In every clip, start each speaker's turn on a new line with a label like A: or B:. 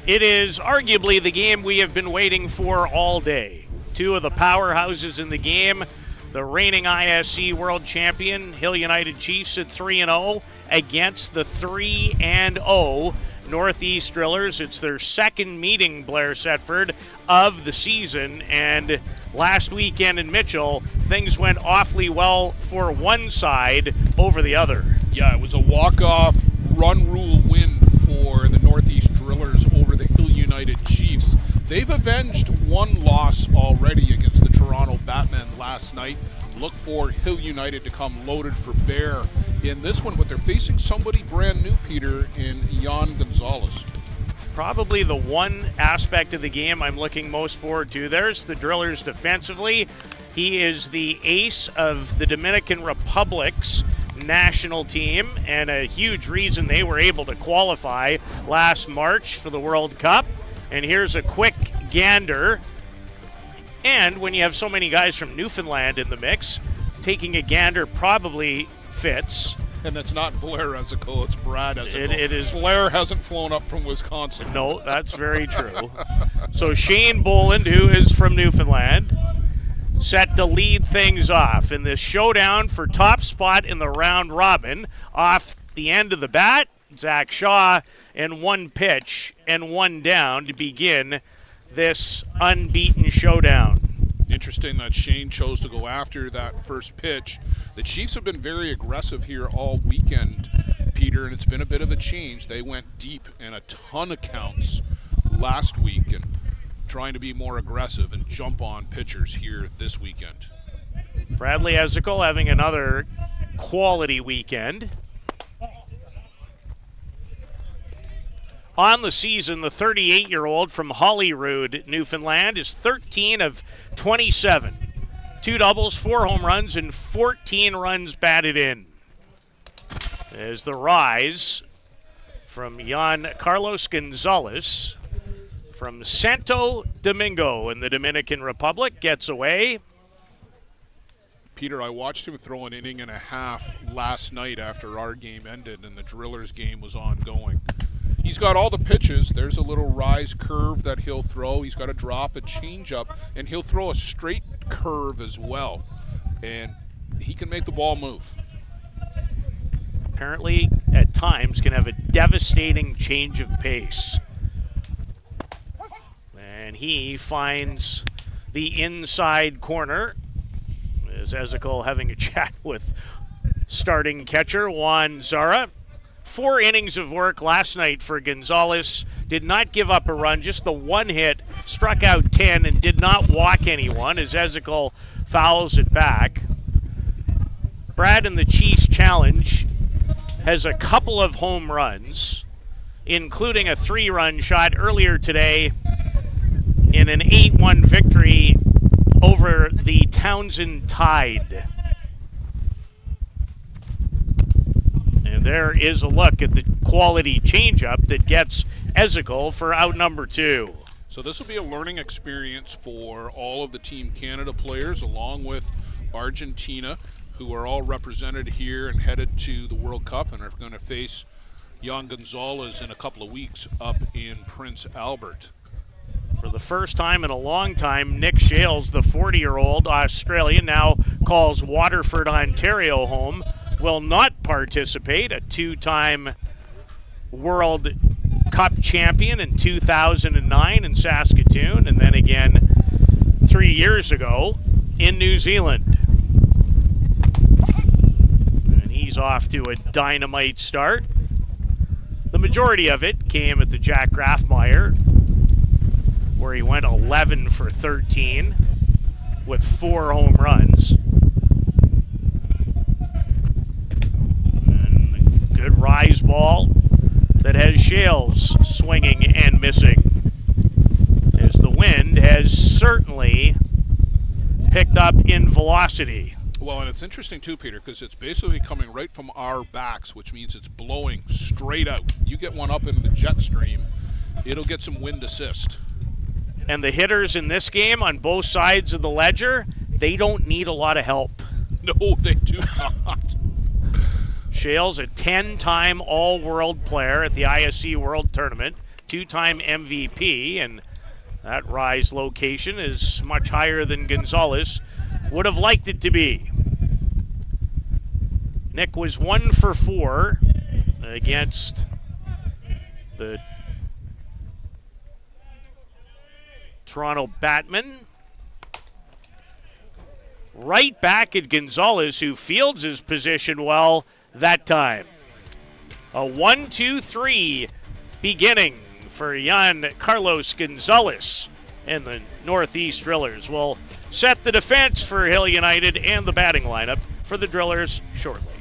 A: It is arguably the game we have been waiting for all day. Two of the powerhouses in the game, the reigning ISC World Champion, Hill United Chiefs at 3-0 against the 3-0 Northeast Drillers. It's their second meeting, Blair Setford, of the season, and last weekend in Mitchell, things went awfully well for one side over the other.
B: Yeah, it was a walk-off run rule win for the Northeast Drillers over the Hill United Chiefs. They've avenged one loss already against the Toronto Batmen last night. Look for Hill United to come loaded for bear in this one, but they're facing somebody brand new, Peter, in Jan Gonzalez.
A: Probably the one aspect of the game I'm looking most forward to. There's the Drillers defensively. He is the ace of the Dominican Republic's national team and a huge reason they were able to qualify last March for the World Cup. And here's a quick gander. And when you have so many guys from Newfoundland in the mix, taking a gander probably fits.
B: And that's not Blair Ezekiel, it's Brad Ezekiel.
A: It is.
B: Blair hasn't flown up from Wisconsin.
A: No, that's very true. So Shane Boland, who is from Newfoundland, set to lead things off in this showdown for top spot in the round robin. Off the end of the bat, Zach Shaw, and one pitch and one down to begin this unbeaten showdown.
B: Interesting that Shane chose to go after that first pitch. The Chiefs have been very aggressive here all weekend, Peter, and it's been a bit of a change. They went deep in a ton of counts last week and trying to be more aggressive and jump on pitchers here this weekend.
A: Bradley Ezekiel having another quality weekend. On the season, the 38-year-old from Holyrood, Newfoundland, is 13 of 27. 2 doubles, 4 home runs, and 14 runs batted in. There's the rise from Jan Carlos Gonzalez from Santo Domingo in the Dominican Republic. Gets away.
B: Peter, I watched him throw an inning and a half last night after our game ended and the Drillers game was ongoing. He's got all the pitches. There's a little rise curve that he'll throw. He's got a drop, a changeup, and he'll throw a straight curve as well. And he can make the ball move.
A: Apparently, at times, can have a devastating change of pace. And he finds the inside corner. As Ezekiel having a chat with starting catcher Juan Zara. 4 innings of work last night for Gonzalez. Did not give up a run, just the one hit. Struck out 10 and did not walk anyone as Ezekiel fouls it back. Brad in the Chiefs challenge has a couple of home runs, including a 3-run shot earlier today in an 8-1 victory over the Townsend Tide. And there is a look at the quality changeup that gets Ezekiel for out number 2.
B: So this will be a learning experience for all of the Team Canada players, along with Argentina, who are all represented here and headed to the World Cup and are going to face Jan Gonzalez in a couple of weeks up in Prince Albert.
A: For the first time in a long time, Nick Shales, the 40-year-old Australian, now calls Waterford, Ontario home, will not participate. A 2-time World Cup champion in 2009 in Saskatoon, and then again 3 years ago in New Zealand. And he's off to a dynamite start. The majority of it came at the Jack Grafmeyer, where he went 11 for 13 with 4 home runs. And a good rise ball that has Shales swinging and missing, as the wind has certainly picked up in velocity.
B: Well, and it's interesting too, Peter, because it's basically coming right from our backs, which means it's blowing straight out. You get one up in the jet stream, it'll get some wind assist.
A: And the hitters in this game on both sides of the ledger, they don't need a lot of help.
B: No, they do not.
A: Shales, a 10-time All-World player at the ISC World Tournament, two-time MVP, and that rise location is much higher than Gonzalez would have liked it to be. Nick was 1 for 4 against the Toronto Batmen. Right back at Gonzalez, who fields his position well that time. A 1-2-3 beginning for Jan Carlos Gonzalez and the Northeast Drillers. Will set the defense for Hill United and the batting lineup for the Drillers shortly.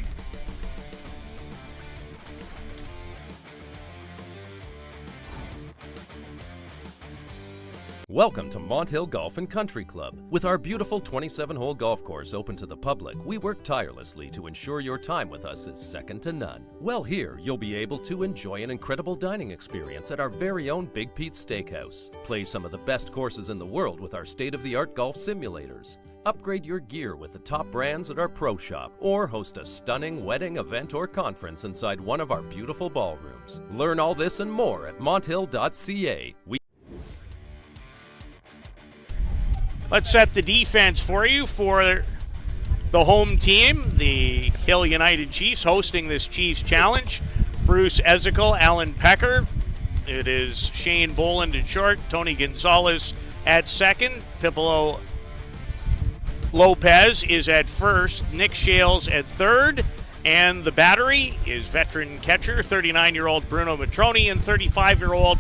C: Welcome to Mont Hill Golf and Country Club. With our beautiful 27-hole golf course open to the public, we work tirelessly to ensure your time with us is second to none. Well, here you'll be able to enjoy an incredible dining experience at our very own Big Pete's Steakhouse. Play some of the best courses in the world with our state-of-the-art golf simulators. Upgrade your gear with the top brands at our pro shop, or host a stunning wedding, event, or conference inside one of our beautiful ballrooms. Learn all this and more at monthill.ca.
A: Let's set the defense for you for the home team, the Hill United Chiefs, hosting this Chiefs Challenge. Bruce Ezekiel, Alan Pecker. It is Shane Boland at short, Tony Gonzalez at second, Pipolo Lopez is at first, Nick Shales at third, and the battery is veteran catcher, 39-year-old Bruno Matroni, and 35-year-old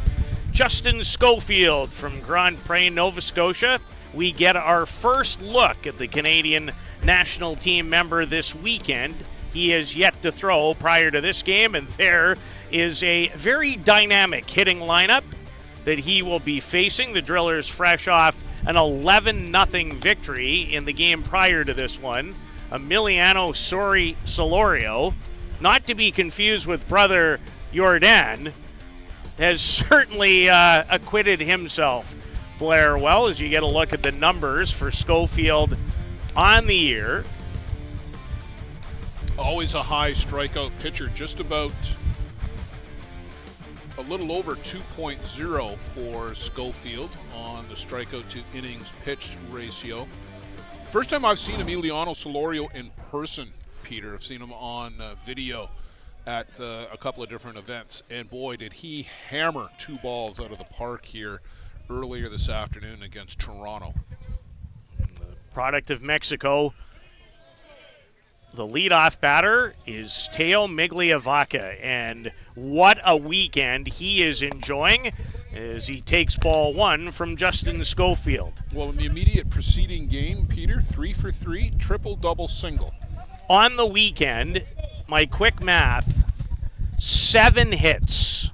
A: Justin Schofield from Grand Prix, Nova Scotia. We get our first look at the Canadian national team member this weekend. He is yet to throw prior to this game, and there is a very dynamic hitting lineup that he will be facing. The Drillers fresh off an 11-0 victory in the game prior to this one. Emiliano Solorio, not to be confused with brother Jordan, has certainly acquitted himself, Blair, well, as you get a look at the numbers for Schofield on the year.
B: Always a high strikeout pitcher, just about a little over 2.0 for Schofield on the strikeout to innings pitched ratio. First time I've seen Emiliano Solorio in person, Peter. I've seen him on video at a couple of different events, and boy, did he hammer 2 balls out of the park here earlier this afternoon against Toronto.
A: Product of Mexico. The leadoff batter is Teo Migliavaca, and what a weekend he is enjoying as he takes ball 1 from Justin Schofield.
B: Well, in the immediate preceding game, Peter, 3 for 3, triple, double, single.
A: On the weekend, my quick math, 7 hits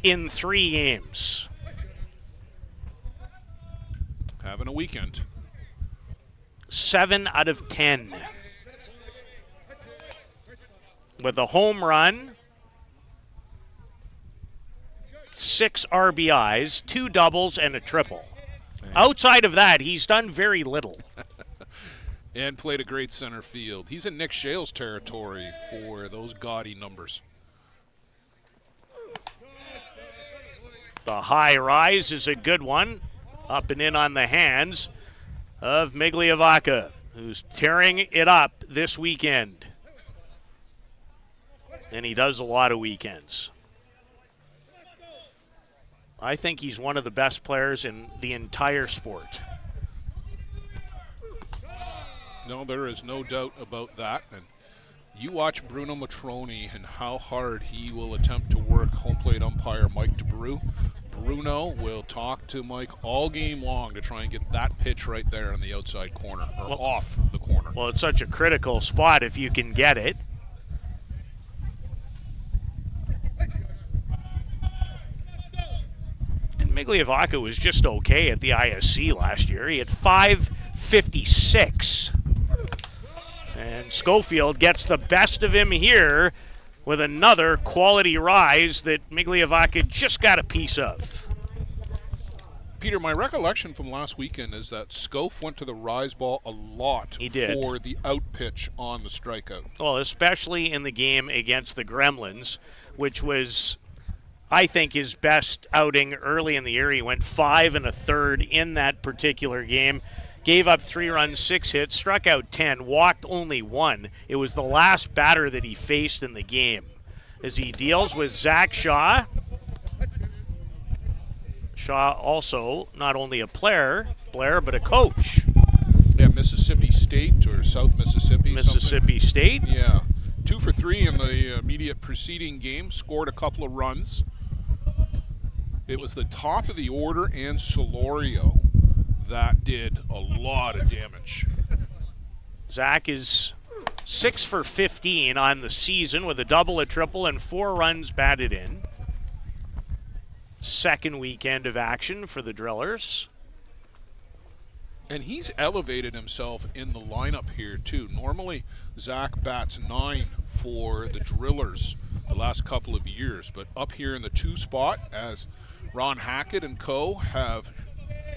A: in 3 games.
B: Having a weekend.
A: 7 out of 10. With a home run, 6 RBIs, 2 doubles, and a triple. Outside of that, he's done very little.
B: And played a great center field. He's in Nick Shales territory for those gaudy numbers.
A: The high rise is a good one. Up and in on the hands of Migliavaca, who's tearing it up this weekend. And he does a lot of weekends. I think he's one of the best players in the entire sport.
B: No, there is no doubt about that. And you watch Bruno Matroni and how hard he will attempt to work home plate umpire Mike DeBrew. Bruno will talk to Mike all game long to try and get that pitch right there in the outside corner, or off the corner.
A: Well, it's such a critical spot if you can get it. And Migliavaca was just okay at the ISC last year. He had 556. And Schofield gets the best of him here with another quality rise that Migliavaca just got a piece of.
B: Peter, my recollection from last weekend is that Schof went to the rise ball a lot.
A: He did.
B: For the out pitch on the strikeout.
A: Well, especially in the game against the Gremlins, which was I think, his best outing early in the year. He went 5 1/3 in that particular game. Gave up 3 runs, 6 hits, struck out 10, walked only 1. It was the last batter that he faced in the game. As he deals with Zach Shaw. Shaw also not only a player, Blair, but a coach.
B: Yeah, Mississippi State or South Mississippi.
A: Mississippi State.
B: Yeah. 2 for 3 in the immediate preceding game. Scored a couple of runs. It was the top of the order and Solorio that did a lot of damage.
A: Zach is 6 for 15 on the season with a double, a triple, and 4 runs batted in. Second weekend of action for the Drillers.
B: And he's elevated himself in the lineup here, too. Normally, Zach bats 9 for the Drillers the last couple of years, but up here in the 2 spot as Ron Hackett and co. have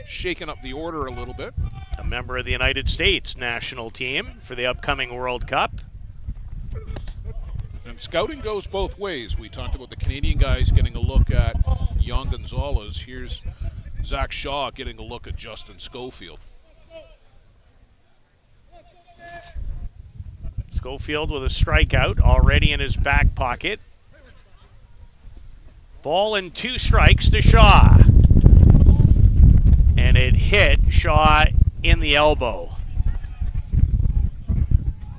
B: shaken up the order a little bit.
A: A member of the United States national team for the upcoming World Cup.
B: And scouting goes both ways. We talked about the Canadian guys getting a look at Young Gonzalez. Here's Zach Shaw getting a look at Justin Schofield.
A: Schofield with a strikeout already in his back pocket. Ball and 2 strikes to Shaw. And it hit Shaw in the elbow.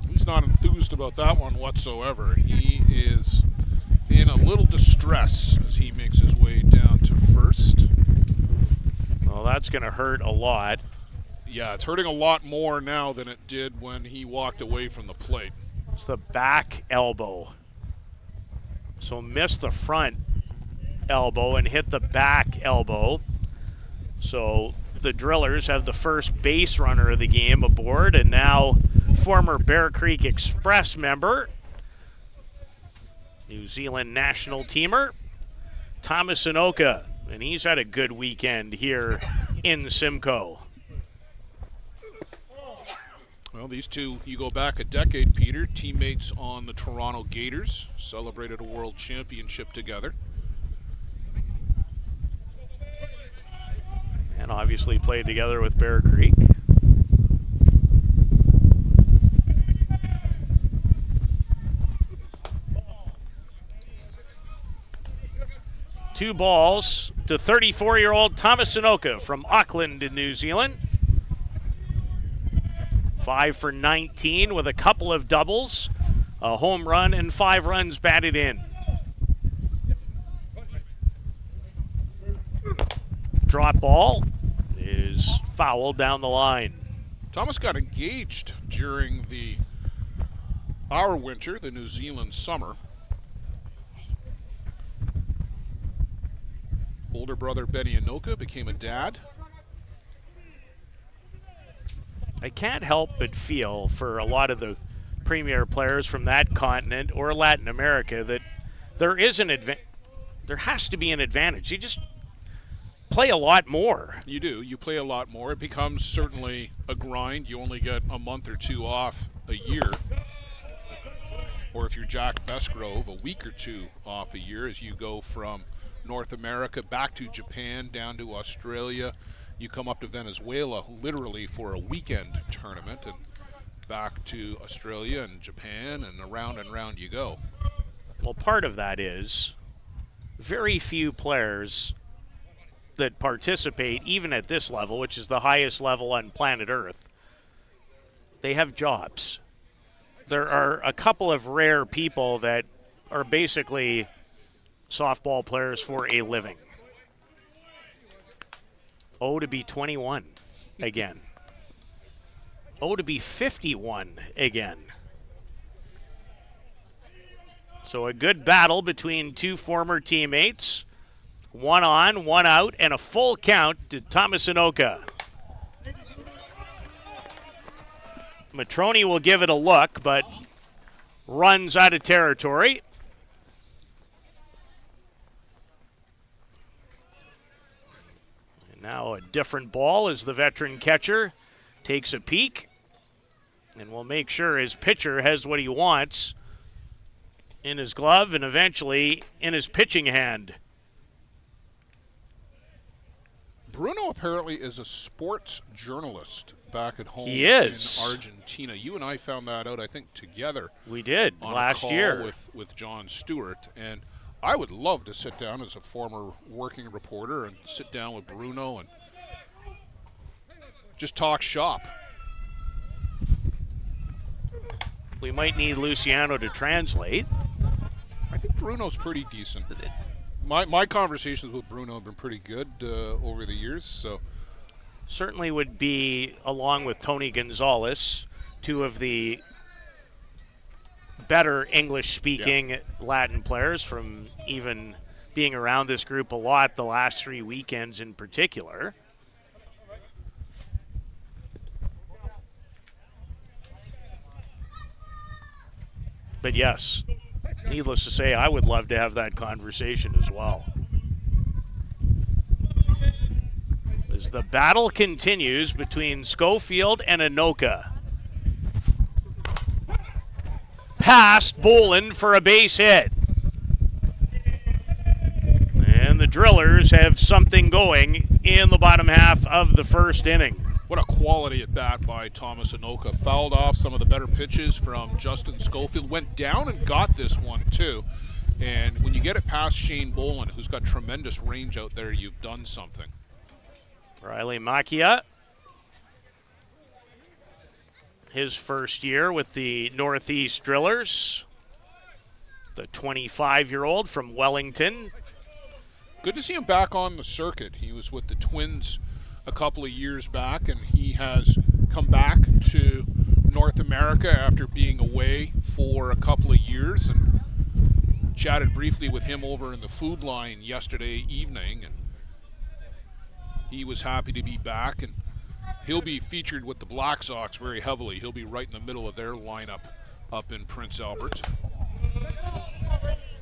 B: He's not enthused about that one whatsoever. He is in a little distress as he makes his way down to first.
A: Well, that's going to hurt a lot.
B: Yeah, it's hurting a lot more now than it did when he walked away from the plate.
A: It's the back elbow. So missed the front elbow and hit the back elbow. So the Drillers have the first base runner of the game aboard, and now former Bear Creek Express member, New Zealand national teamer, Thomas Sanoka, and he's had a good weekend here in Simcoe.
B: Well, these two, you go back a decade, Peter, teammates on the Toronto Gators, celebrated a world championship together.
A: And obviously played together with Bear Creek. Two balls to 34-year-old Thomas Sanoka from Auckland in New Zealand. 5 for 19 with a couple of doubles, a home run, and 5 runs batted in. Drop ball is fouled down the line.
B: Thomas got engaged during our winter, the New Zealand summer. Older brother Benny Anoka became a dad.
A: I can't help but feel for a lot of the premier players from that continent or Latin America that there has to be an advantage. You just play a lot more.
B: You do. You play a lot more. It becomes certainly a grind. You only get a month or 2 off a year. Or if you're Jack Besgrove, a week or 2 off a year as you go from North America back to Japan, down to Australia. You come up to Venezuela literally for a weekend tournament and back to Australia and Japan, and round you go.
A: Well, part of that is very few players that participate, even at this level, which is the highest level on planet Earth, they have jobs. There are a couple of rare people that are basically softball players for a living. Oh, to be 21 again. Oh, to be 51 again. So a good battle between two former teammates. 1 on, 1 out, and a full count to Thomas Anoka. Matroni will give it a look, but runs out of territory. And now a different ball as the veteran catcher takes a peek and will make sure his pitcher has what he wants in his glove and eventually in his pitching hand.
B: Bruno apparently is a sports journalist back at home
A: He is.
B: in Argentina. You and I found that out, I think, together.
A: We did
B: on
A: last
B: a call
A: year
B: with John Stewart. And I would love to sit down as a former working reporter and sit down with Bruno and just talk shop.
A: We might need Luciano to translate.
B: I think Bruno's pretty decent. My conversations with Bruno have been pretty good over the years. So
A: Certainly would be, along with Tony Gonzalez, two of the better English-speaking Latin players from even being around this group a lot the last 3 weekends in particular. But yes, needless to say, I would love to have that conversation as well. As the battle continues between Schofield and Anoka. Past Bolin for a base hit. And the Drillers have something going in the bottom half of the first inning.
B: what a quality at bat by Thomas Anoka. Fouled off some of the better pitches from Justin Schofield. Went down and got this one too. And when you get it past Shane Bolin, who's got tremendous range out there, you've done something.
A: Riley Macchia, his first year with the Northeast Drillers. The 25-year-old from Wellington.
B: Good to see him back on the circuit. He was with the Twins a couple of years back, and he has come back to North America after being away for a couple of years, and chatted briefly with him over in the food line yesterday evening, and he was happy to be back, and he'll be featured with the Black Sox very heavily. He'll be right in the middle of their lineup up in Prince Albert.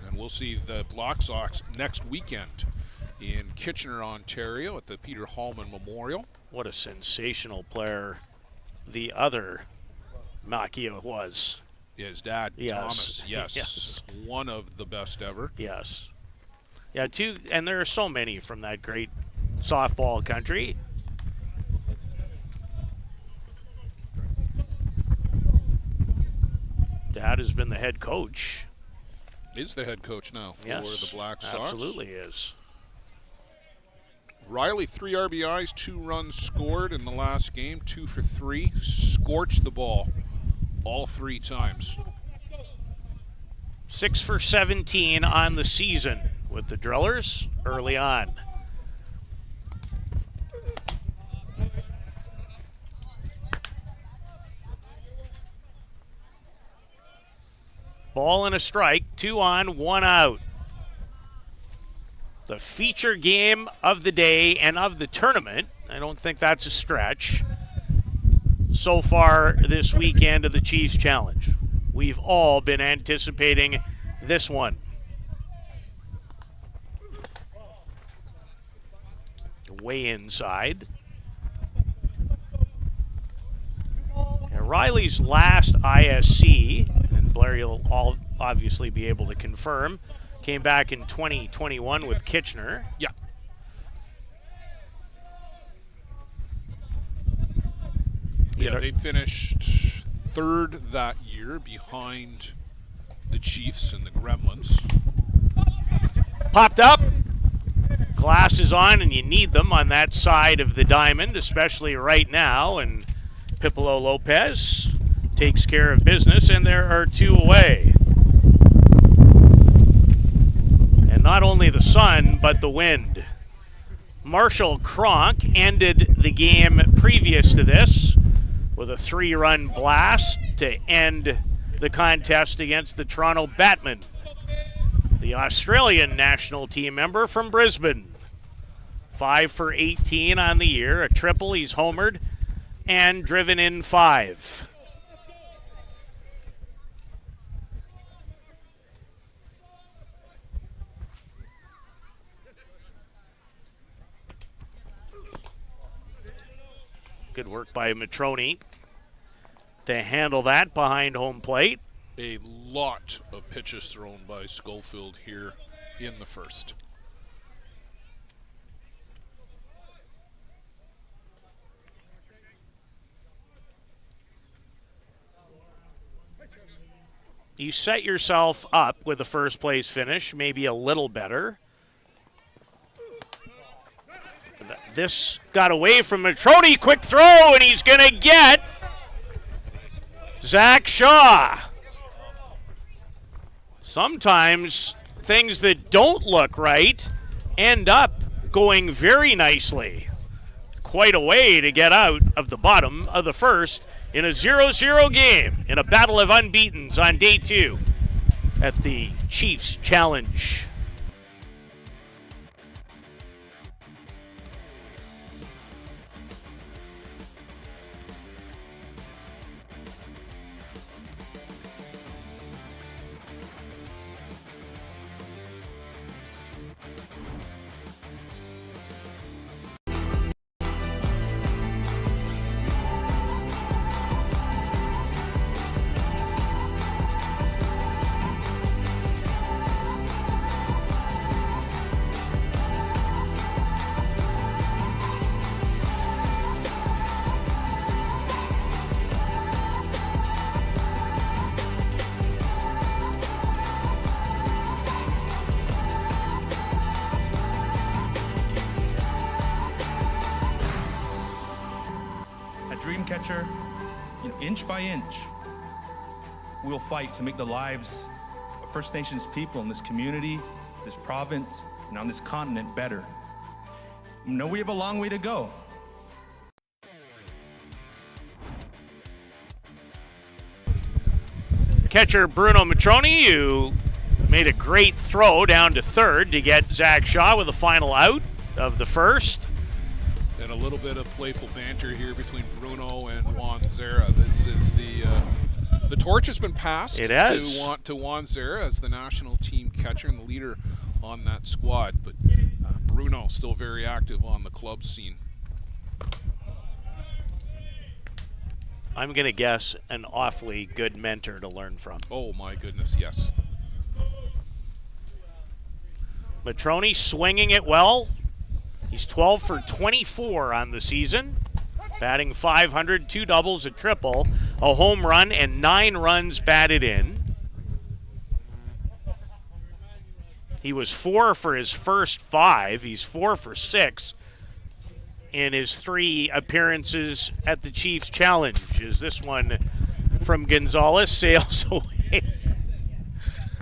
B: And we'll see the Black Sox next weekend in Kitchener, Ontario at the Peter Hallman Memorial.
A: What a sensational player the other Macchia was.
B: His dad,
A: Yes.
B: Thomas, yes,
A: Yes.
B: one of the best ever.
A: Yes. Yeah, and there are so many from that great softball country. Dad has been the head coach.
B: Is the head coach now for
A: Yes,
B: the Black Sox.
A: absolutely is.
B: Riley, 3 RBIs, 2 runs scored in the last game, 2 for 3. Scorched the ball all 3 times.
A: 6 for 17 on the season with the Drillers early on. Ball and a strike, 2 on, 1 out. The feature game of the day and of the tournament, I don't think that's a stretch, so far this weekend of the Chiefs Challenge. We've all been anticipating this one. Way inside. And Riley's last ISC, and Blair, you'll all obviously be able to confirm, came back in 2021 with Kitchener.
B: Yeah. Yeah, they finished 3rd that year behind the Chiefs and the Gremlins.
A: Popped up. Glass is on, and you need them on that side of the diamond, especially right now. And Pipolo Lopez takes care of business, and there are 2 away. And not only the sun, but the wind. Marshall Cronk ended the game previous to this with a 3-run blast to end the contest against the Toronto Batmen, the Australian national team member from Brisbane. 5 for 18 on the year, a triple, he's homered, and driven in 5. Good work by Matroni to handle that behind home plate.
B: A lot of pitches thrown by Schofield here in the first.
A: You set yourself up with a first place finish, maybe a little better. This got away from Matrone. Quick throw, and he's going to get Zach Shaw. Sometimes things that don't look right end up going very nicely. Quite a way to get out of the bottom of the first in a 0-0 game in a battle of unbeatens on day 2 at the Chiefs Challenge.
D: Dreamcatcher, inch by inch, we'll fight to make the lives of First Nations people in this community, this province, and on this continent better. We know we have a long way to go.
A: Catcher Bruno Matrone, who made a great throw down to third to get Zach Shaw with the final out of the first.
B: And a little bit of playful banter here between Bruno and Juan Zera. This is the torch has been passed.
A: It has.
B: to Juan Zera as the national team catcher and the leader on that squad. But Bruno still very active on the club scene.
A: I'm going to guess an awfully good mentor to learn from.
B: Oh my goodness, yes.
A: Matrone swinging it well. He's 12 for 24 on the season, batting .500, 2 doubles, a triple, a home run, and 9 runs batted in. He was 4 for his first 5. He's 4 for 6 in his 3 appearances at the Chiefs Challenge. As this one from Gonzalez sails away.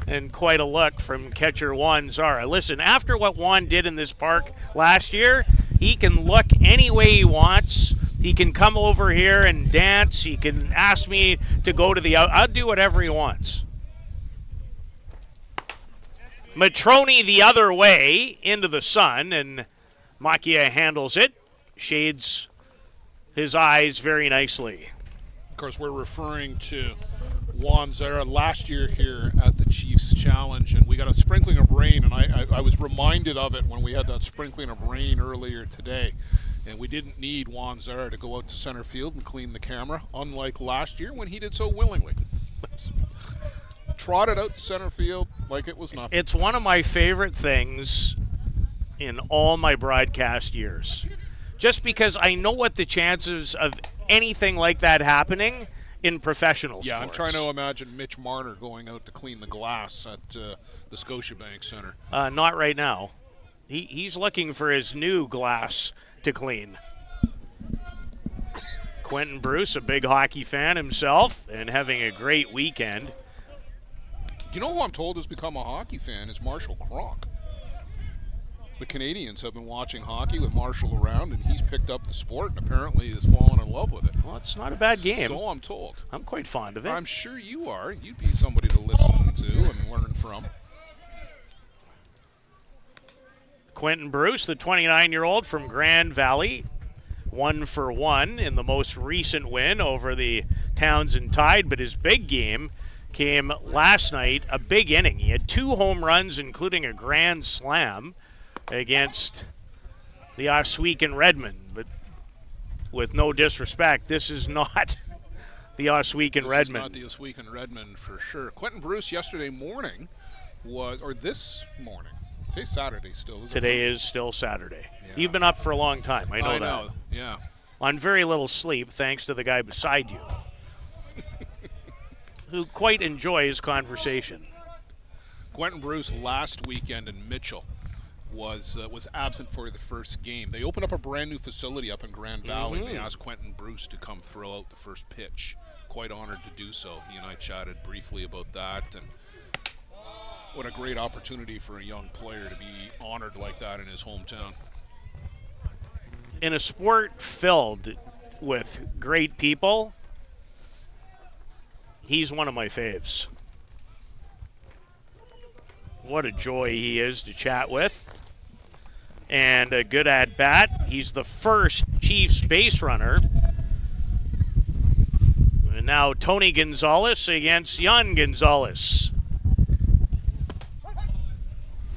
A: And quite a look from catcher Juan Zara. Listen, after what Juan did in this park last year, he can look any way he wants. He can come over here and dance. He can ask me to go to the out. I'll do whatever he wants. Matrone the other way into the sun, and Makia handles it. Shades his eyes very nicely.
B: Of course, we're referring to Juan Zera last year here at the Chiefs Challenge, and we got a sprinkling of rain, and I was reminded of it when we had that sprinkling of rain earlier today. And we didn't need Juan Zera to go out to center field and clean the camera, unlike last year when he did so willingly. Trotted out to center field like it was nothing.
A: It's one of my favorite things in all my broadcast years. Just because I know what the chances of anything like that happening in professional sports.
B: Yeah, I'm trying to imagine Mitch Marner going out to clean the glass at the Scotiabank Center.
A: Not right now. He's looking for his new glass to clean. Quentin Bruce, a big hockey fan himself, and having a great weekend.
B: You know who I'm told has become a hockey fan is Marshall Cronk. The Canadians have been watching hockey with Marshall around, and he's picked up the sport and apparently has fallen in love with it.
A: Well, it's not a bad game.
B: So I'm told.
A: I'm quite fond of it.
B: I'm sure you are. You'd be somebody to listen to and learn from.
A: Quentin Bruce, the 29-year-old from Grand Valley, 1 for 1 in the most recent win over the Townsend Tide, but his big game came last night, a big inning. He had 2 home runs, including a grand slam against the Oswegan Redmen. But with no disrespect, this is not the Oswegan Redmen.
B: This is not the Oswegan Redmen for sure. Quentin Bruce yesterday morning was, or this morning. Today's Saturday still, isn't it?
A: Today is still Saturday.
B: Yeah.
A: You've been up for a long time. I know that.
B: Yeah.
A: On very little sleep, thanks to the guy beside you. who quite enjoys conversation.
B: Quentin Bruce last weekend in Mitchell was absent for the first game. They opened up a brand new facility up in Grand Valley. They asked Quentin Bruce to come throw out the first pitch. Quite honored to do so. He and I chatted briefly about that, and what a great opportunity for a young player to be honored like that in his hometown.
A: In a sport filled with great people, he's one of my faves. What a joy he is to chat with. And a good at-bat. He's the first Chiefs base runner. And now Tony Gonzalez against Jan Gonzalez.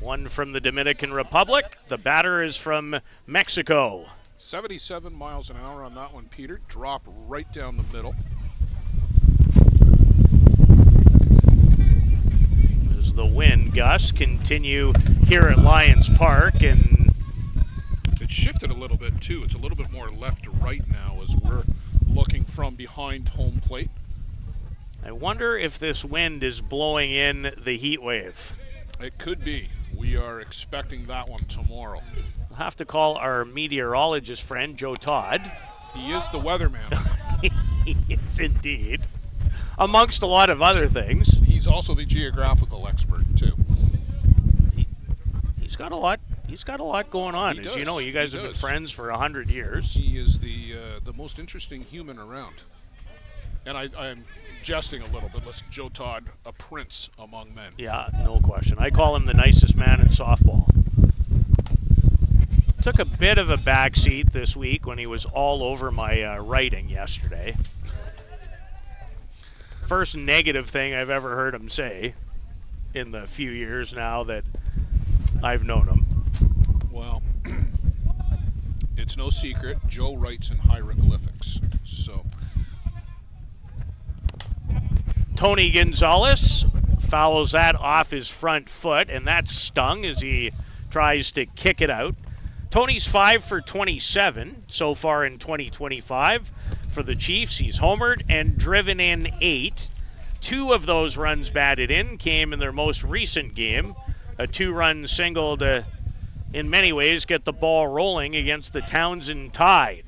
A: One from the Dominican Republic. The batter is from Mexico.
B: 77 miles an hour on that one, Peter. Drop right down the middle.
A: As the wind gusts continue here at Lions Park, and
B: it shifted a little bit too. It's a little bit more left to right now as we're looking from behind home plate.
A: I wonder if this wind is blowing in the heat wave.
B: It could be. We are expecting that one tomorrow.
A: We'll have to call our meteorologist friend, Joe Todd.
B: He is the weatherman.
A: He is indeed. Amongst a lot of other things.
B: He's also the geographical expert, too.
A: He's got a lot. He's got a lot going on. As you know, you guys have been friends for 100 years.
B: He is the most interesting human around. And I'm jesting a little bit. Joe Todd, a prince among men.
A: Yeah, no question. I call him the nicest man in softball. Took a bit of a backseat this week when he was all over my writing yesterday. First negative thing I've ever heard him say in the few years now that I've known him.
B: Well, it's no secret. Joe writes in hieroglyphics, so...
A: Tony Gonzalez fouls that off his front foot, and that stung as he tries to kick it out. Tony's 5 for 27 so far in 2025 for the Chiefs. He's homered and driven in 8. 2 of those runs batted in came in their most recent game. A 2-run single to, in many ways, get the ball rolling against the Townsend Tide.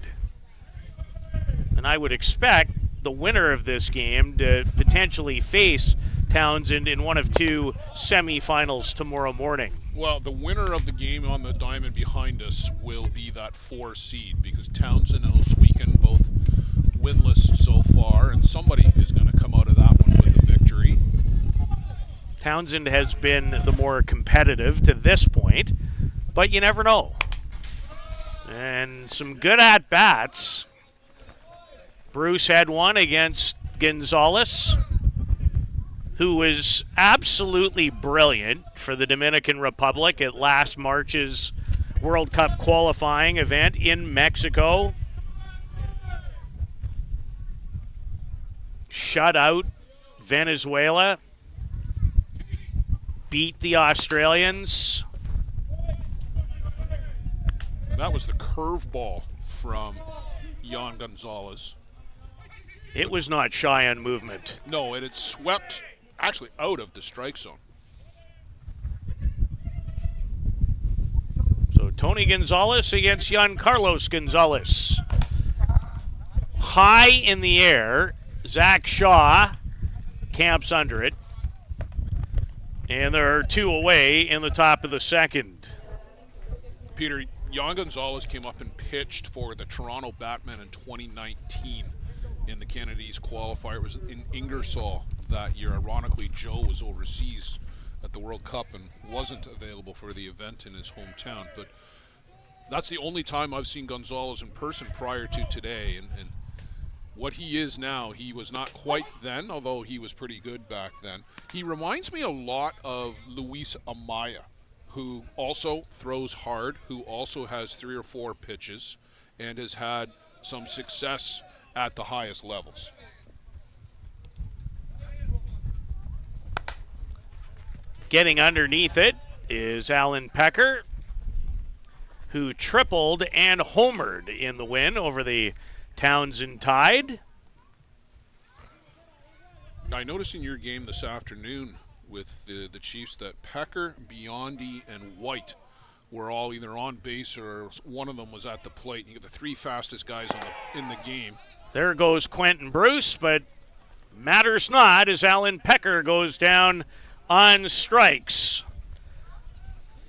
A: And I would expect the winner of this game to potentially face Townsend in one of 2 semifinals tomorrow morning.
B: Well, the winner of the game on the diamond behind us will be that 4 seed because Townsend and Oswegan both winless so far, and somebody is going to come out of that one with a victory.
A: Townsend has been the more competitive to this point, but you never know. And some good at-bats. Bruce had one against Gonzalez, who was absolutely brilliant for the Dominican Republic at last March's World Cup qualifying event in Mexico. Shut out Venezuela. Beat the Australians.
B: That was the curveball from Jan Gonzalez.
A: It was not shy on movement.
B: No, it had swept actually out of the strike zone.
A: So Tony Gonzalez against Jan Carlos Gonzalez. High in the air, Zach Shaw camps under it. And there are 2 away in the top of the second.
B: Peter, Jan Gonzalez came up and pitched for the Toronto Batmen in 2019 in the Canada East qualifier. It was in Ingersoll that year. Ironically, Joe was overseas at the World Cup and wasn't available for the event in his hometown. But that's the only time I've seen Gonzalez in person prior to today. And what he is now, he was not quite then, although he was pretty good back then. He reminds me a lot of Luis Amaya, who also throws hard, who also has 3 or 4 pitches, and has had some success at the highest levels.
A: Getting underneath it is Alan Pecker, who tripled and homered in the win over the Townsend Tide.
B: I noticed in your game this afternoon with the Chiefs that Pecker, Biondi, and White were all either on base or one of them was at the plate. You get the three fastest guys in the game.
A: There goes Quentin Bruce, but matters not as Alan Pecker goes down on strikes.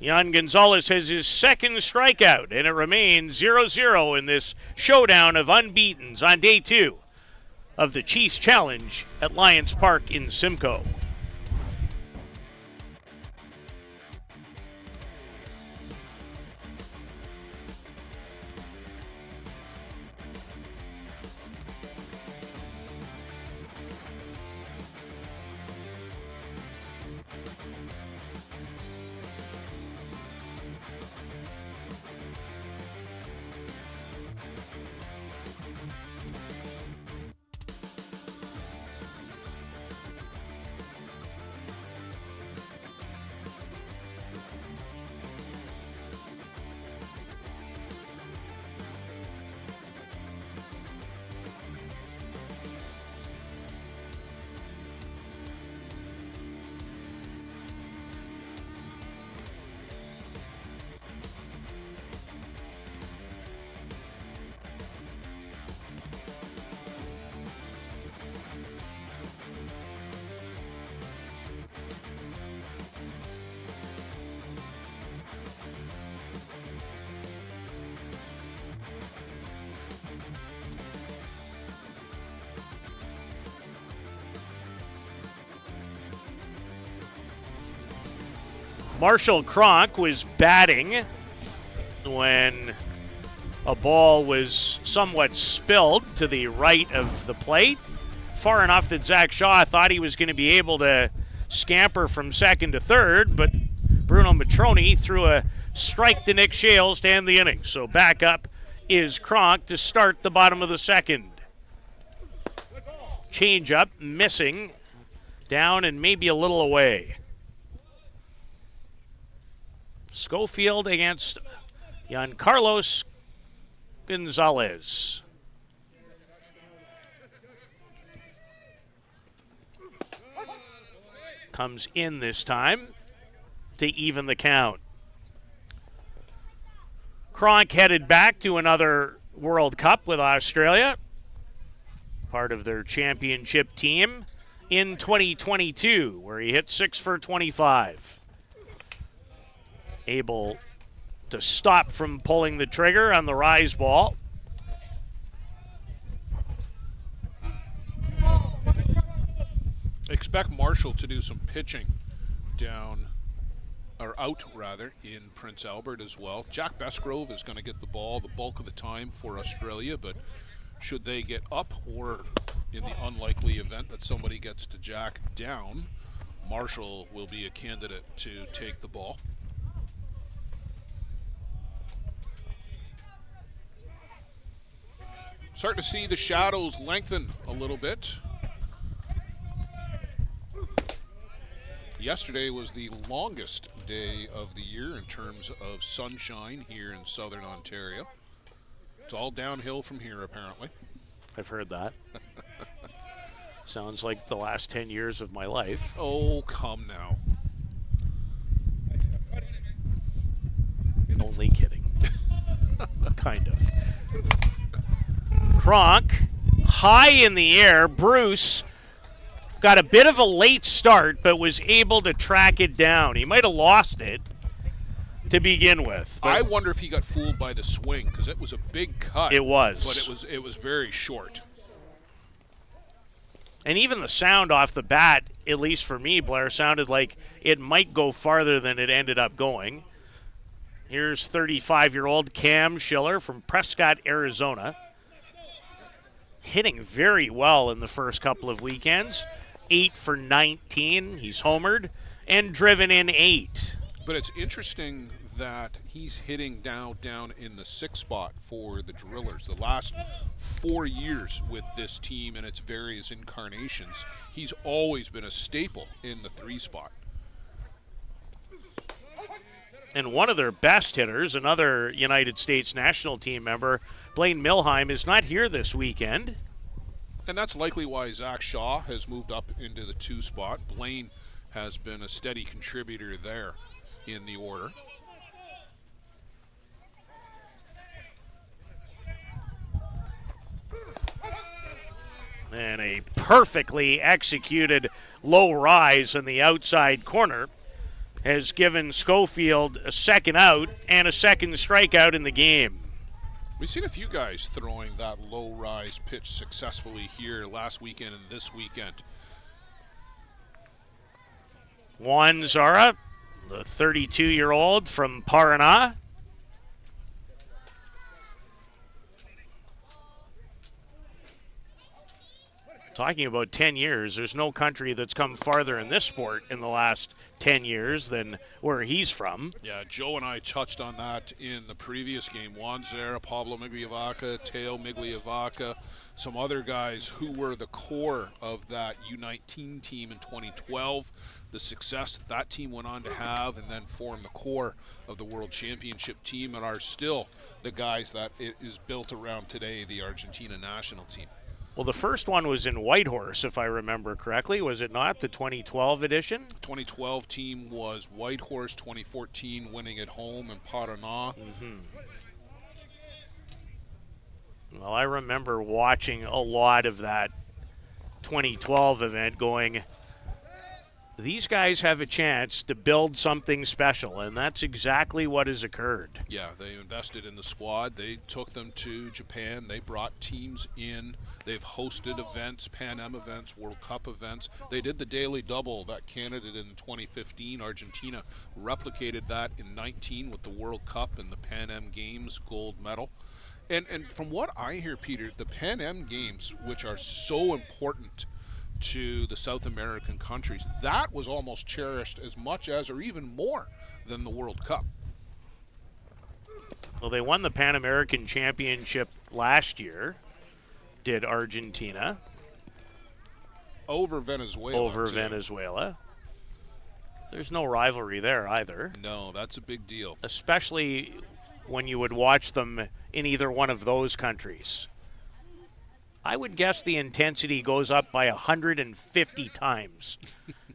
A: Jan Gonzalez has his second strikeout, and it remains 0-0 in this showdown of unbeatens on day 2 of the Chiefs Challenge at Lions Park in Simcoe. Marshall Cronk was batting when a ball was somewhat spilled to the right of the plate, far enough that Zach Shaw thought he was going to be able to scamper from second to third, but Bruno Matroni threw a strike to Nick Shales to end the inning. So back up is Cronk to start the bottom of the second. Change up, missing, down and maybe a little away. Schofield against Giancarlos Gonzalez. Comes in this time to even the count. Cronk headed back to another World Cup with Australia, part of their championship team in 2022, where he hit 6 for 25. Able to stop from pulling the trigger on the rise ball.
B: Expect Marshall to do some pitching down, or out rather, in Prince Albert as well. Jack Besgrove is going to get the ball the bulk of the time for Australia, but should they get up, or in the unlikely event that somebody gets to Jack down, Marshall will be a candidate to take the ball. Starting to see the shadows lengthen a little bit. Yesterday was the longest day of the year in terms of sunshine here in southern Ontario. It's all downhill from here, apparently.
A: I've heard that. Sounds like the last 10 years of my life.
B: Oh, come now.
A: Only kidding. Kind of. Cronk, high in the air. Bruce got a bit of a late start, but was able to track it down. He might have lost it to begin with.
B: I wonder if he got fooled by the swing, because it was a big cut.
A: It was.
B: But it was very short.
A: And even the sound off the bat, at least for me, Blair, sounded like it might go farther than it ended up going. Here's 35-year-old Cam Schiller from Prescott, Arizona. Hitting very well in the first couple of weekends. 8 for 19. He's homered and driven in 8.
B: But it's interesting that he's hitting down in the 6 spot for the Drillers. The last 4 years with this team and its various incarnations, he's always been a staple in the 3 spot.
A: And one of their best hitters, another United States national team member, Blaine Milheim, is not here this weekend.
B: And that's likely why Zach Shaw has moved up into the 2 spot. Blaine has been a steady contributor there in the order.
A: And a perfectly executed low rise in the outside corner has given Schofield a second out and a second strikeout in the game.
B: We've seen a few guys throwing that low rise pitch successfully here last weekend and this weekend.
A: Juan Zara, the 32-year-old from Paraná. Talking about 10 years, there's no country that's come farther in this sport in the last 10 years than where he's from.
B: Yeah, Joe and I touched on that in the previous game. Juan Zara, Pablo Migliavaca, Teo Migliavaca, some other guys who were the core of that U19 team in 2012. The success that team went on to have and then form the core of the World Championship team and are still the guys that it is built around today, the Argentina national team.
A: Well, the first one was in Whitehorse, if I remember correctly. Was it not, the 2012 edition?
B: 2012 team was Whitehorse, 2014 winning at home in Paraná.
A: Well, I remember watching a lot of that 2012 event going, these guys have a chance to build something special, and that's exactly what has occurred.
B: Yeah, they invested in the squad. They took them to Japan. They brought teams in. They've hosted events, Pan Am events, World Cup events. They did the daily double that Canada did in 2015. Argentina replicated that in 19 with the World Cup and the Pan Am Games gold medal. And from what I hear, Peter, the Pan Am Games, which are so important to the South American countries, that was almost cherished as much as or even more than the World Cup.
A: Well, they won the Pan American Championship last year, did Argentina.
B: Over Venezuela.
A: Over Venezuela. There's no rivalry there either.
B: No, that's a big deal.
A: Especially when you would watch them in either one of those countries. I would guess the intensity goes up by 150 times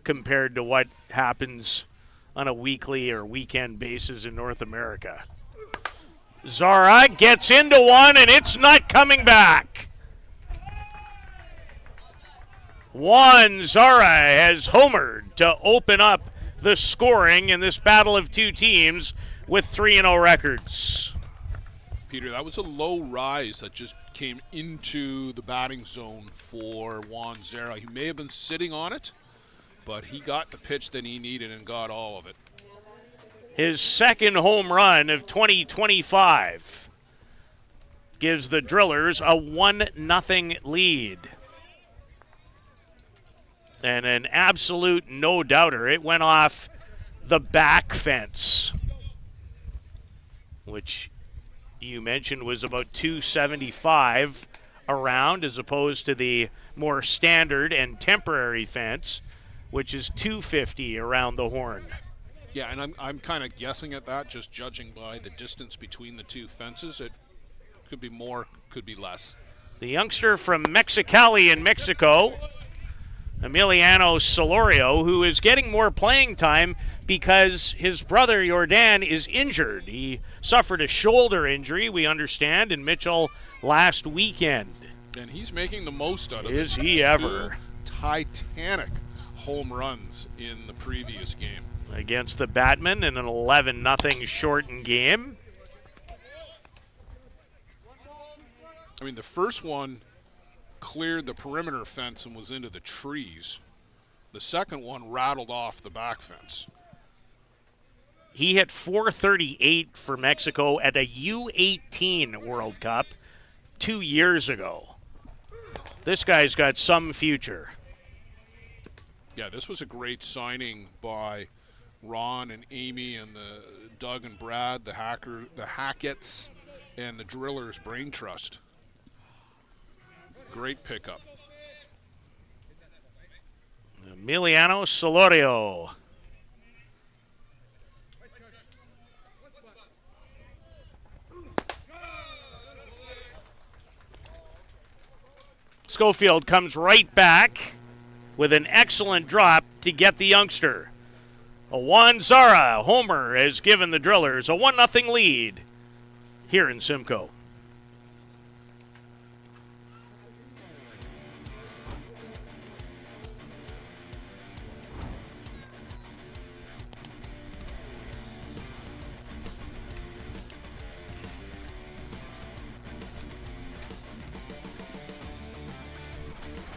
A: compared to what happens on a weekly or weekend basis in North America. Zara gets into one, and it's not coming back. Juan Zara has homered to open up the scoring in this battle of two teams with 3-0 records.
B: Peter, that was a low rise that just came into the batting zone for Juan Zara. He may have been sitting on it, but he got the pitch that he needed and got all of it.
A: His second home run of 2025 gives the Drillers a 1-0 lead. And an absolute no-doubter. It went off the back fence, which you mentioned was about 275 around, as opposed to the more standard and temporary fence, which is 250 around the horn.
B: Yeah, and I'm kind of guessing at that, just judging by the distance between the two fences. It could be more, could be less.
A: The youngster from Mexicali in Mexico, Emiliano Solorio, who is getting more playing time because his brother Jordan is injured. He suffered a shoulder injury, we understand, in Mitchell last weekend.
B: And he's making the most out of it.
A: Is he ever?
B: Titanic home runs in the previous game.
A: Against the Batmen in an 11-0 shortened game.
B: I mean, the first one cleared the perimeter fence and was into the trees. The second one rattled off the back fence.
A: He hit .438 for Mexico at a U18 World Cup 2 years ago. This guy's got some future.
B: Yeah, this was a great signing by Ron and Amy and the Doug and Brad, the Hackett's, and the Drillers Brain Trust. Great pickup.
A: Emiliano Solorio. Schofield comes right back with an excellent drop to get the youngster. A Juan Zara homer has given the Drillers a 1-0 lead here in Simcoe.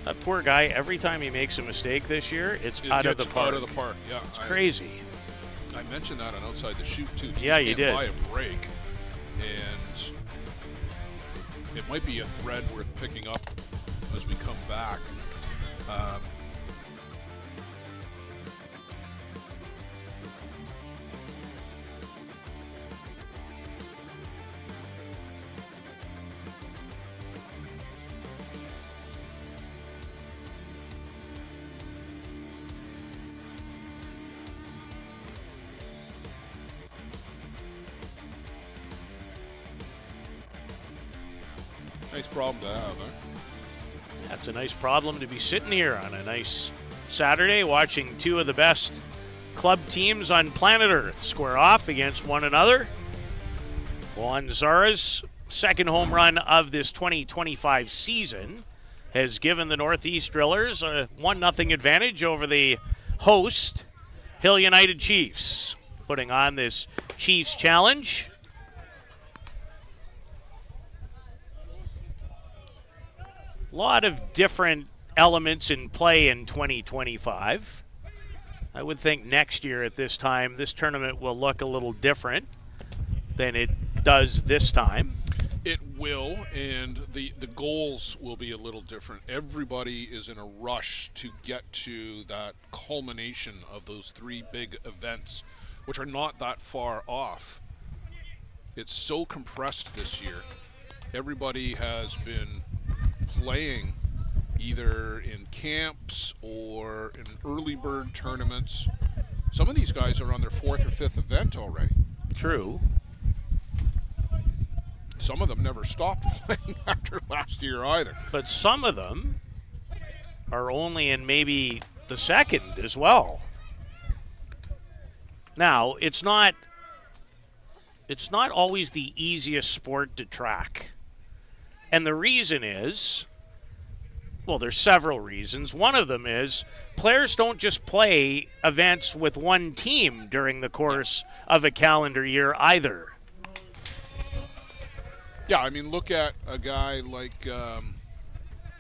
A: That poor guy, every time he makes a mistake this year, it's out of the park.
B: Out of the park, yeah.
A: It's crazy.
B: I mentioned that on Outside the Shoot, too.
A: Yeah, you did.
B: Buy a break, and it might be a thread worth picking up as we come back. Nice problem to have, huh?
A: That's a nice problem to be sitting here on a nice Saturday watching two of the best club teams on planet Earth square off against one another. Juan Zara's second home run of this 2025 season has given the Northeast Drillers a 1-0 advantage over the host, Hill United Chiefs, putting on this Chiefs challenge. A lot of different elements in play in 2025. I would think next year at this time, this tournament will look a little different than it does this time.
B: It will, and the goals will be a little different. Everybody is in a rush to get to that culmination of those three big events, which are not that far off. It's so compressed this year. Everybody has been playing either in camps or in early bird tournaments. Some of these guys are on their fourth or fifth event already.
A: True.
B: Some of them never stopped playing after last year either.
A: But some of them are only in maybe the second as well. Now, it's not always the easiest sport to track. And the reason is, well, there's several reasons. One of them is players don't just play events with one team during the course of a calendar year either.
B: Yeah, I mean, look at a guy like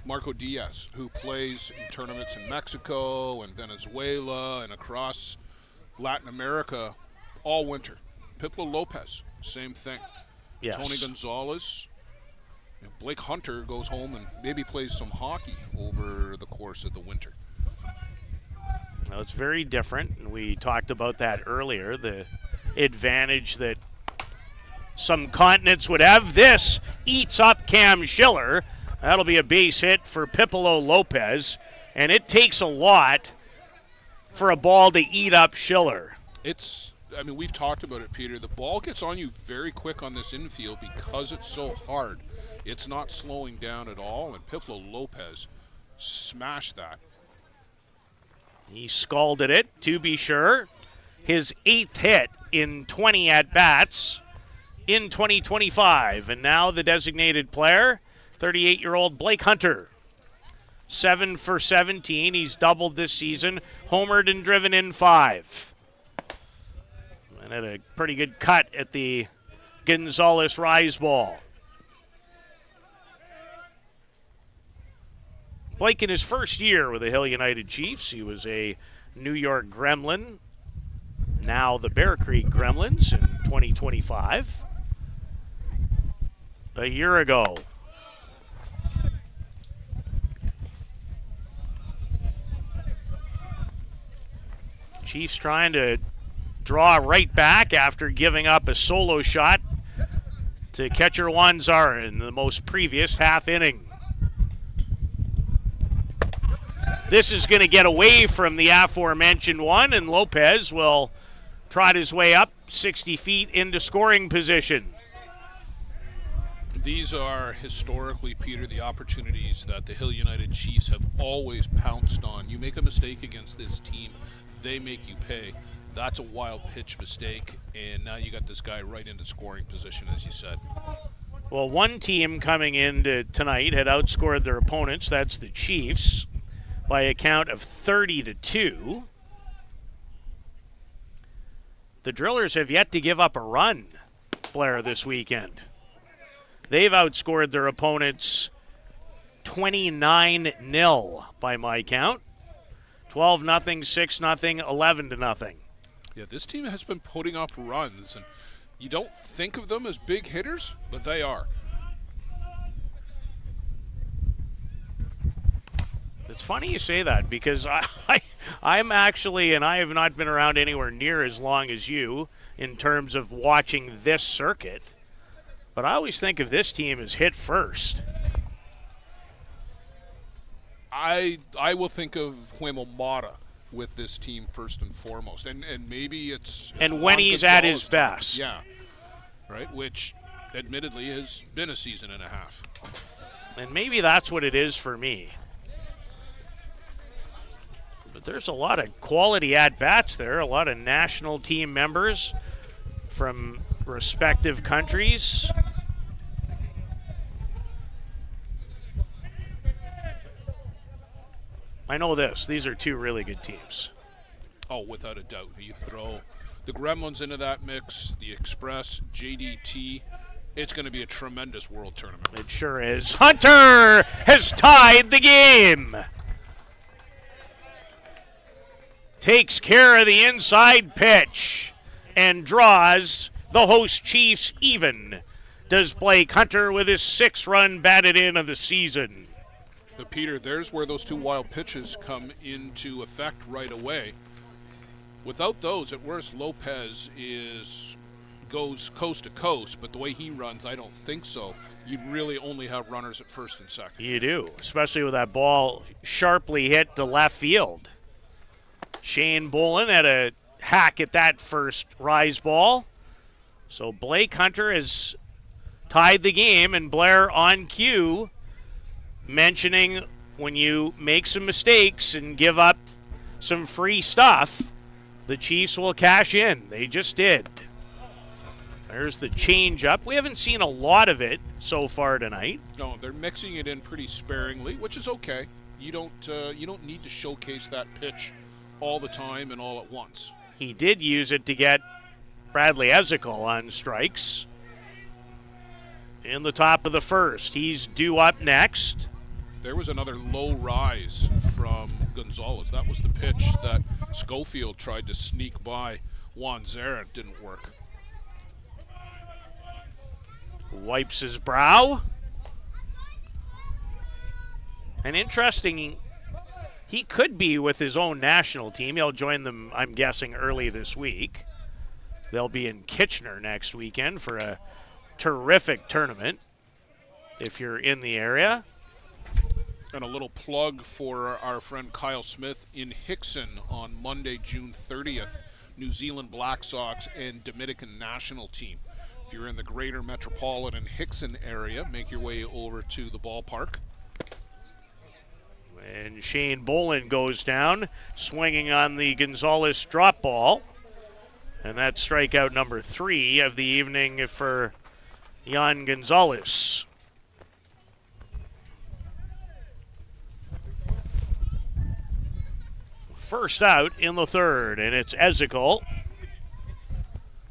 B: Marco Diaz, who plays in tournaments in Mexico and Venezuela and across Latin America all winter. Piplo Lopez, same thing.
A: Yes.
B: Tony Gonzalez. Blake Hunter goes home and maybe plays some hockey over the course of the winter.
A: Now, it's very different, and we talked about that earlier, the advantage that some continents would have. This eats up Cam Schiller. That'll be a base hit for Pipolo Lopez, and it takes a lot for a ball to eat up Schiller.
B: I mean, we've talked about it, Peter. The ball gets on you very quick on this infield because it's so hard. It's not slowing down at all, and Piplo Lopez smashed that.
A: He scalded it, to be sure. His 8th hit in 20 at-bats in 2025. And now the designated player, 38-year-old Blake Hunter. 7 for 17. He's doubled this season, homered and driven in 5. And had a pretty good cut at the Gonzalez Rise ball. Blake, in his first year with the Hill United Chiefs, he was a New York Gremlin, now the Bear Creek Gremlins in 2025. A year ago. Chiefs trying to draw right back after giving up a solo shot to catcher Juan Zara in the most previous half inning. This is going to get away from the aforementioned one, and Lopez will trot his way up 60 feet into scoring position.
B: These are historically, Peter, the opportunities that the Hill United Chiefs have always pounced on. You make a mistake against this team, they make you pay. That's a wild pitch mistake, and now you got this guy right into scoring position, as you said.
A: Well, one team coming into tonight had outscored their opponents. That's the Chiefs by a count of 30-2. The Drillers have yet to give up a run, Blair, this weekend. They've outscored their opponents 29-0 by my count. 12-0, 6-0, 11-0.
B: Yeah, this team has been putting up runs, and you don't think of them as big hitters, but they are.
A: It's funny you say that because I'm actually, and I have not been around anywhere near as long as you in terms of watching this circuit, but I always think of this team as hit first.
B: I will think of Huemomata with this team first and foremost, and maybe it's
A: and when he's at his best.
B: Yeah, right, which admittedly has been a season and a half.
A: And maybe that's what it is for me. But there's a lot of quality at-bats there, a lot of national team members from respective countries. I know this. These are two really good teams.
B: Oh, without a doubt. You throw the Gremlins into that mix, the Express, JDT. It's going to be a tremendous World Tournament.
A: It sure is. Hunter has tied the game. Takes care of the inside pitch and draws the host Chiefs even. Does Blake Hunter with his 6th-run batted in of the season.
B: But Peter, there's where those two wild pitches come into effect right away. Without those, at worst, Lopez goes coast to coast, but the way he runs, I don't think so. You'd really only have runners at first and second.
A: You do, especially with that ball sharply hit to left field. Shane Bolin had a hack at that first rise ball. So Blake Hunter has tied the game, and Blair on cue mentioning when you make some mistakes and give up some free stuff, the Chiefs will cash in. They just did. There's the change-up. We haven't seen a lot of it so far tonight.
B: No, they're mixing it in pretty sparingly, which is okay. You don't need to showcase that pitch all the time and all at once.
A: He did use it to get Bradley Ezekiel on strikes. In the top of the first, he's due up next.
B: There was another low rise from Gonzalez. That was the pitch that Schofield tried to sneak by Juan Zera. It didn't work.
A: Wipes his brow. And interesting, he could be with his own national team. He'll join them, I'm guessing, early this week. They'll be in Kitchener next weekend for a terrific tournament if you're in the area.
B: And a little plug for our friend Kyle Smith in Hickson on Monday, June 30th. New Zealand Black Sox and Dominican national team. If you're in the greater metropolitan Hickson area, make your way over to the ballpark.
A: And Shane Bolin goes down, swinging on the Gonzalez drop ball. And that's strikeout number 3 of the evening for Yan Gonzalez. First out in the third, and it's Ezekiel.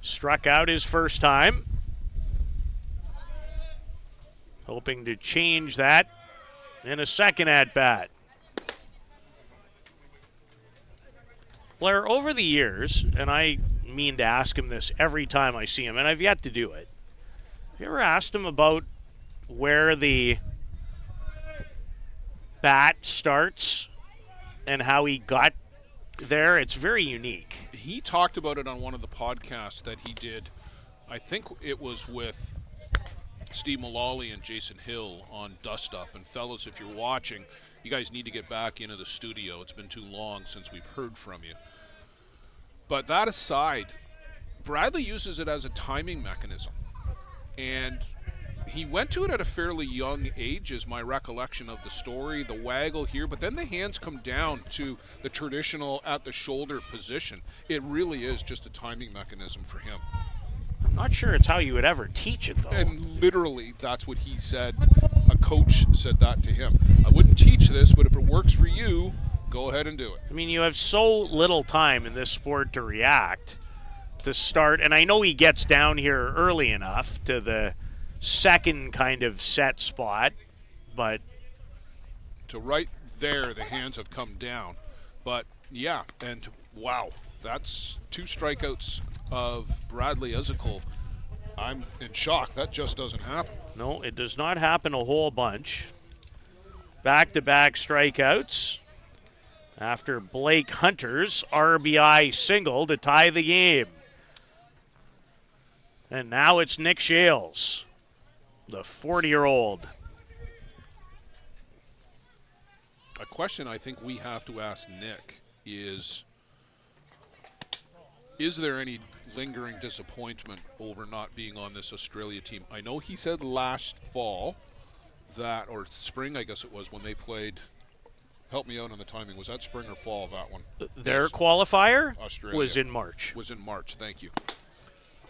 A: Struck out his first time. Hoping to change that in a second at-bat. Blair, over the years, and I mean to ask him this every time I see him, and I've yet to do it. Have you ever asked him about where the bat starts and how he got there? It's very unique.
B: He talked about it on one of the podcasts that he did. I think it was with Steve Mullally and Jason Hill on Dust Up. And fellas, if you're watching, you guys need to get back into the studio. It's been too long since we've heard from you. But that aside, Bradley uses it as a timing mechanism. And he went to it at a fairly young age, is my recollection of the story. The waggle here, but then the hands come down to the traditional at the shoulder position. It really is just a timing mechanism for him.
A: I'm not sure it's how you would ever teach it, though.
B: And literally, that's what he said. A coach said that to him. I wouldn't teach this, but if it works for you, go ahead and do it.
A: I mean, you have so little time in this sport to react, to start. And I know he gets down here early enough to the second kind of set spot, but
B: to right there, the hands have come down. But yeah, and wow, that's 2 strikeouts of Bradley Ezekiel. I'm in shock. That just doesn't happen.
A: no, it does not happen a whole bunch. Back-to-back strikeouts after Blake Hunter's RBI single to tie the game. And now it's Nick Shales, the 40-year-old.
B: A question I think we have to ask Nick is there any lingering disappointment over not being on this Australia team? I know he said last fall that, or spring I guess it was, when they played, help me out on the timing, was that spring or fall, that one?
A: Their
B: Yes.
A: qualifier
B: Australia.
A: was in March.
B: Was in March, thank you.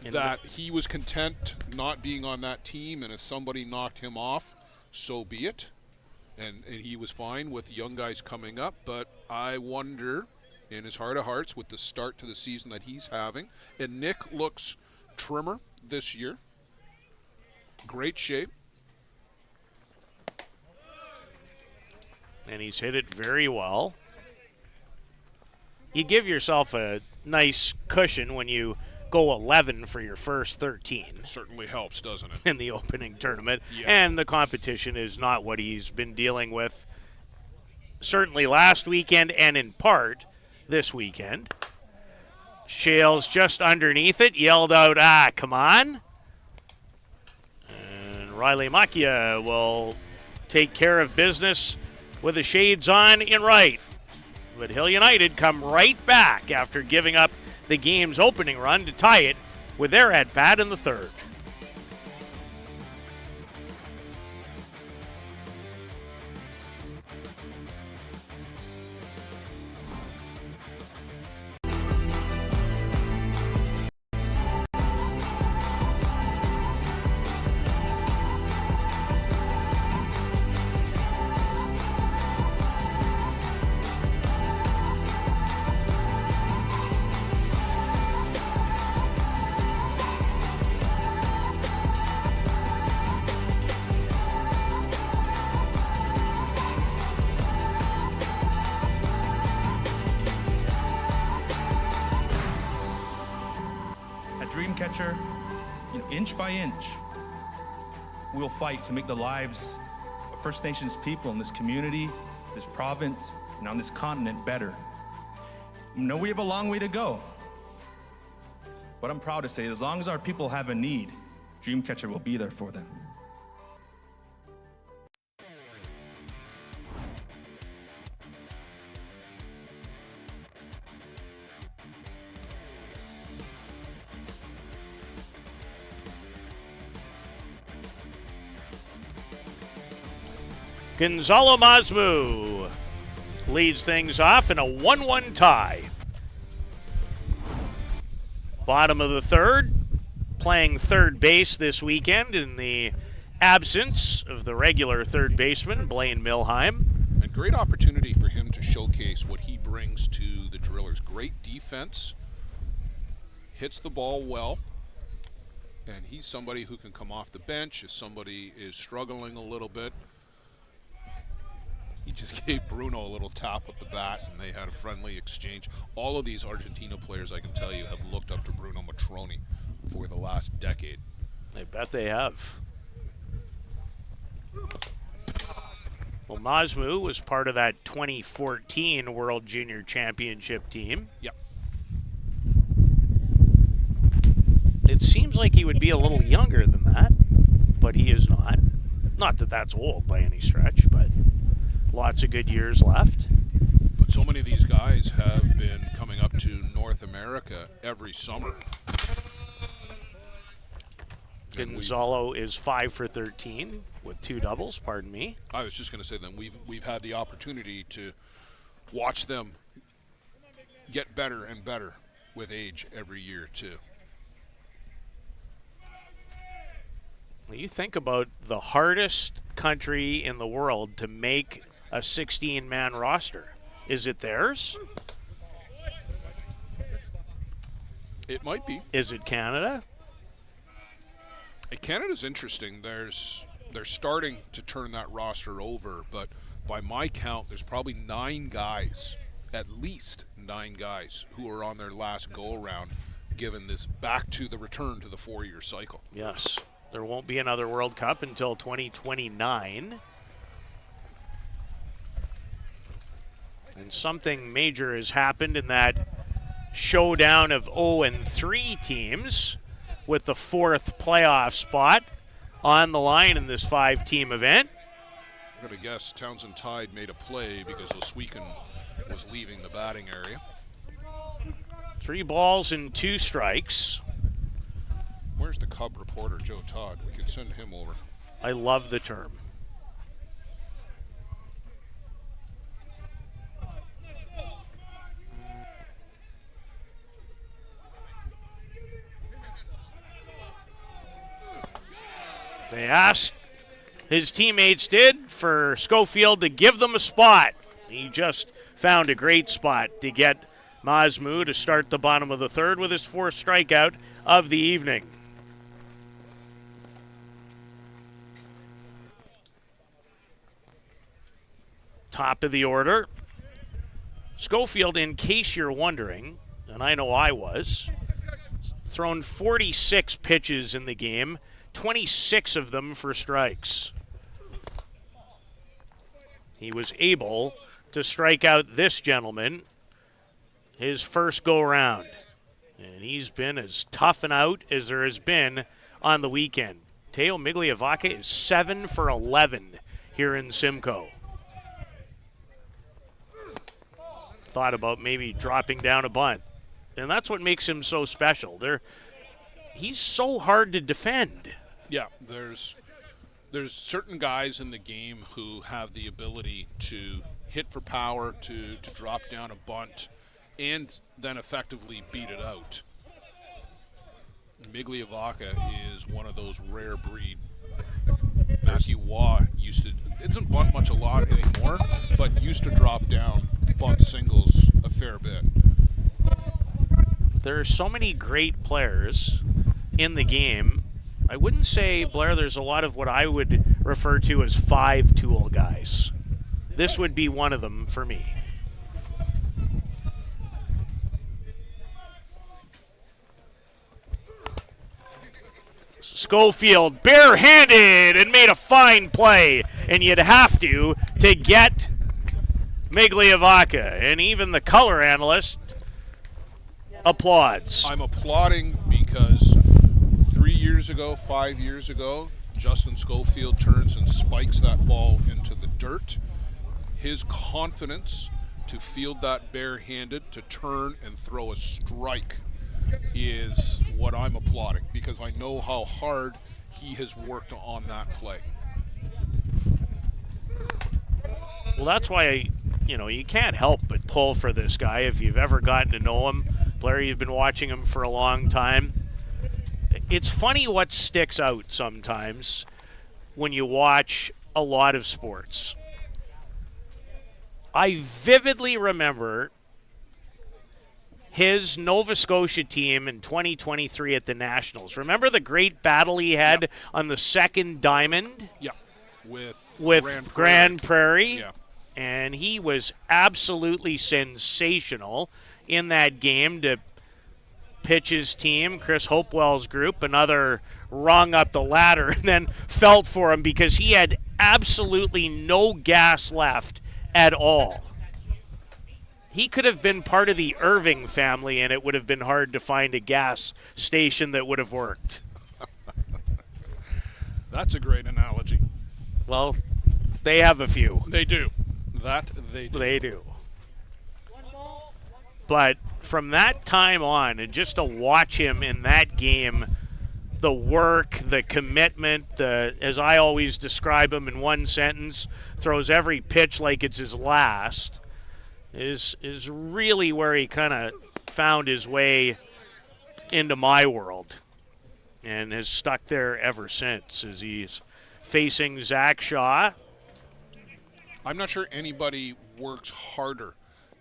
A: In
B: That he was content not being on that team, and if somebody knocked him off, so be it. And he was fine with young guys coming up, but I wonder, in his heart of hearts, with the start to the season that he's having, and Nick looks trimmer this year. Great shape.
A: And he's hit it very well. You give yourself a nice cushion when you go 11 for your first 13
B: Certainly helps, doesn't it?
A: in the opening tournament.
B: Yeah.
A: And the competition is not what he's been dealing with, certainly last weekend and in part this weekend. Shales just underneath it, yelled out, come on. And Riley Macchia will take care of business with the shades on in right. But Hill United come right back after giving up the game's opening run to tie it with their at-bat in the third.
D: Dreamcatcher, inch by inch, we'll fight to make the lives of First Nations people in this community, this province, and on this continent better. I know we have a long way to go, but I'm proud to say as long as our people have a need, Dreamcatcher will be there for them.
A: Gonzalo Masmu leads things off in a 1-1 tie. Bottom of the third, playing third base this weekend in the absence of the regular third baseman, Blaine Milheim.
B: And great opportunity for him to showcase what he brings to the Drillers. Great defense, hits the ball well, and he's somebody who can come off the bench if somebody is struggling a little bit. He just gave Bruno a little tap with the bat, and they had a friendly exchange. All of these Argentina players, I can tell you, have looked up to Bruno Matroni for the last decade.
A: I bet they have. Well, Masmu was part of that 2014 World Junior Championship team.
B: Yep.
A: It seems like he would be a little younger than that, but he is not. Not that that's old by any stretch, but lots of good years left.
B: But so many of these guys have been coming up to North America every summer.
A: Gonzalo is 5 for 13 with 2 doubles, pardon me.
B: I was just going to say then we've had the opportunity to watch them get better and better with age every year too.
A: Well, you think about the hardest country in the world to make a 16-man roster. Is it theirs?
B: It might be.
A: Is it Canada?
B: Canada's interesting. They're starting to turn that roster over, but by my count, there's probably 9 guys, at least 9 guys, who are on their last go-around, given this back to the return to the 4-year cycle.
A: Yes. There won't be another World Cup until 2029. And something major has happened in that showdown of 0-3 teams, with the 4th playoff spot on the line in this 5-team event.
B: I'm going to guess Townsend Tide made a play because Oswegan was leaving the batting area.
A: 3 balls and 2 strikes.
B: Where's the Cub reporter, Joe Todd? We could send him over.
A: I love the term. They asked, his teammates did, for Schofield to give them a spot. He just found a great spot to get Masmu to start the bottom of the 3rd with his 4th strikeout of the evening. Top of the order. Schofield, in case you're wondering, and I know I was, thrown 46 pitches in the game, 26 of them for strikes. He was able to strike out this gentleman his first go-round. And he's been as tough and out as there has been on the weekend. Teo Migliavaca is 7 for 11 here in Simcoe. Thought about maybe dropping down a bunt. And that's what makes him so special. He's so hard to defend.
B: Yeah, there's certain guys in the game who have the ability to hit for power, to drop down a bunt, and then effectively beat it out. Migliavaca is one of those rare breed. Matthew Waugh doesn't bunt much a lot anymore, but used to drop down bunt singles a fair bit.
A: There are so many great players in the game. I wouldn't say, Blair, there's a lot of what I would refer to as 5-tool guys. This would be one of them for me. Schofield barehanded and made a fine play, and you'd have to get Migliavaca, and even the color analyst applauds.
B: I'm applauding because 3 years ago, 5 years ago, Justin Schofield turns and spikes that ball into the dirt. His confidence to field that barehanded, to turn and throw a strike, is what I'm applauding, because I know how hard he has worked on that play.
A: Well, that's why, you can't help but pull for this guy if you've ever gotten to know him. Blair, you've been watching him for a long time. It's funny what sticks out sometimes when you watch a lot of sports. I vividly remember his Nova Scotia team in 2023 at the Nationals. Remember the great battle he had on the second diamond?
B: Yeah, with
A: Grand Prairie.
B: Yeah.
A: And he was absolutely sensational in that game to pitch his team, Chris Hopewell's group, another rung up the ladder, and then felt for him because he had absolutely no gas left at all. He could have been part of the Irving family, and it would have been hard to find a gas station that would have worked.
B: That's a great analogy.
A: Well, they have a few.
B: They do. That they do.
A: They do. But from that time on, and just to watch him in that game the work, the commitment, as I always describe him in one sentence, throws every pitch like it's his last, is really where he kind of found his way into my world and has stuck there ever since as he's facing Zach Shaw.
B: I'm not sure anybody works harder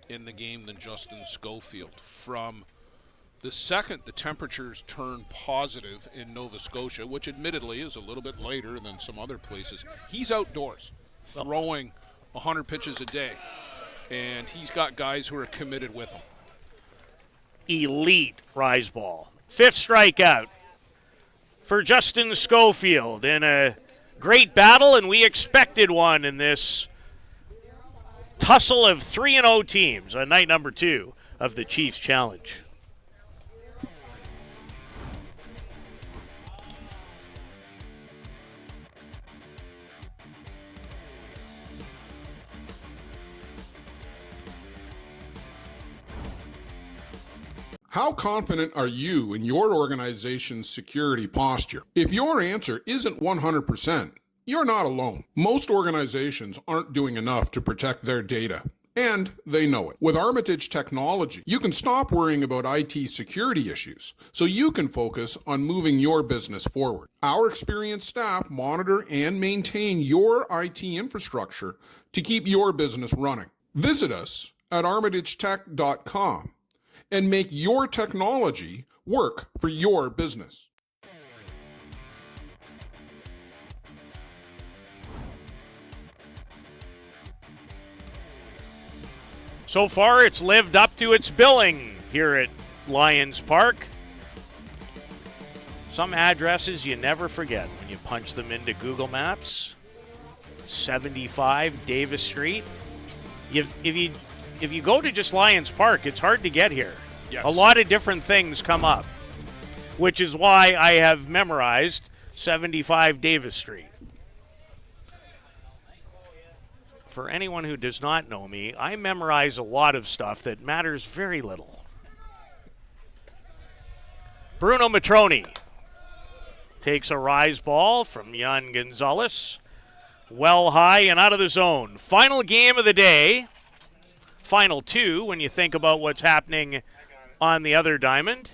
B: in the game than Justin Schofield. From the second the temperatures turn positive in Nova Scotia, which admittedly is a little bit later than some other places, he's outdoors throwing 100 pitches a day, and he's got guys who are committed with him.
A: Elite rise ball. 5th strikeout for Justin Schofield in a great battle, and we expected one in this tussle of 3-0 teams on night number 2 of the Chiefs Challenge.
E: How confident are you in your organization's security posture? If your answer isn't 100%, you're not alone. Most organizations aren't doing enough to protect their data, and they know it. With Armitage technology, you can stop worrying about IT security issues so you can focus on moving your business forward. Our experienced staff monitor and maintain your IT infrastructure to keep your business running. Visit us at armitagetech.com and make your technology work for your business.
A: So far, it's lived up to its billing here at Lions Park. Some addresses you never forget when you punch them into Google Maps. 75 Davis Street. If you go to just Lions Park, it's hard to get here.
B: Yes.
A: A lot of different things come up, which is why I have memorized 75 Davis Street. For anyone who does not know me, I memorize a lot of stuff that matters very little. Bruno Matroni takes a rise ball from Yan Gonzalez. Well high and out of the zone. Final game of the day. Final 2 when you think about what's happening on the other diamond.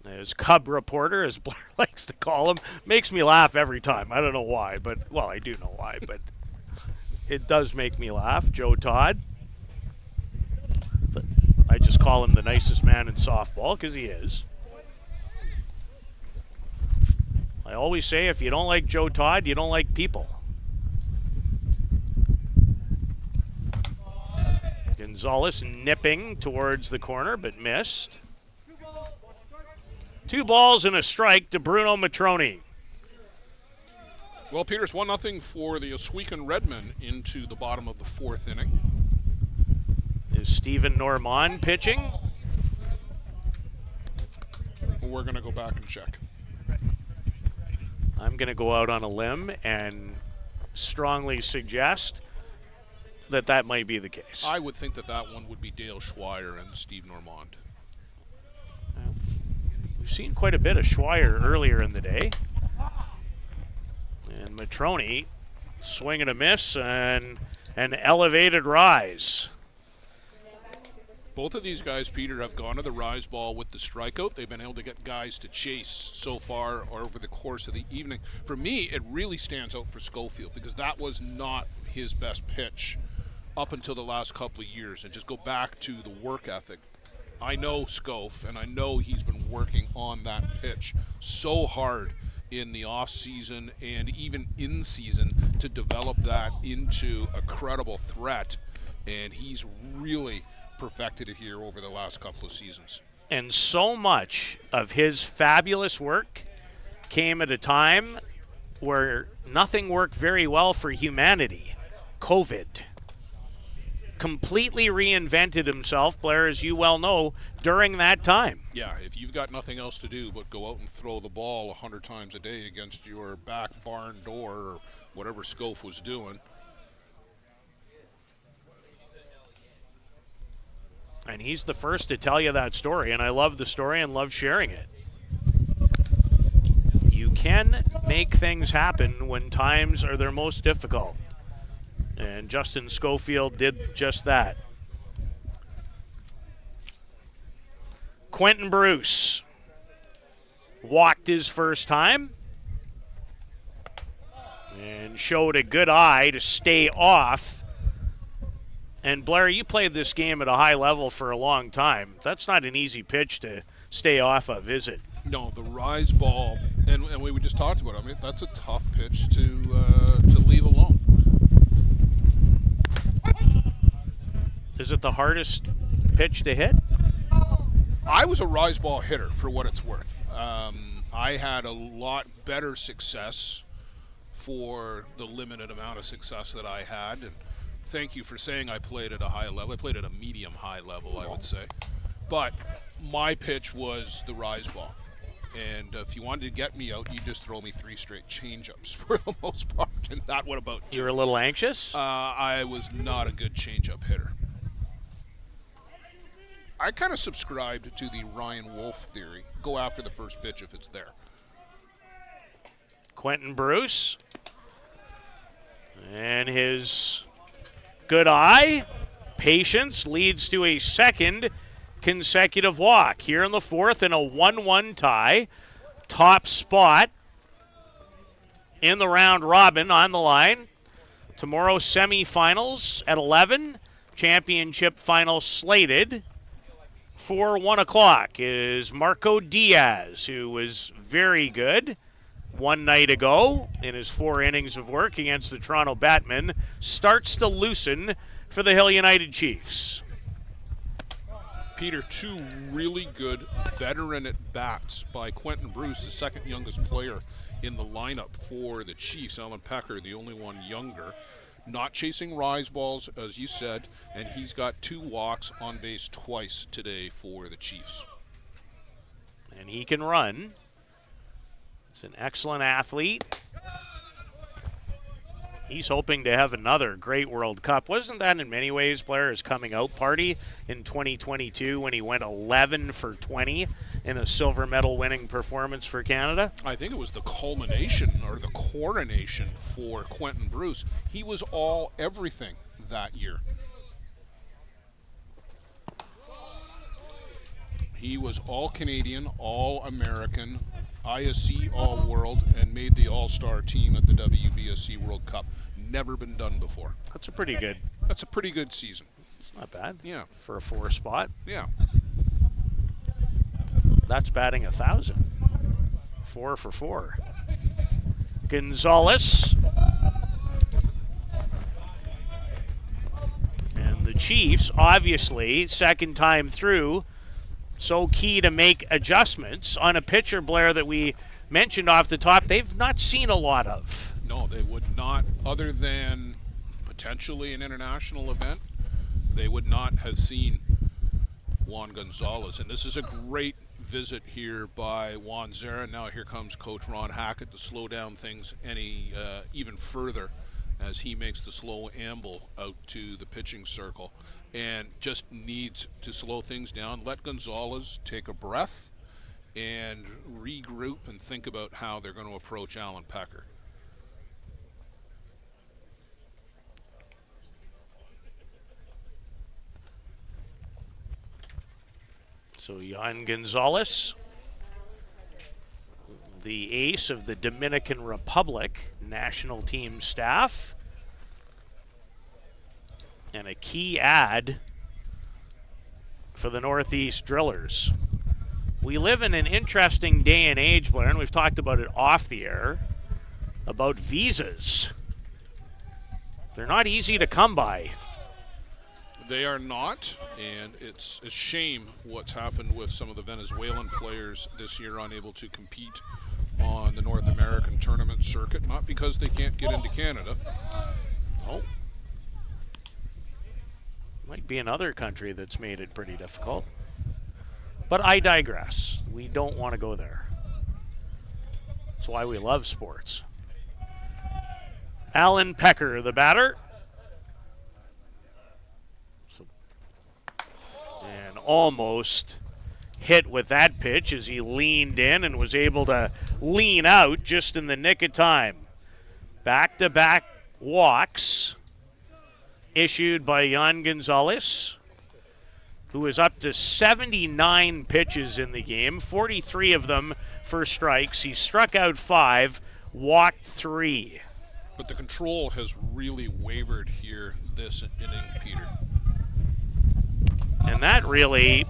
A: As Cub reporter, as Blair likes to call him, makes me laugh every time. I don't know why, but, well, I do know why, but it does make me laugh. Joe Todd. I just call him the nicest man in softball because he is. I always say if you don't like Joe Todd, you don't like people. Gonzalez nipping towards the corner, but missed. 2 balls and a strike to Bruno Matroni.
B: Well, Peter, it's 1-0 for the Oswegan Redmen into the bottom of the 4th inning.
A: Is Stephen Normand pitching?
B: We're going to go back and check.
A: I'm going to go out on a limb and strongly suggest that might be the case.
B: I would think that one would be Dale Schweier and Steve Normand.
A: We've seen quite a bit of Schweier earlier in the day. And Matroni swing and a miss and an elevated rise.
B: Both of these guys, Peter, have gone to the rise ball with the strikeout. They've been able to get guys to chase so far over the course of the evening. For me, it really stands out for Schofield because that was not his best pitch up until the last couple of years. And just go back to the work ethic. I know Schof, and I know he's been working on that pitch so hard in the off season and even in season to develop that into a credible threat. And he's really perfected it here over the last couple of seasons.
A: And so much of his fabulous work came at a time where nothing worked very well for humanity. COVID. Completely reinvented himself, Blair, as you well know, during that time.
B: Yeah, if you've got nothing else to do but go out and throw the ball 100 times a day against your back barn door or whatever Schof was doing.
A: And he's the first to tell you that story, and I love the story and love sharing it. can make things happen when times are their most difficult. And Justin Schofield did just that. Quentin Bruce walked his first time and showed a good eye to stay off. And Blair, you played this game at a high level for a long time. That's not an easy pitch to stay off of, is it?
B: No, the rise ball, and we just talked about it. I mean, that's a tough pitch to leave alone.
A: Is it the hardest pitch to hit?
B: I was a rise ball hitter, for what it's worth. I had a lot better success for the limited amount of success that I had. And thank you for saying I played at a high level. I played at a medium-high level, I would say. But my pitch was the rise ball. And if you wanted to get me out, you just throw me 3 straight change-ups for the most part. And that would about do.
A: You were a little anxious?
B: I was not a good change-up hitter. I kind of subscribed to the Ryan Wolf theory. Go after the first pitch if it's there.
A: Quentin Bruce. And his good eye, patience, leads to a second consecutive walk. Here in the fourth in a 1-1 tie. Top spot in the round robin on the line. Tomorrow semifinals at 11. Championship final slated for 1 o'clock is Marco Diaz, who was very good one night ago in his 4 innings of work against the Toronto Batmen, starts to loosen for the Hill United Chiefs.
B: Peter, 2 really good veteran at bats by Quentin Bruce, the second youngest player in the lineup for the Chiefs. Alan Pecker, the only one younger. Not chasing rise balls, as you said, and he's got 2 walks on base twice today for the Chiefs.
A: And he can run. He's an excellent athlete. He's hoping to have another great World Cup. Wasn't that in many ways Blair's coming out party in 2022 when he went 11 for 20 in a silver medal winning performance for Canada?
B: I think it was the culmination or the coronation for Quentin Bruce. He was all everything that year. He was all Canadian, all American, ISC All-World, and made the All-Star team at the WBSC World Cup. Never been done before.
A: That's a pretty good.
B: That's a pretty good season.
A: It's not bad.
B: Yeah.
A: For a 4 spot.
B: Yeah.
A: That's batting 1,000. 4 for 4. Gonzalez. And the Chiefs, obviously, second time through, so key to make adjustments on a pitcher, Blair, that we mentioned off the top, they've not seen a lot of.
B: No, they would not, other than potentially an international event, they would not have seen Juan Gonzalez. And this is a great visit here by Juan Zera. Now here comes Coach Ron Hackett to slow down things even further as he makes the slow amble out to the pitching circle. And just needs to slow things down, let Gonzalez take a breath and regroup and think about how they're going to approach Alan Pecker.
A: So Juan Gonzalez, the ace of the Dominican Republic national team staff, and a key add for the Northeast Drillers. We live in an interesting day and age, Blair, and we've talked about it off the air, about visas. They're not easy to come by.
B: They are not, and it's a shame what's happened with some of the Venezuelan players this year unable to compete on the North American tournament circuit, not because they can't get into Canada.
A: Oh. Might be another country that's made it pretty difficult. But I digress. We don't want to go there. That's why we love sports. Alan Pecker, the batter. And almost hit with that pitch as he leaned in and was able to lean out just in the nick of time. Back-to-back walks issued by Jan Gonzalez, who is up to 79 pitches in the game, 43 of them for strikes. He struck out 5, walked 3.
B: But the control has really wavered here this inning, Peter.
A: And that really,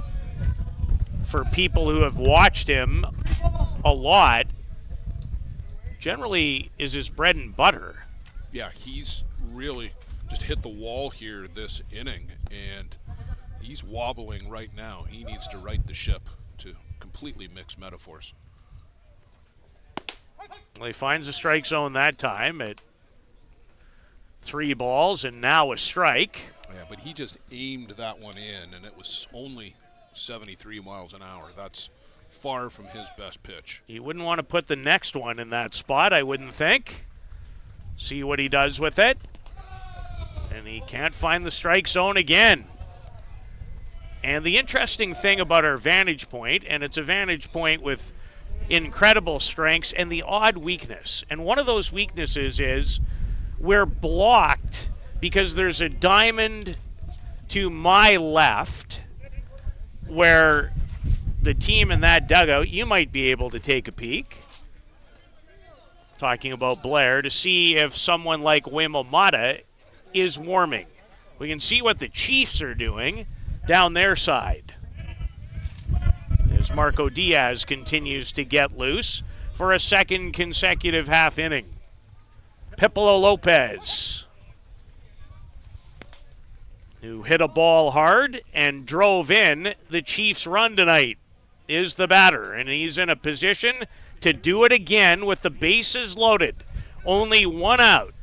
A: for people who have watched him a lot, generally is his bread and butter.
B: Yeah, he's really just hit the wall here this inning, and he's wobbling right now. He needs to right the ship, to completely mix metaphors.
A: Well, he finds the strike zone that time at 3 balls and now a strike.
B: Yeah, but he just aimed that one in, and it was only 73 miles an hour. That's far from his best pitch.
A: He wouldn't want to put the next one in that spot, I wouldn't think. See what he does with it. And he can't find the strike zone again. And the interesting thing about our vantage point, and it's a vantage point with incredible strengths and the odd weakness. And one of those weaknesses is we're blocked because there's a diamond to my left where the team in that dugout, you might be able to take a peek. Talking about Blair, to see if someone like Wim Amata is warming. We can see what the Chiefs are doing down their side as Marco Diaz continues to get loose for a second consecutive half inning. Pipolo Lopez, who hit a ball hard and drove in the Chiefs' run tonight, is the batter, and he's in a position to do it again with the bases loaded. Only 1 out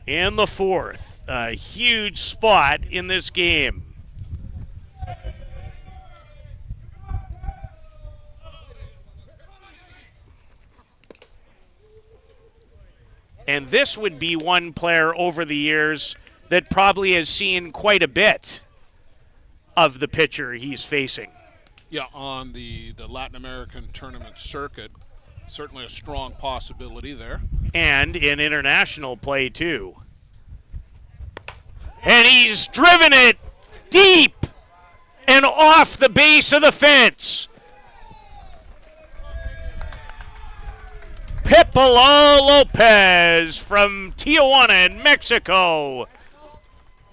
A: in the 4th. A huge spot in this game. And this would be one player over the years that probably has seen quite a bit of the pitcher he's facing.
B: Yeah, on the Latin American tournament circuit, certainly a strong possibility there.
A: And in international play, too. And he's driven it deep and off the base of the fence. Pipolo Lopez from Tijuana in Mexico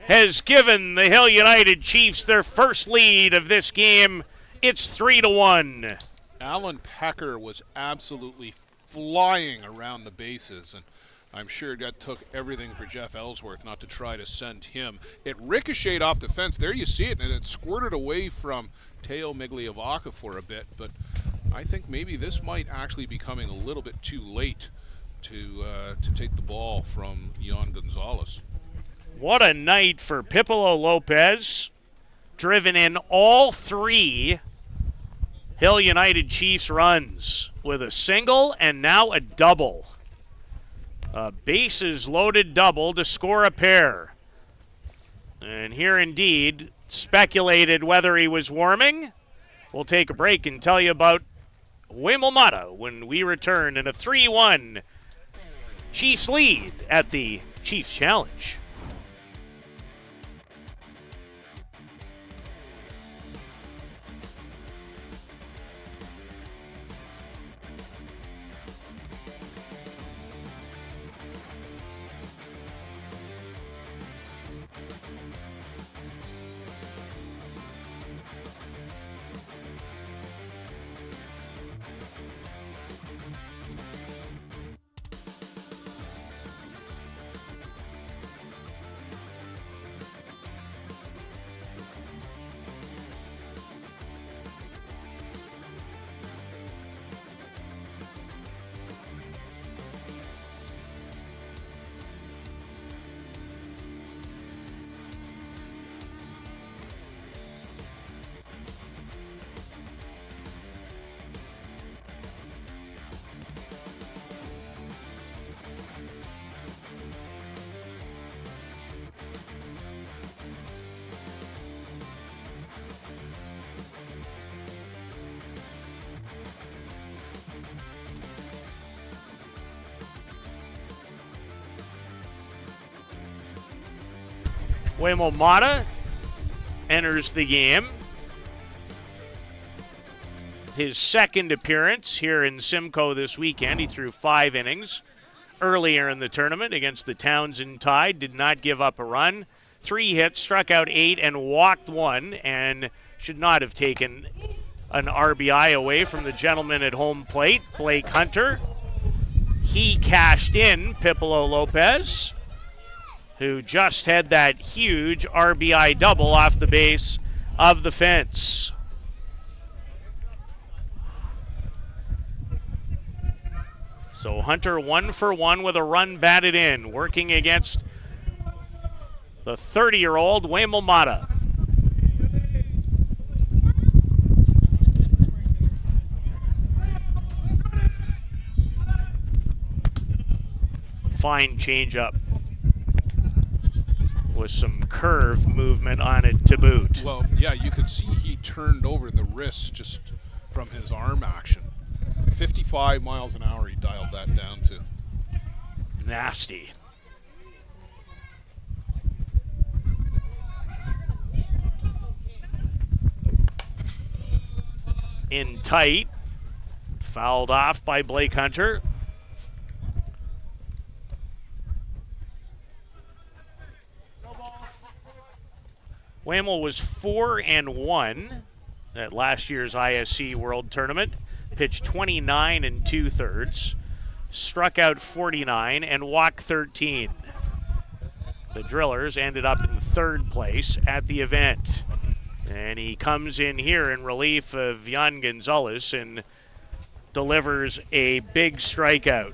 A: has given the Hill United Chiefs their first lead of this game. It's 3-1.
B: Alan Pecker was absolutely flying around the bases, and I'm sure that took everything for Jeff Ellsworth not to try to send him. It ricocheted off the fence. There you see it, and it squirted away from Teo Migliavaca for a bit, but I think maybe this might actually be coming a little bit too late to take the ball from Jan Gonzalez.
A: What a night for Pipolo Lopez. Driven in all 3 Hill United Chiefs runs with a single and now a double. A bases loaded double to score a pair. And here indeed, speculated whether he was warming. We'll take a break and tell you about Wim Amata when we return in a 3-1 Chiefs lead at the Chiefs Challenge. Waymo Mata enters the game. His second appearance here in Simcoe this weekend. He threw 5 innings earlier in the tournament against the Townsend Tide. Did not give up a run. 3 hits, struck out 8, and walked 1, and should not have taken an RBI away from the gentleman at home plate, Blake Hunter. He cashed in Pipolo Lopez, who just had that huge RBI double off the base of the fence. So Hunter 1 for 1 with a run batted in, working against the 30-year-old Waymo Mata. Fine changeup with some curve movement on it to boot.
B: Well, yeah, you could see he turned over the wrist just from his arm action. 55 miles an hour he dialed that down to.
A: Nasty. In tight. Fouled off by Blake Hunter. Whamel was 4-1 at last year's ISC World Tournament. Pitched 29 2/3, struck out 49, and walked 13. The Drillers ended up in 3rd place at the event. And he comes in here in relief of Jan Gonzalez and delivers a big strikeout.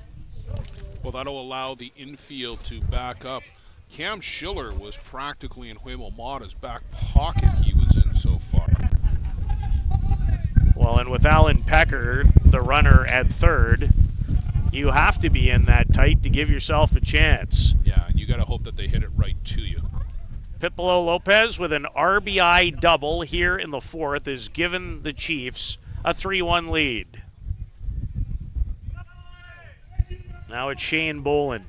B: Well, that'll allow the infield to back up. Cam Schiller was practically in Huemo Mata's back pocket he was in so far.
A: Well, and with Alan Pecker, the runner at 3rd, you have to be in that tight to give yourself a chance.
B: Yeah, and you got to hope that they hit it right to you.
A: Pipolo Lopez with an RBI double here in the 4th has given the Chiefs a 3-1 lead. Now it's Shane Boland.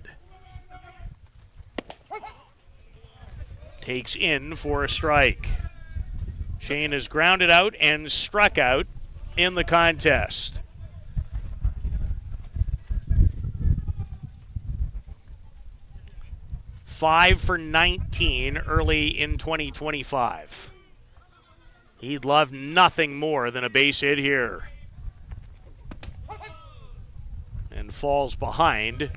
A: Takes in for a strike. Shane is grounded out and struck out in the contest. Five for 19 early in 2025. He'd love nothing more than a base hit here. And falls behind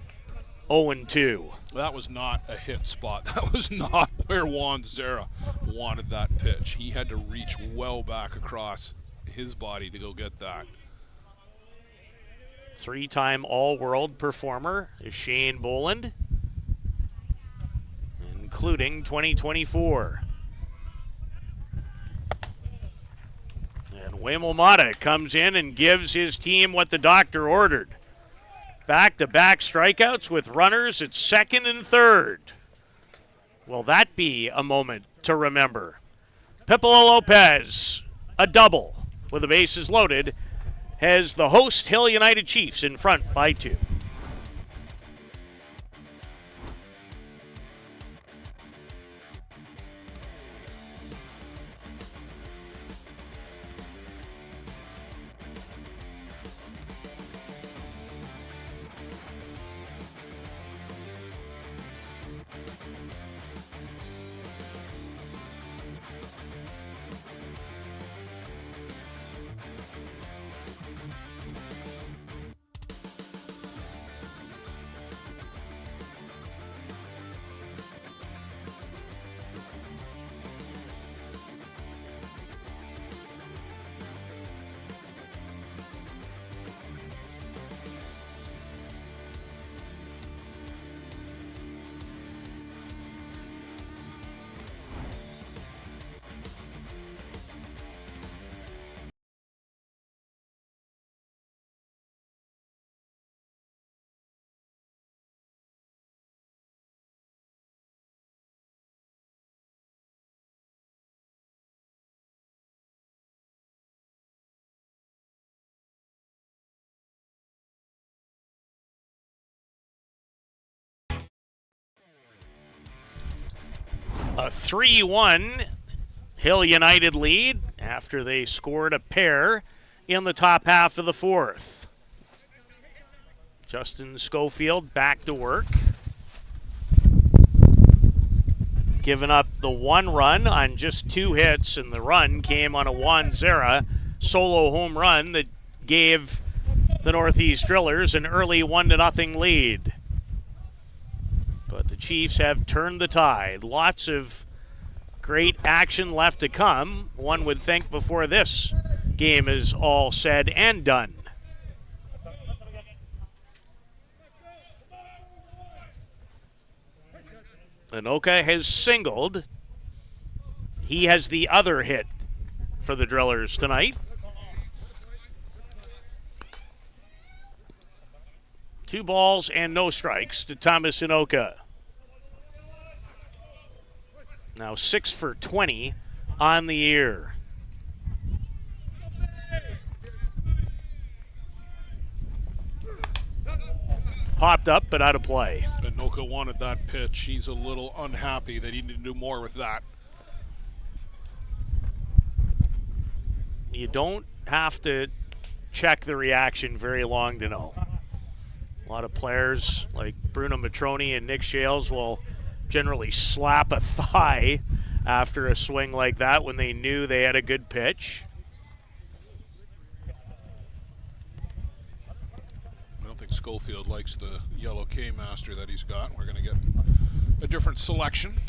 A: 0-2.
B: That was not a hit spot. That was not where Juan Zera wanted that pitch. He had to reach well back across his body to go get that.
A: 3-time All-World performer is Shane Boland, including 2024. And Waymo Mata comes in and gives his team what the doctor ordered. Back-to-back strikeouts with runners at 2nd and 3rd. Will that be a moment to remember? Pipolo Lopez, a double with the bases loaded, has the host Hill United Chiefs in front by 2. A 3-1 Hill United lead after they scored a pair in the top half of the fourth. Justin Schofield back to work. Giving up the one run on just 2 hits, and the run came on a Juan Zera solo home run that gave the Northeast Drillers an early 1-0 lead. But the Chiefs have turned the tide. Lots of great action left to come, one would think, before this game is all said and done. Anoka has singled. He has the other hit for the Drillers tonight. 2 balls and no strikes to Thomas Anoka. Now 6 for 20 on the year. Popped up, but out of play.
B: Anoka wanted that pitch. He's a little unhappy that he didn't do more with that.
A: You don't have to check the reaction very long to know. A lot of players like Bruno Matroni and Nick Shales will generally slap a thigh after a swing like that when they knew they had a good pitch.
B: I don't think Schofield likes the yellow K-Master that he's got. We're going to get a different selection.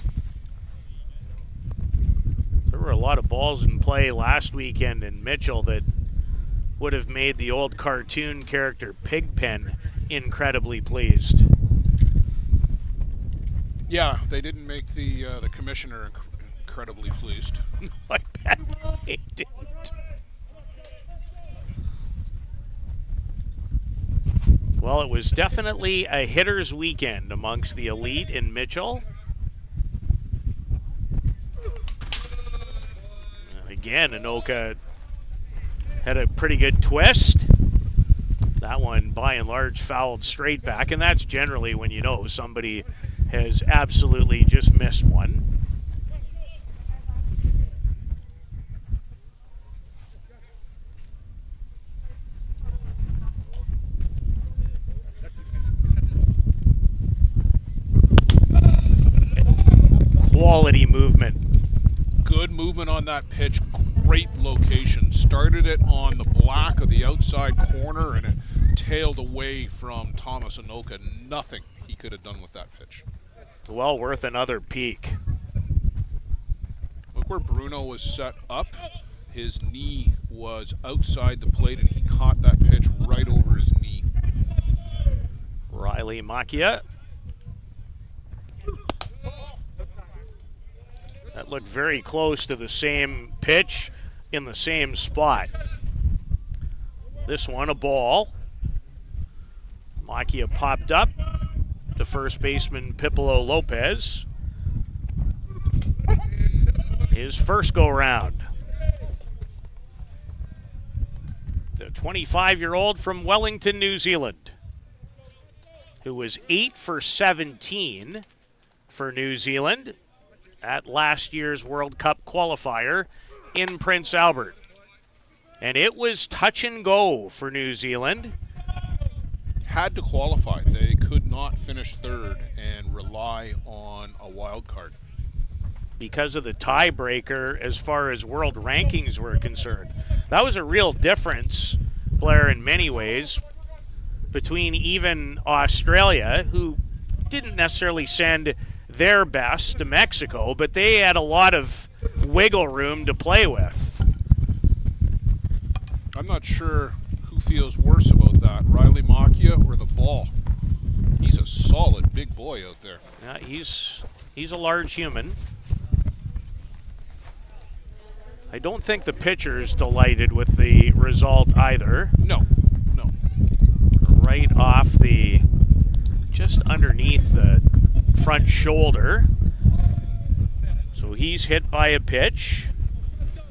A: There were a lot of balls in play last weekend in Mitchell that would have made the old cartoon character Pigpen incredibly pleased.
B: Yeah, they didn't make the commissioner incredibly pleased.
A: I bet they didn't. Well, it was definitely a hitter's weekend amongst the elite in Mitchell. Again, Anoka had a pretty good twist. That one, by and large, fouled straight back, and that's generally when you know somebody has absolutely just missed one. Quality movement.
B: Good movement on that pitch. Great location. Started it on the black of the outside corner, and it tailed away from Thomas Anoka. Nothing he could have done with that pitch.
A: Well worth another peek.
B: Look where Bruno was set up. His knee was outside the plate, and he caught that pitch right over his knee.
A: Riley Macchia. That looked very close to the same pitch in the same spot. This one, a ball. Macchia popped up to first baseman Pipolo Lopez. His first go-round. The 25-year-old from Wellington, New Zealand, who was 8 for 17 for New Zealand at last year's World Cup qualifier in Prince Albert. And it was touch and go for New Zealand.
B: Had to qualify. They could not finish third and rely on a wild card.
A: Because of the tiebreaker as far as world rankings were concerned. That was a real difference, Blair, in many ways, between even Australia, who didn't necessarily send their best to Mexico, but they had a lot of wiggle room to play with.
B: I'm not sure who feels worse about that, Riley Macchia or the ball. He's a solid big boy out there.
A: Yeah, he's a large human. I don't think the pitcher's delighted with the result either.
B: No.
A: Right off just underneath the front shoulder. So he's hit by a pitch.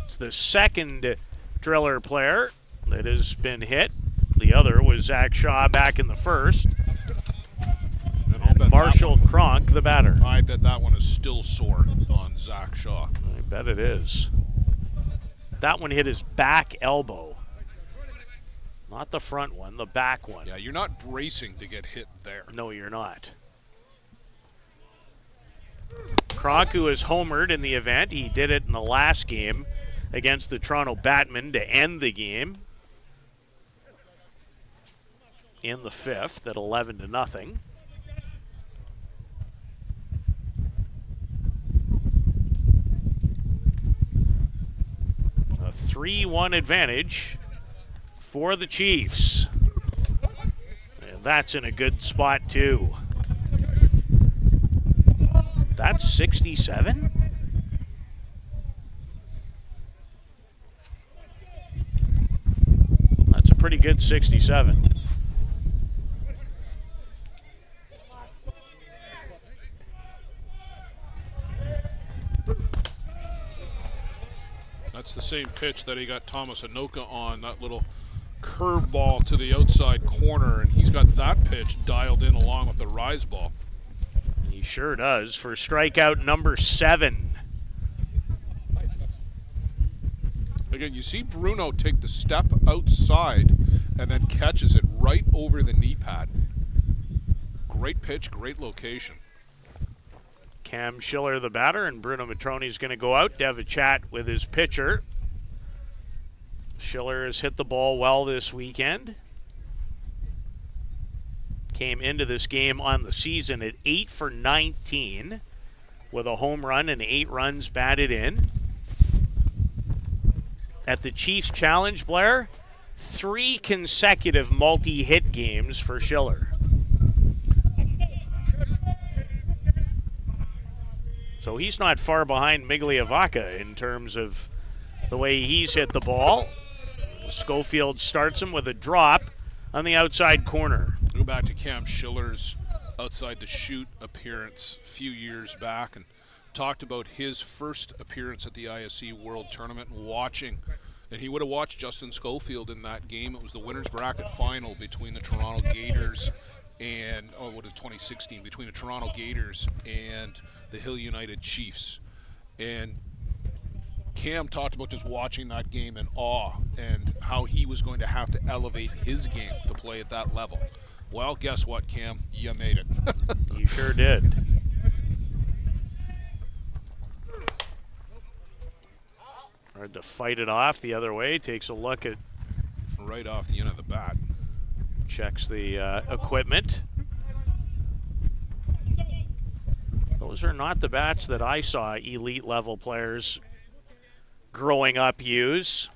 A: It's the second Driller player that has been hit. The other was Zach Shaw back in the first.
B: And I'll bet
A: Marshall Cronk, the batter.
B: I bet that one is still sore on Zach Shaw.
A: I bet it is. That one hit his back elbow. Not the front one, the back one.
B: Yeah, you're not bracing to get hit there.
A: No, you're not. Cronk, who has homered in the event, he did it in the last game against the Toronto Batmen to end the game in the fifth at 11-0. A 3-1 advantage for the Chiefs. And that's in a good spot too. That's 67? That's a pretty good 67.
B: That's the same pitch that he got Thomas Anoka on, that little curveball to the outside corner, and he's got that pitch dialed in along with the rise ball.
A: He sure does for strikeout number 7.
B: Again, you see Bruno take the step outside and then catches it right over the knee pad. Great pitch, great location.
A: Cam Schiller, the batter, and Bruno Matroni's going to go out to have a chat with his pitcher. Schiller has hit the ball well this weekend. Came into this game on the season at 8 for 19 with a home run and 8 runs batted in. At the Chiefs Challenge, Blair, 3 consecutive multi-hit games for Schiller. So he's not far behind Migliavaca in terms of the way he's hit the ball. Schofield starts him with a drop on the outside corner.
B: Go back to Cam Schiller's outside the chute appearance a few years back and talked about his first appearance at the ISC World Tournament and watching. And he would have watched Justin Schofield in that game. It was the winner's bracket final between the Toronto Gators and, 2016, between the Toronto Gators and the Hill United Chiefs. And Cam talked about just watching that game in awe and how he was going to have to elevate his game to play at that level. Well, guess what, Cam? You made it.
A: You sure did. Hard to fight it off the other way. Takes a look at...
B: Right off the end of the bat.
A: Checks the equipment. Those are not the bats that I saw elite level players growing up use.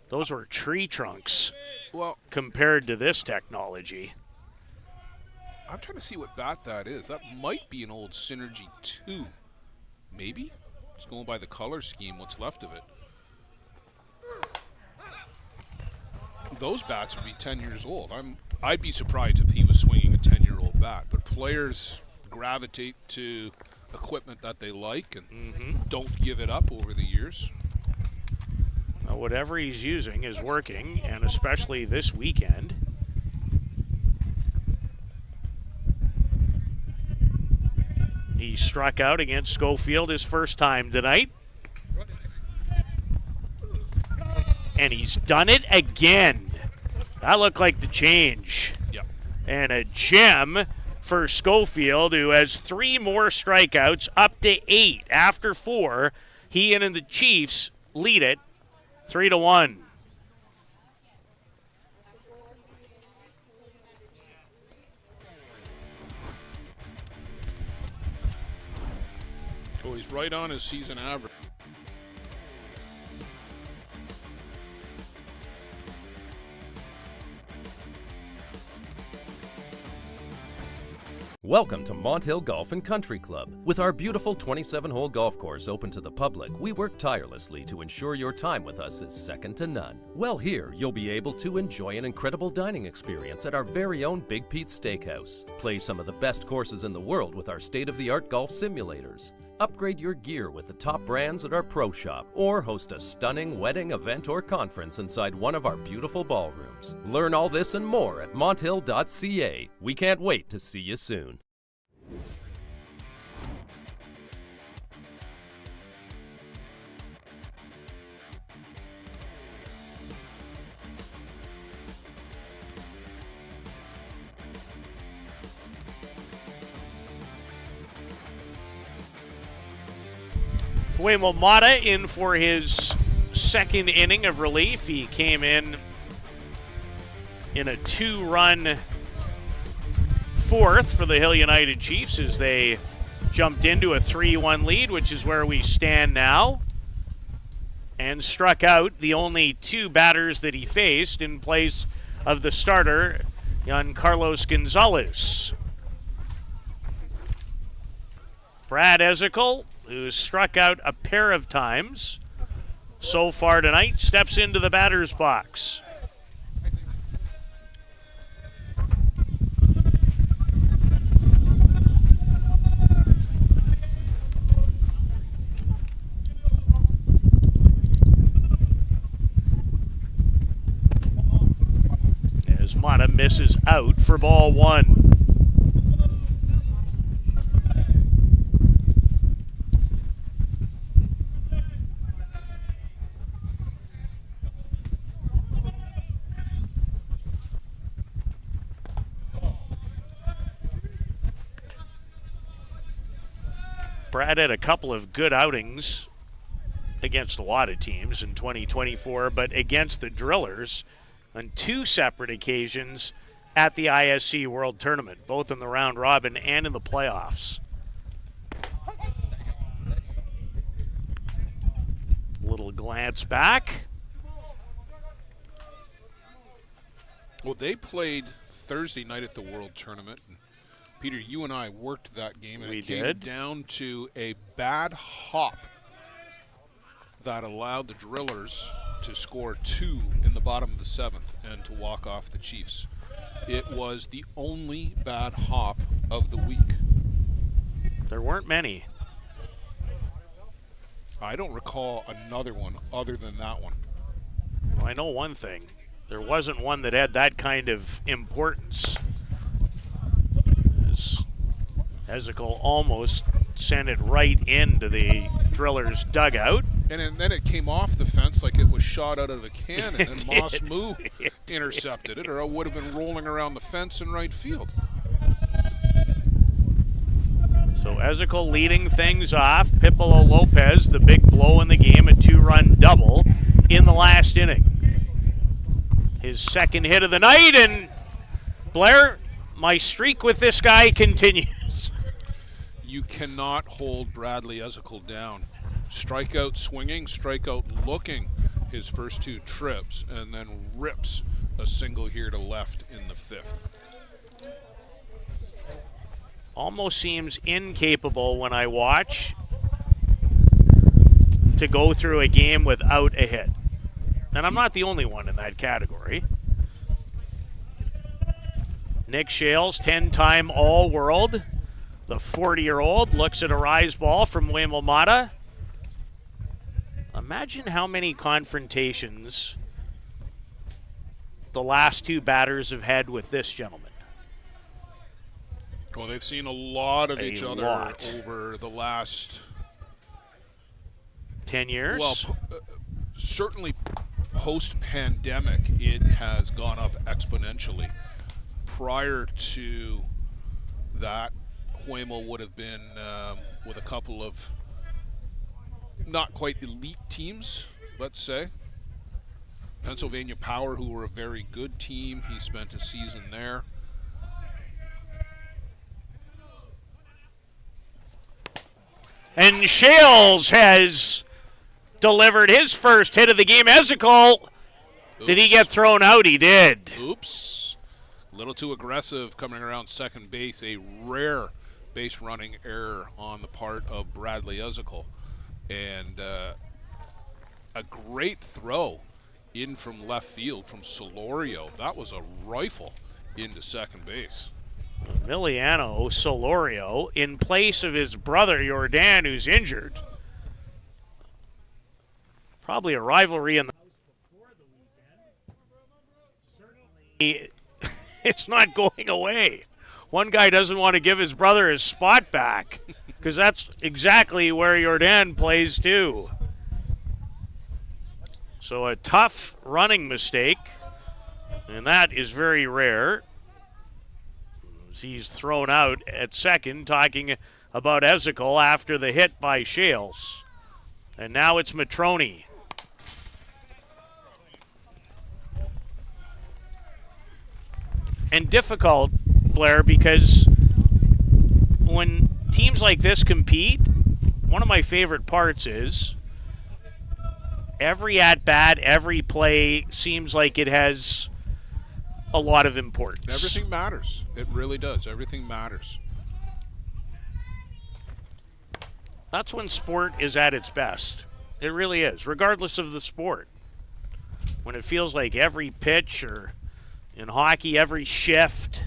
A: Those were tree trunks.
B: Well,
A: compared to this technology.
B: I'm trying to see what bat that is. That might be an old Synergy 2. Maybe? Just going by the color scheme, what's left of it. Those bats would be 10 years old. I'd be surprised if he was swinging a 10-year-old bat. But players gravitate to equipment that they like and don't give it up over the years.
A: Whatever he's using is working, and especially this weekend. He struck out against Schofield his first time tonight. And he's done it again. That looked like the change.
B: Yep.
A: And a gem for Schofield, who has 3 more strikeouts, up to 8 after 4. He and the Chiefs lead it 3-1.
B: Oh, he's right on his season average.
C: Welcome to Mont Hill Golf and Country Club. With our beautiful 27-hole golf course open to the public, we work tirelessly to ensure your time with us is second to none. Well, here you'll be able to enjoy an incredible dining experience at our very own Big Pete's Steakhouse. Play some of the best courses in the world with our state-of-the-art golf simulators. Upgrade your gear with the top brands at our pro shop, or host a stunning wedding, event, or conference inside one of our beautiful ballrooms. Learn all this and more at monthill.ca. We can't wait to see you soon.
A: Waymo Mata in for his second inning of relief. He came in a 2-run fourth for the Hill United Chiefs as they jumped into a 3-1 lead, which is where we stand now, and struck out the only 2 batters that he faced in place of the starter, Carlos Gonzalez. Brad Ezekiel, who struck out a pair of times so far tonight, steps into the batter's box. As Mata misses out for ball 1. Brad had a couple of good outings against a lot of teams in 2024, but against the Drillers on 2 separate occasions at the ISC World Tournament, both in the round robin and in the playoffs. Little glance back.
B: Well, they played Thursday night at the World Tournament. Peter, you and I worked that game, and it came down to a bad hop that allowed the Drillers to score 2 in the bottom of the 7th and to walk off the Chiefs. It was the only bad hop of the week.
A: There weren't many.
B: I don't recall another one other than that one.
A: Well, I know one thing. There wasn't one that had that kind of importance. Ezekiel almost sent it right into the Drillers' dugout.
B: And then it came off the fence like it was shot out of a cannon, and Moss Moo intercepted it, or it would have been rolling around the fence in right field.
A: So Ezekiel leading things off. Pipolo Lopez, the big blow in the game, a 2-run double in the last inning. His second hit of the night, and Blair, my streak with this guy continues.
B: You cannot hold Bradley Ezekiel down. Strikeout swinging, strikeout looking his first 2 trips, and then rips a single here to left in the 5th.
A: Almost seems incapable when I watch to go through a game without a hit. And I'm not the only one in that category. Nick Shales, 10-time All-World. The 40-year-old looks at a rise ball from Waymo Mata. Imagine how many confrontations the last 2 batters have had with this gentleman.
B: Well, they've seen a lot of each other over the last
A: 10 years.
B: Well, certainly post-pandemic, it has gone up exponentially. Prior to that, Huemo would have been with a couple of not quite elite teams, let's say. Pennsylvania Power, who were a very good team. He spent a season there.
A: And Shales has delivered his first hit of the game. Ezekiel, did he get thrown out? He did.
B: Oops. A little too aggressive coming around second base. A rare base running error on the part of Bradley Ezekiel. And a great throw in from left field from Solorio. That was a rifle into second base.
A: Emiliano Solorio in place of his brother Jordan, who's injured. Probably a rivalry in the certainly it's not going away. One guy doesn't want to give his brother his spot back because that's exactly where Jordan plays too. So a tough running mistake, and that is very rare. He's thrown out at second, talking about Ezekiel after the hit by Shales. And now it's Matroni. And difficult, Blair, because when teams like this compete, one of my favorite parts is every at-bat, every play seems like it has a lot of importance.
B: Everything matters. It really does. Everything matters.
A: That's when sport is at its best. It really is, regardless of the sport. When it feels like every pitch, or in hockey, every shift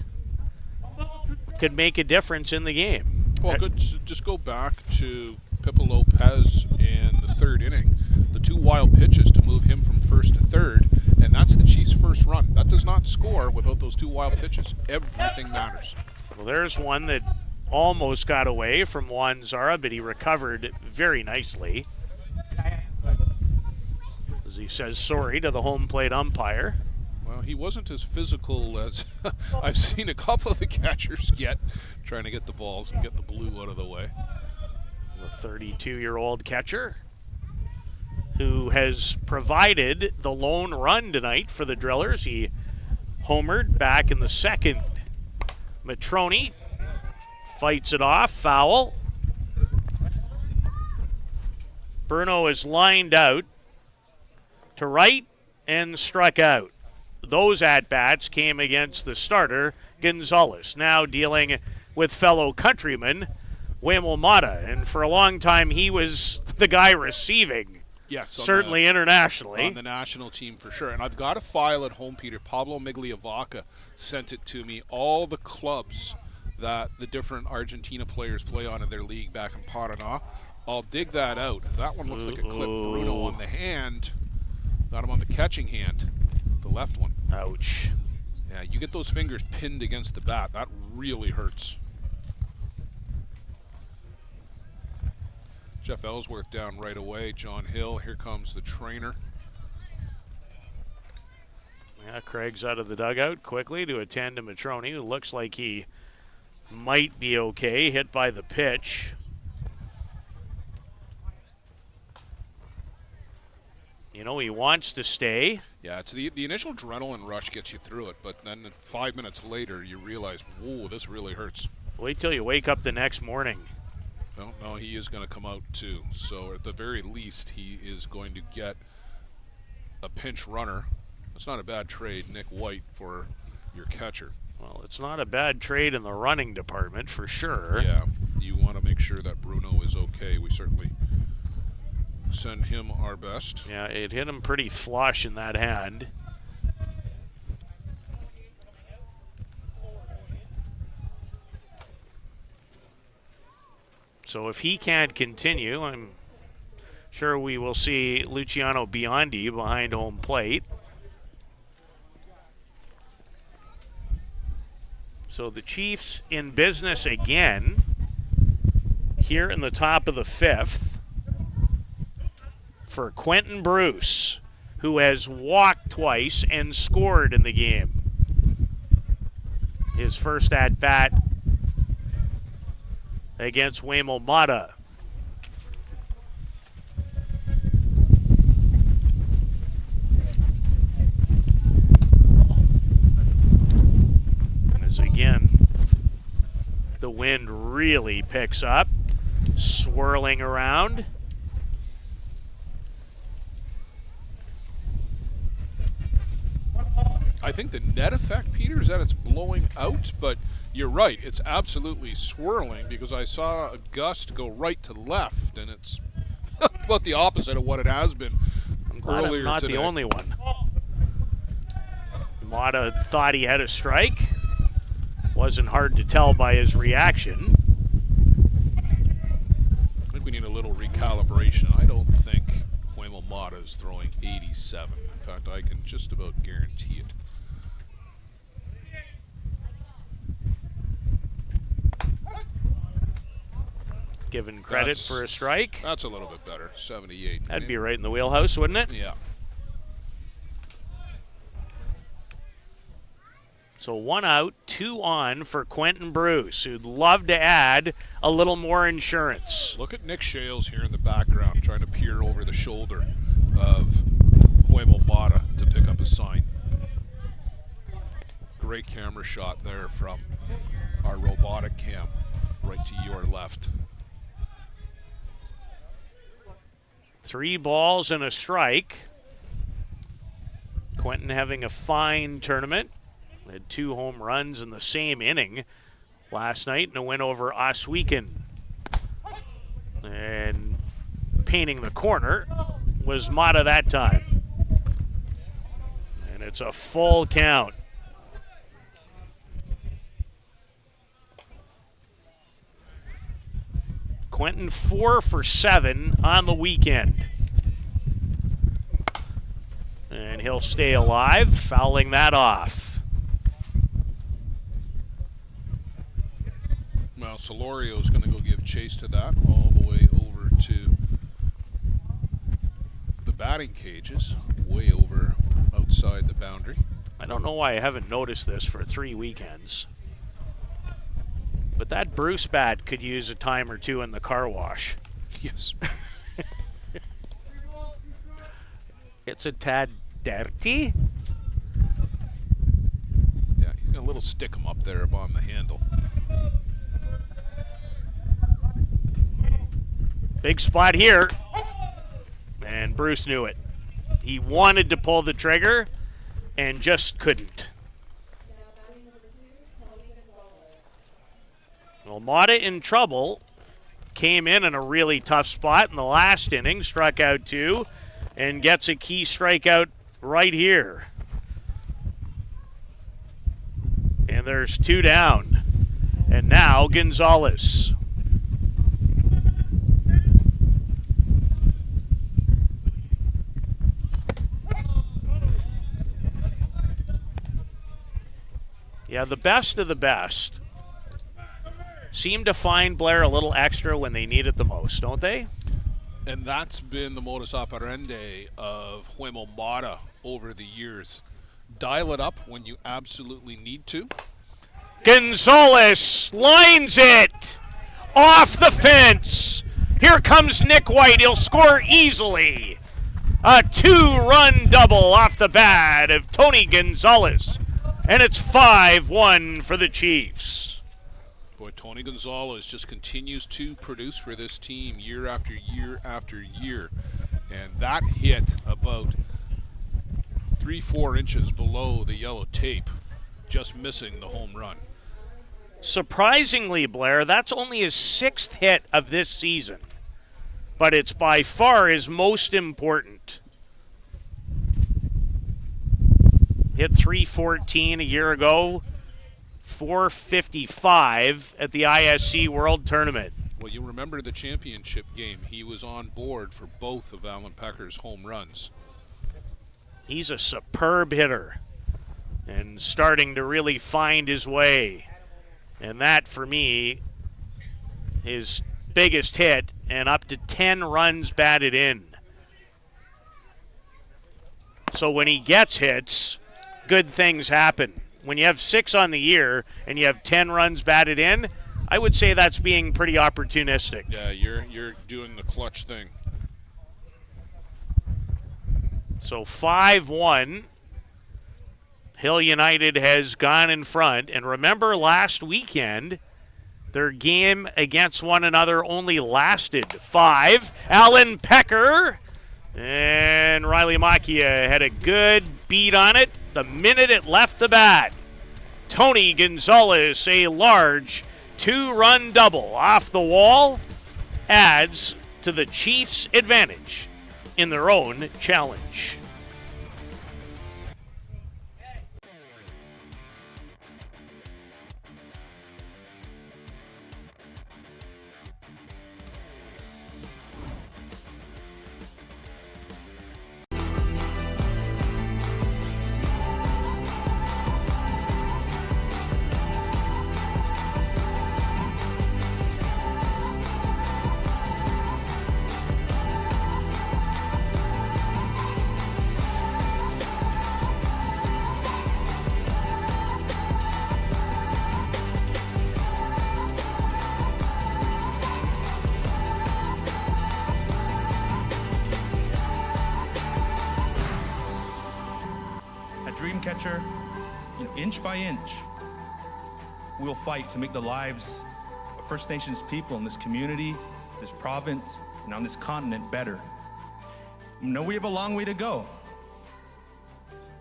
A: could make a difference in the game.
B: Well, just go back to Pipo Lopez in the third inning. The 2 wild pitches to move him from first to third, and that's the Chiefs' first run. That does not score without those 2 wild pitches. Everything matters.
A: Well, there's one that almost got away from Juan Zara, but he recovered very nicely. As he says sorry to the home plate umpire.
B: Well, he wasn't as physical as I've seen a couple of the catchers get, trying to get the balls and get the blue out of the way.
A: The 32-year-old catcher who has provided the lone run tonight for the Drillers. He homered back in the second. Matroni fights it off, foul. Bruno is lined out to right and struck out. Those at-bats came against the starter, Gonzalez, now dealing with fellow countryman, Waymo Mata. And for a long time, he was the guy receiving.
B: Yes.
A: Certainly internationally.
B: On the national team for sure. And I've got a file at home, Peter. Pablo Migliavaca sent it to me. All the clubs that the different Argentina players play on in their league back in Paraná. I'll dig that out. That one looks like a clip. Bruno on the hand. Got him on the catching hand. The left one.
A: Ouch.
B: Yeah, you get those fingers pinned against the bat. That really hurts. Jeff Ellsworth down right away. John Hill. Here comes the trainer.
A: Yeah, Craig's out of the dugout quickly to attend to Matroni, who looks like he might be okay, hit by the pitch. You know, he wants to stay.
B: Yeah, it's the initial adrenaline rush gets you through it, but then 5 minutes later you realize, whoa, this really hurts.
A: Wait till you wake up the next morning.
B: Well, no, he is going to come out too. So at the very least, he is going to get a pinch runner. That's not a bad trade, Nick White, for your catcher.
A: Well, it's not a bad trade in the running department for sure.
B: Yeah, you want to make sure that Bruno is okay. We certainly send him our best.
A: Yeah, it hit him pretty flush in that hand. So if he can't continue, I'm sure we will see Luciano Biondi behind home plate. So the Chiefs in business again here in the top of the fifth for Quentin Bruce, who has walked twice and scored in the game. His first at-bat against Waymo Mata. As again, the wind really picks up, swirling around.
B: I think the net effect, Peter, is that it's blowing out, but you're right. It's absolutely swirling because I saw a gust go right to left, and it's about the opposite of what it has been
A: I'm glad
B: earlier
A: I'm not
B: today.
A: the only one. Mata thought he had a strike. Wasn't hard to tell by his reaction.
B: I think we need a little recalibration. I don't think Waymo Mata is throwing 87. In fact, I can just about guarantee it.
A: Given credit for a strike.
B: That's a little bit better. 78.
A: That'd be right in the wheelhouse, wouldn't it?
B: Yeah.
A: So 1 out, 2 on for Quentin Bruce, who'd love to add a little more insurance.
B: Look at Nick Shales here in the background trying to peer over the shoulder of Huemo Mata to pick up a sign. Great camera shot there from our robotic cam right to your left.
A: 3 balls and a strike. Quentin having a fine tournament. Had 2 home runs in the same inning last night in a win over Oswegan. And painting the corner was Mata that time. And it's a full count. Quentin 4 for 7 on the weekend. And he'll stay alive, fouling that off.
B: Well, Solorio's going to go give chase to that all the way over to the batting cages, way over outside the boundary.
A: I don't know why I haven't noticed this for 3 weekends. But that Bruce bat could use a time or 2 in the car wash.
B: Yes.
A: It's a tad dirty.
B: Yeah, he's got a little stick-em up there on the handle.
A: Big spot here. And Bruce knew it. He wanted to pull the trigger and just couldn't. Well, Mata in trouble. Came in a really tough spot in the last inning. Struck out 2 and gets a key strikeout right here. And there's 2 down. And now Gonzalez. Yeah, the best of the best seem to find Blair a little extra when they need it the most, don't they?
B: And that's been the modus operandi of Huemo Mata over the years. Dial it up when you absolutely need to.
A: Gonzalez lines it off the fence. Here comes Nick White. He'll score easily. A 2-run double off the bat of Tony Gonzalez. And it's 5-1 for the Chiefs.
B: Boy, Tony Gonzalez just continues to produce for this team year after year after year. And that hit about 3-4 inches below the yellow tape, just missing the home run.
A: Surprisingly, Blair, that's only his 6th hit of this season. But it's by far his most important. Hit .314 a year ago, .455 at the ISC World Tournament.
B: Well, you remember the championship game. He was on board for both of Alan Pecker's home runs.
A: He's a superb hitter and starting to really find his way. And that, for me, his biggest hit and up to 10 runs batted in. So when he gets hits, good things happen. When you have 6 on the year and you have 10 runs batted in, I would say that's being pretty opportunistic.
B: Yeah, you're doing the clutch thing.
A: So 5-1. Hill United has gone in front. And remember last weekend, their game against one another only lasted 5. Alan Pecker and Riley Macchia had a good beat on it the minute it left the bat. Tony Gonzalez, a large 2-run double off the wall, adds to the Chiefs' advantage in their own challenge.
D: catcher, inch by inch, we'll fight to make the lives of First Nations people in this community, this province, and on this continent better. I know we have a long way to go,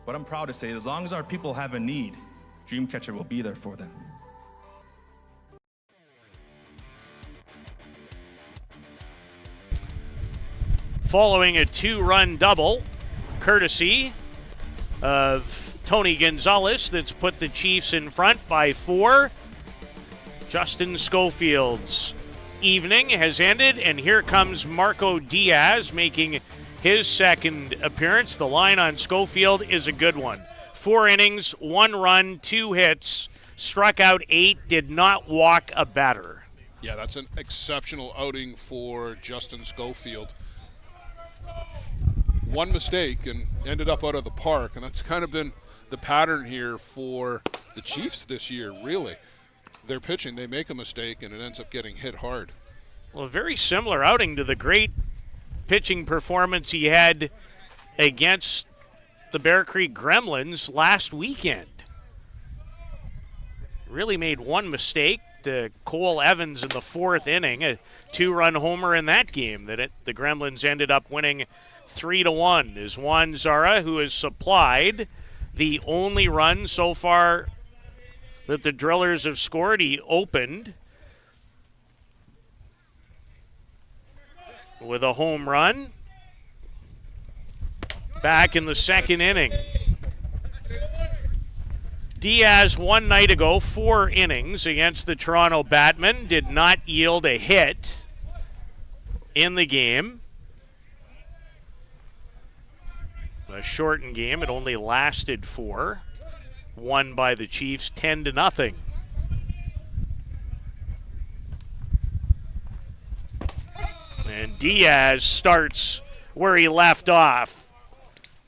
D: but I'm proud to say as long as our people have a need, Dreamcatcher will be there for them.
A: Following a 2-run double, courtesy of Tony Gonzalez, that's put the Chiefs in front by 4. Justin Schofield's evening has ended, and here comes Marco Diaz making his second appearance. The line on Schofield is a good one. 4 innings, 1 run, 2 hits, struck out 8, did not walk a batter.
B: Yeah, that's an exceptional outing for Justin Schofield. 1 mistake and ended up out of the park, and that's kind of been the pattern here for the Chiefs this year, really. They're pitching, they make a mistake, and it ends up getting hit hard.
A: Well, a very similar outing to the great pitching performance he had against the Bear Creek Gremlins last weekend. Really made 1 mistake to Cole Evans in the 4th inning, a 2-run homer in that game that the Gremlins ended up winning 3-1. Is Juan Zara, who has supplied the only run so far that the Drillers have scored. He opened with a home run back in the 2nd inning. Diaz 1 night ago, 4 innings against the Toronto Batmen, did not yield a hit in the game. A shortened game, it only lasted 4. Won by the Chiefs 10-0. And Diaz starts where he left off.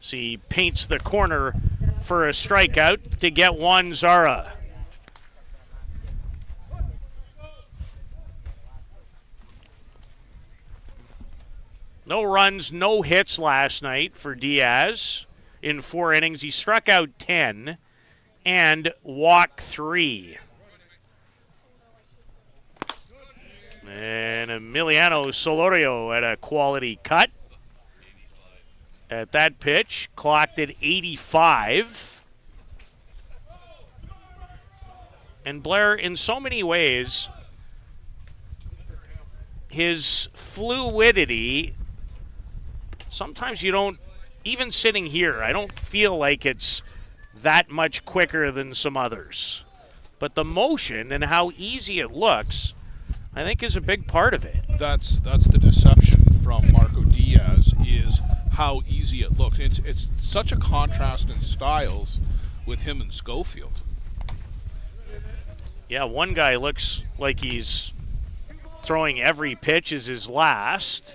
A: So he paints the corner for a strikeout to get Juan Zara. No runs, no hits last night for Diaz. In 4 innings, he struck out 10 and walked 3. And Emiliano Solorio at a quality cut at that pitch, clocked at 85. And Blair, in so many ways, his fluidity, sometimes you don't, even sitting here, I don't feel like it's that much quicker than some others. But the motion and how easy it looks, I think, is a big part of it.
B: That's the deception from Marco Diaz, is how easy it looks. It's such a contrast in styles with him and Schofield.
A: Yeah, one guy looks like he's throwing every pitch as his last,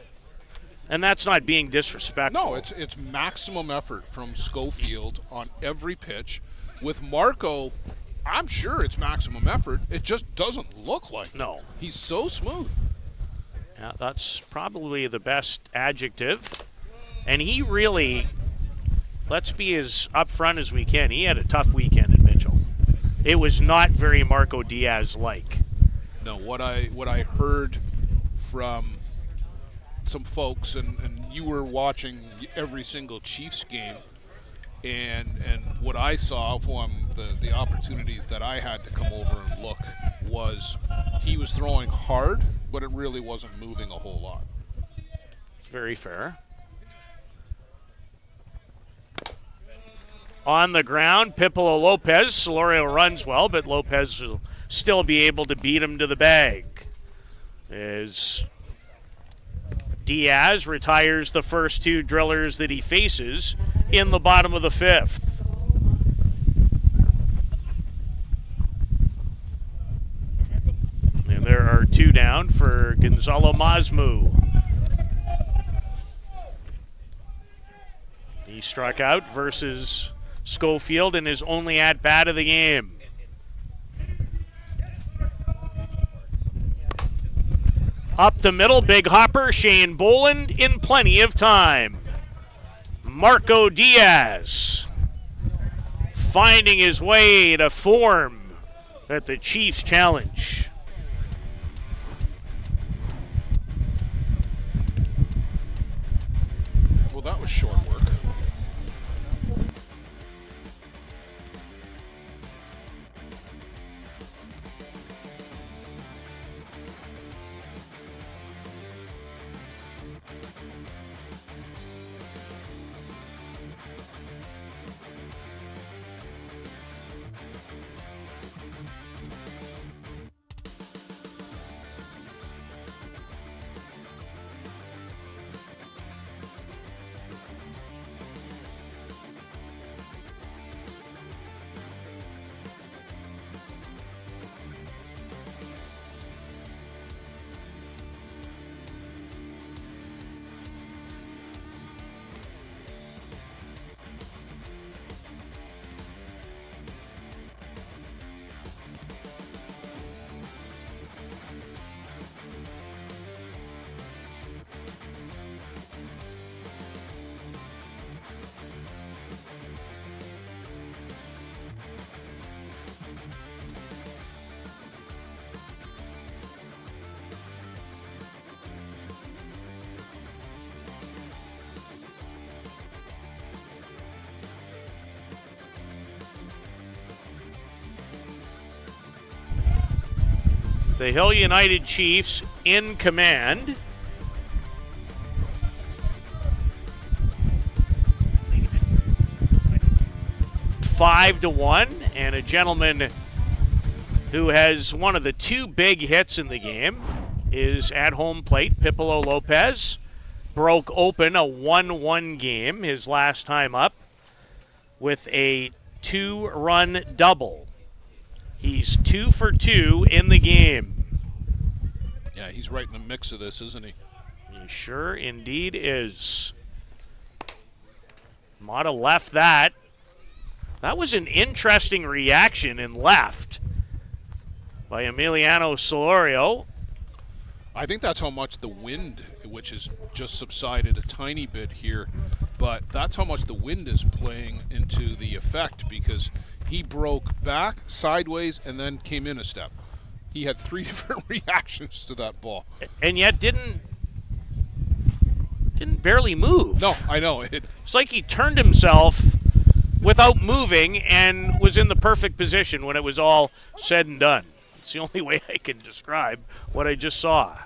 A: and that's not being disrespectful.
B: No, it's maximum effort from Schofield on every pitch. With Marco, I'm sure it's maximum effort. It just doesn't look like
A: No.
B: it. He's so smooth.
A: Yeah, that's probably the best adjective. And he really, let's be as upfront as we can, he had a tough weekend in Mitchell. It was not very Marco Diaz-like.
B: No, what I heard from some folks, and you were watching every single Chiefs game, and what I saw from the opportunities that I had to come over and look was he was throwing hard, but it really wasn't moving a whole lot.
A: It's very fair. On the ground, Pipolo Lopez. Solorio runs well, but Lopez will still be able to beat him to the bag. As Diaz retires the first 2 Drillers that he faces in the bottom of the 5th. And there are 2 down for Gonzalo Masmu. He struck out versus Schofield in his only at-bat of the game. Up the middle, big hopper, Shane Boland in plenty of time. Marco Diaz, finding his way to form at the Chiefs Challenge.
B: Well, that was short work.
A: The Hill United Chiefs in command. Five to 1, and a gentleman who has one of the two big hits in the game is at home plate. Pipolo Lopez broke open a 1-1 game his last time up with a 2-run double. He's 2 for 2 in the game.
B: Yeah, he's right in the mix of this, isn't he?
A: He sure indeed is. Mata left that. That was an interesting reaction in left by Emiliano Solorio.
B: I think that's how much the wind, which has just subsided a tiny bit here, but that's how much the wind is playing into the effect, because he broke back, sideways, and then came in a step. He had 3 different reactions to that ball.
A: And yet didn't barely move.
B: No, I know.
A: It's like he turned himself without moving and was in the perfect position when it was all said and done. It's the only way I can describe what I just saw.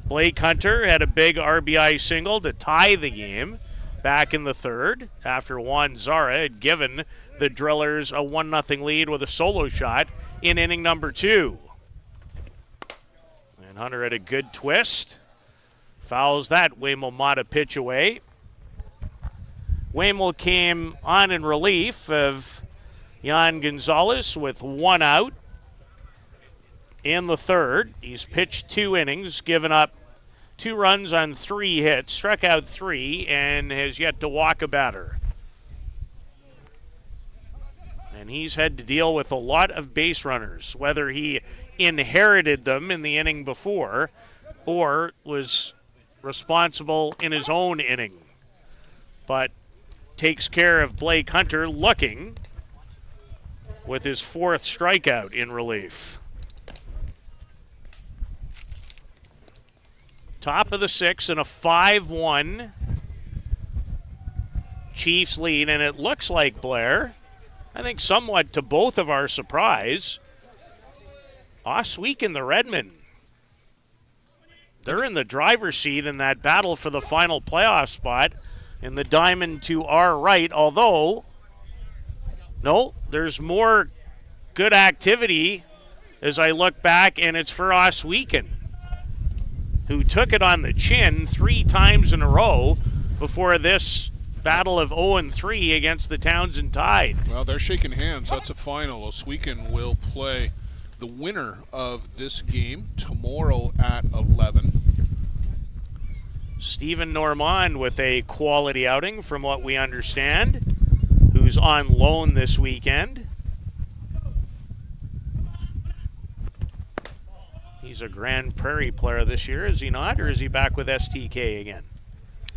A: Blake Hunter had a big RBI single to tie the game back in the third after Juan Zara had given the Drillers a 1-0 lead with a solo shot in inning number 2. And Hunter had a good twist. Fouls that Waymo Mata pitch away. Waymo came on in relief of Yan Gonzalez with 1 out in the third. He's pitched 2 innings, given up 2 runs on 3 hits, struck out 3, and has yet to walk a batter. And he's had to deal with a lot of base runners, whether he inherited them in the inning before or was responsible in his own inning. But takes care of Blake Hunter, looking with his 4th strikeout in relief. Top of the 6th and a 5-1 Chiefs lead, and it looks like, Blair, I think somewhat to both of our surprise, Osweek and the Redmen. They're in the driver's seat in that battle for the final playoff spot in the diamond to our right, although, no, there's more good activity as I look back, and it's for Osweek, who took it on the chin 3 times in a row before this battle of 0-3 against the Townsend Tide.
B: Well, they're shaking hands. That's a final. Osweek will play the winner of this game tomorrow at 11.
A: Stephen Normand with a quality outing from what we understand, who's on loan this weekend. He's a Grand Prairie player this year, is he not? Or is he back with STK again?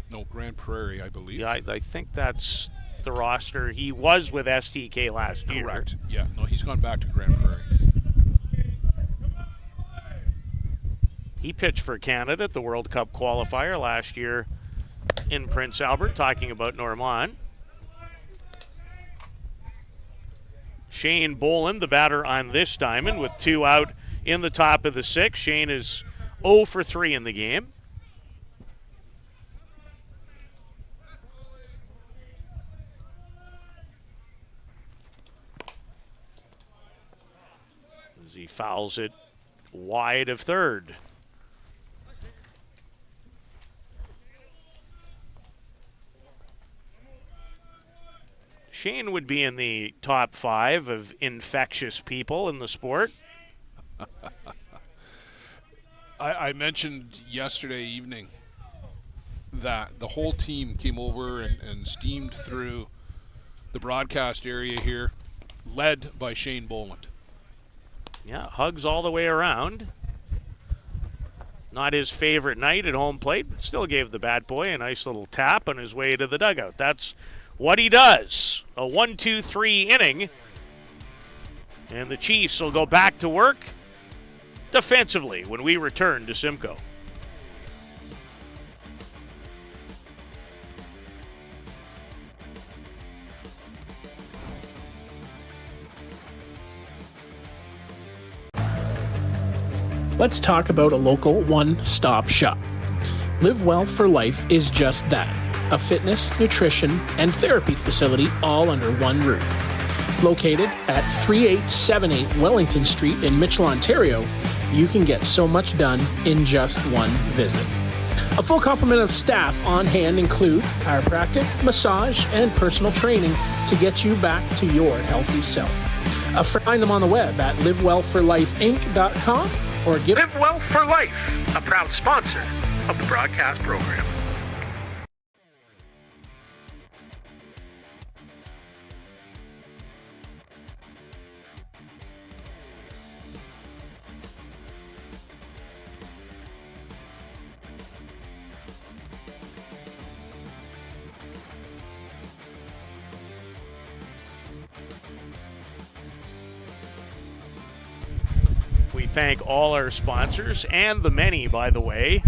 B: No, Grand Prairie, I believe.
A: Yeah, I think that's the roster. He was with STK last year.
B: Correct. Yeah. No, he's gone back to Grand Prairie.
A: He pitched for Canada at the World Cup qualifier last year in Prince Albert, talking about Normand. Shane Boland, the batter on this diamond, with 2 out in the top of the 6th. Shane is 0 for 3 in the game. As he fouls it wide of third. Shane would be in the top 5 of infectious people in the sport.
B: I mentioned yesterday evening that the whole team came over and steamed through the broadcast area here, led by Shane Boland.
A: Yeah, hugs all the way around. Not his favorite night at home plate, but still gave the bat boy a nice little tap on his way to the dugout. That's what he does. A 1-2-3 inning. And the Chiefs will go back to work defensively when we return to Simcoe.
F: Let's talk about a local one-stop shop. Live Well for Life is just that. A fitness, nutrition, and therapy facility all under one roof. Located at 3878 Wellington Street in Mitchell, Ontario, you can get so much done in just one visit. A full complement of staff on hand include chiropractic, massage, and personal training to get you back to your healthy self. Find them on the web at livewellforlifeinc.com or give
G: Live Well for Life, a proud sponsor of the broadcast program.
A: We thank all our sponsors and the many, by the way.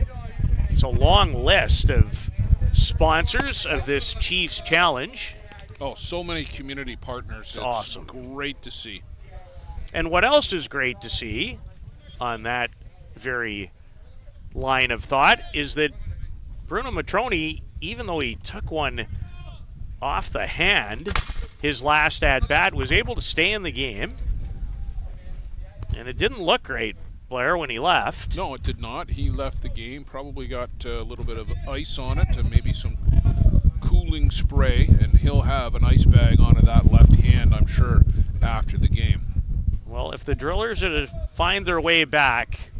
A: It's a long list of sponsors of this Chiefs Challenge.
B: Oh, so many community partners. It's
A: awesome.
B: Great to see.
A: And what else is great to see on that very line of thought is that Bruno Matroni, even though he took one off the hand, his last at-bat, was able to stay in the game. And it didn't look great, Blair, when he left.
B: No, it did not. He left the game, probably got a little bit of ice on it and maybe some cooling spray, and he'll have an ice bag onto that left hand, I'm sure, after the game.
A: Well, if the Drillers are to find their way back,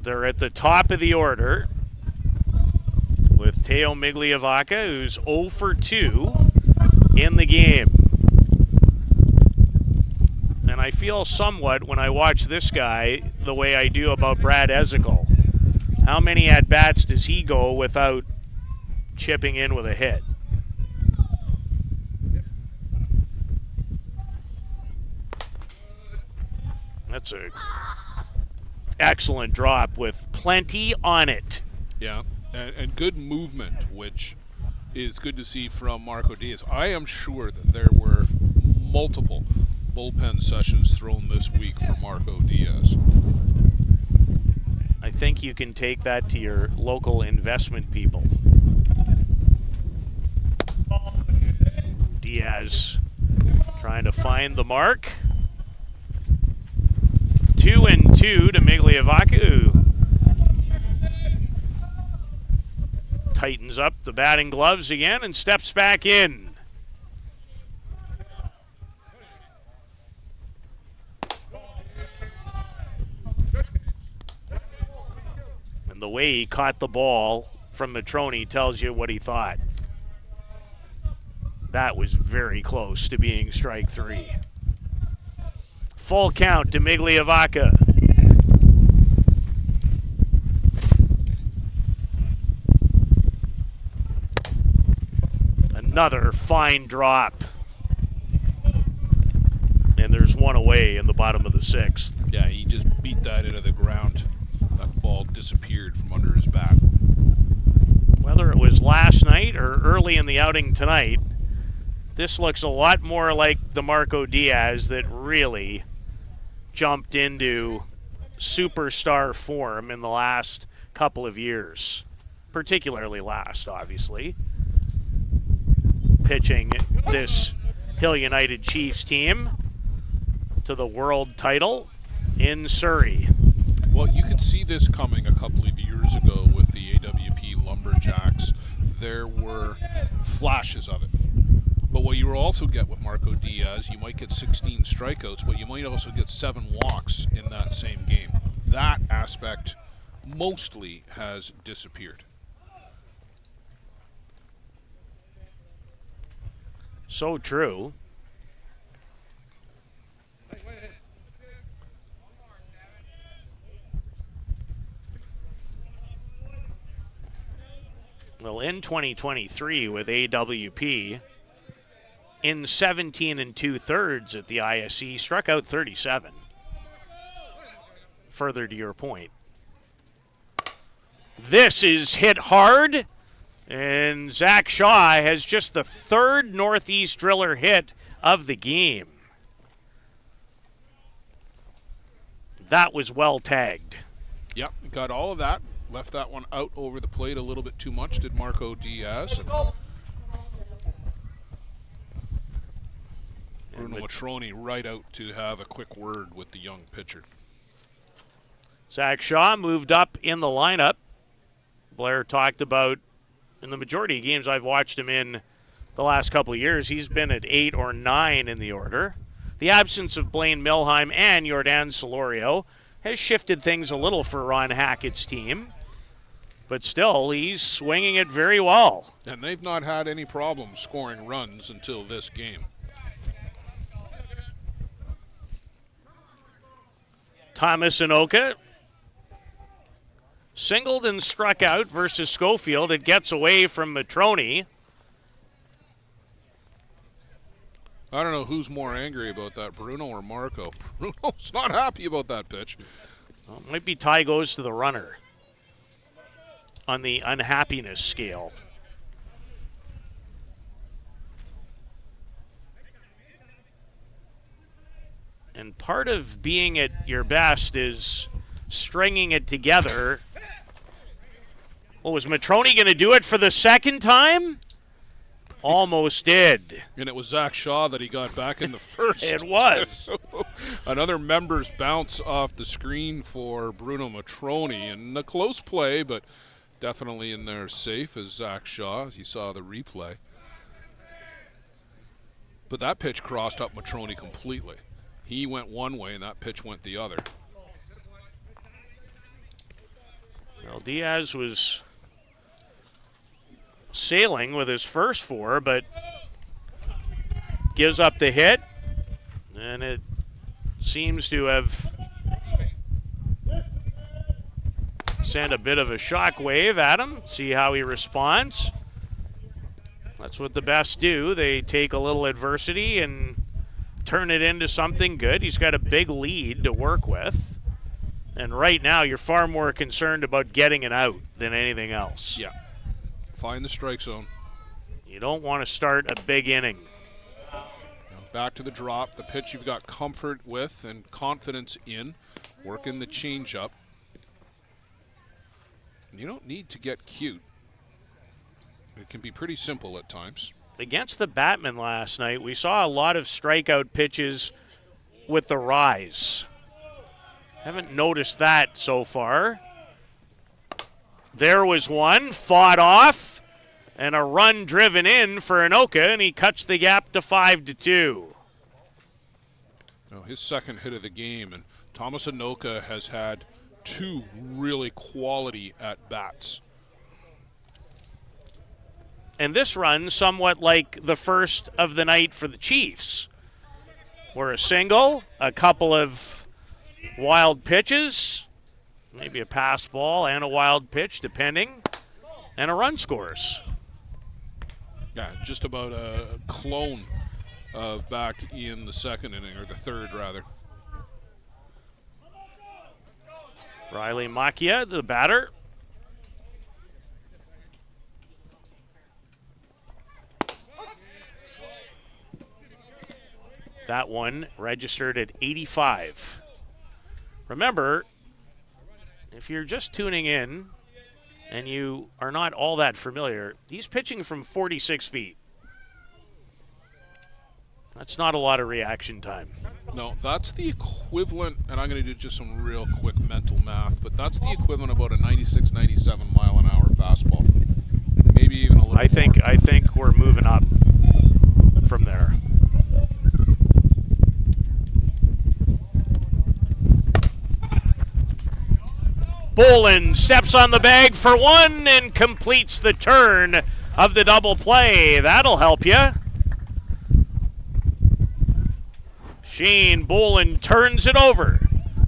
A: they're at the top of the order with Teo Migliavaca, who's 0 for 2 in the game. And I feel somewhat when I watch this guy the way I do about Brad Ezekiel. How many at-bats does he go without chipping in with a hit? That's a excellent drop with plenty on it.
B: Yeah, and good movement, which is good to see from Marco Diaz. I am sure that there were multiple bullpen sessions thrown this week for Marco Diaz.
A: I think you can take that to your local investment people. Diaz trying to find the mark. 2-2 to Migliavaca, who tightens up the batting gloves again and steps back in. And the way he caught the ball from Matroni tells you what he thought. That was very close to being strike 3. Full count to Migliavaca. Another fine drop. And there's one away in the bottom of the 6th.
B: Yeah, he just beat that into the ground. That ball disappeared from under his bat.
A: Whether it was last night or early in the outing tonight, this looks a lot more like the Marco Diaz that really jumped into superstar form in the last couple of years. Particularly last, obviously. Pitching this Hill United Chiefs team to the world title in Surrey.
B: Well, you could see this coming a couple of years ago with the AWP Lumberjacks. There were flashes of it. But what you will also get with Marco Diaz, you might get 16 strikeouts, but you might also get 7 walks in that same game. That aspect mostly has disappeared.
A: So true. Well, in 2023 with AWP, in 17 2/3 at the ISC, struck out 37. Further to your point. This is hit hard, and Zach Shaw has just the 3rd Northeast Driller hit of the game. That was well tagged.
B: Yep, got all of that. Left that one out over the plate a little bit too much, did Marco Diaz. Bruno Matroni right out to have a quick word with the young pitcher.
A: Zach Shaw moved up in the lineup. Blair talked about, in the majority of games I've watched him in the last couple of years, he's been at 8 or 9 in the order. The absence of Blaine Milheim and Jordan Solorio has shifted things a little for Ron Hackett's team. But still, he's swinging it very well.
B: And they've not had any problems scoring runs until this game.
A: Thomas Anoka singled and struck out versus Schofield. It gets away from Matroni.
B: I don't know who's more angry about that, Bruno or Marco. Bruno's not happy about that pitch.
A: Well, it might be tie goes to the runner on the unhappiness scale. And part of being at your best is stringing it together. Well, was Matroni going to do it for the second time? Almost did.
B: And it was Zach Shaw that he got back in the first.
A: It was.
B: So, another member's bounce off the screen for Bruno Matroni. And a close play, but definitely in there safe as Zach Shaw, as you saw the replay. But that pitch crossed up Matroni completely. He went one way and that pitch went the other.
A: Well, Diaz was sailing with his first 4, but gives up the hit, and it seems to have sent a bit of a shock wave at him. See how he responds. That's what the best do. They take a little adversity and turn it into something good. He's got a big lead to work with. And right now, you're far more concerned about getting it out than anything else.
B: Yeah. Find the strike zone.
A: You don't want to start a big inning.
B: Back to the drop. The pitch you've got comfort with and confidence in. Working the changeup. You don't need to get cute. It can be pretty simple at times.
A: Against the Batmen last night, we saw a lot of strikeout pitches with the rise. Haven't noticed that so far. There was one, fought off, and a run driven in for Anoka, and he cuts the gap to 5-2.
B: Now, his second hit of the game, and Thomas Anoka has had 2 really quality at-bats.
A: And this run somewhat like the first of the night for the Chiefs, where a single, a couple of wild pitches, maybe a pass ball and a wild pitch, depending, and a run scores.
B: Yeah, just about a clone of back in the second inning, or the third, rather.
A: Riley Macchia, the batter. That one registered at 85. Remember, if you're just tuning in and you are not all that familiar, he's pitching from 46 feet. That's not a lot of reaction time.
B: No, that's the equivalent, and I'm going to do just some real quick mental math, but that's the equivalent of about a 96, 97 mile an hour fastball. Maybe even a little
A: I think we're moving up from there. Bolin steps on the bag for one and completes the turn of the double play. That'll help you. Shane Bolin turns it over.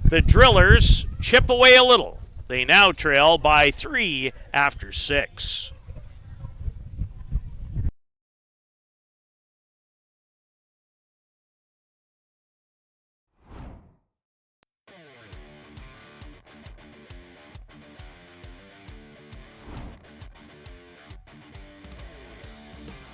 A: The Drillers chip away a little. They now trail by 3 after 6.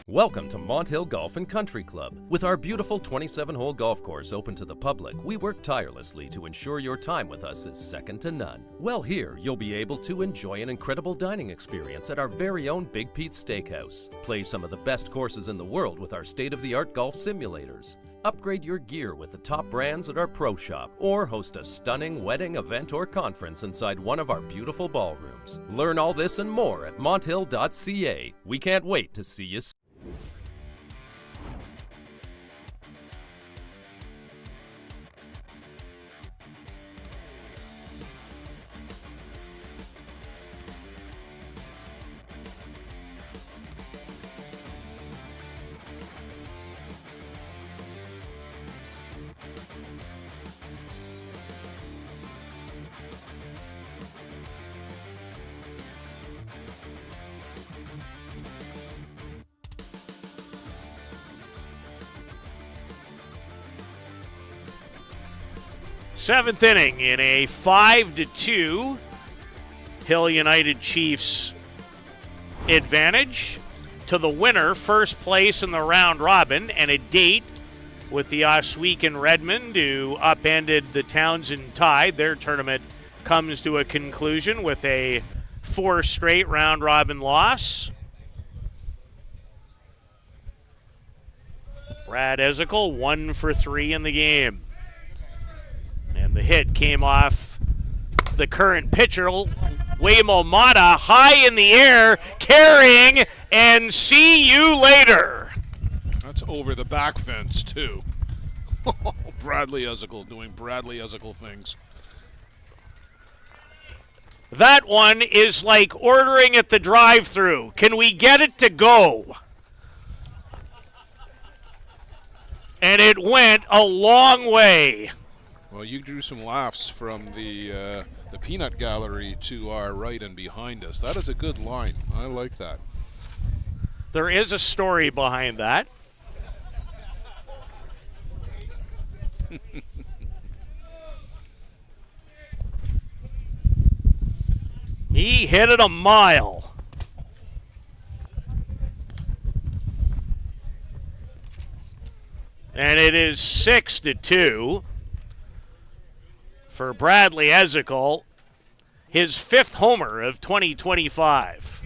C: Welcome to Mont Hill Golf and Country Club. With our beautiful 27-hole golf course open to the public, we work tirelessly to ensure your time with us is second to none. Well, here you'll be able to enjoy an incredible dining experience at our very own Big Pete's Steakhouse. Play some of the best courses in the world with our state-of-the-art golf simulators. Upgrade your gear with the top brands at our pro shop, or host a stunning wedding, event, or conference inside one of our beautiful ballrooms. Learn all this and more at monthill.ca. We can't wait to see you soon.
A: Seventh inning in a 5-2 Hill United Chiefs advantage to the winner, first place in the round robin, and a date with the Oswegan Redmond, who upended the Townsend Tide. Their tournament comes to a conclusion with a 4 straight round robin loss. Brad Ezekiel 1 for 3 in the game. And the hit came off the current pitcher, Waymo Mata, high in the air, carrying, and see you later.
B: That's over the back fence, too. Bradley Ezekiel doing Bradley Ezekiel things.
A: That one is like ordering at the drive-thru. Can we get it to go? And it went a long way.
B: Well, you drew some laughs from the peanut gallery to our right and behind us. That is a good line. I like that.
A: There is a story behind that. He hit it a mile. And it is 6-2. For Bradley Ezekiel, his 5th homer of 2025.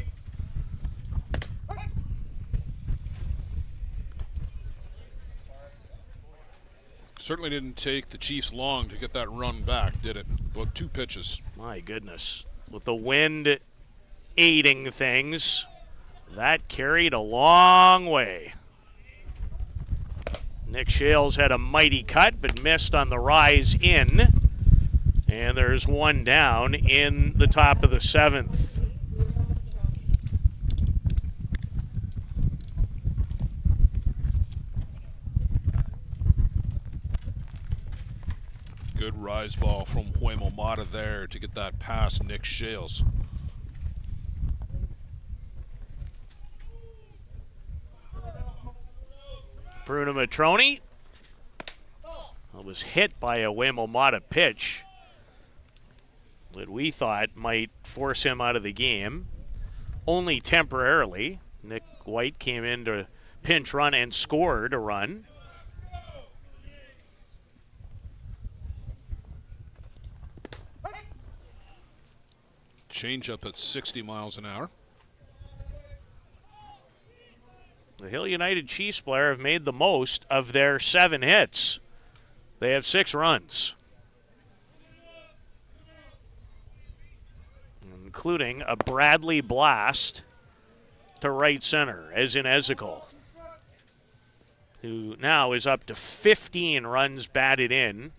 B: Certainly didn't take the Chiefs long to get that run back, did it? About 2 pitches.
A: My goodness. With the wind aiding things, that carried a long way. Nick Shales had a mighty cut, but missed on the rise in. And there's one down in the top of the 7th.
B: Good rise ball from Waymo Mata there to get that past Nick Shales.
A: Bruno Matroni was hit by a Waymo pitch that we thought might force him out of the game, only temporarily. Nick White came in to pinch run and scored a run.
B: Change up at 60 miles an hour.
A: The Hill United Chiefs, Blair, have made the most of their 7 hits. They have 6 runs, including a Bradley blast to right center, as in Ezekiel, who now is up to 15 runs batted in.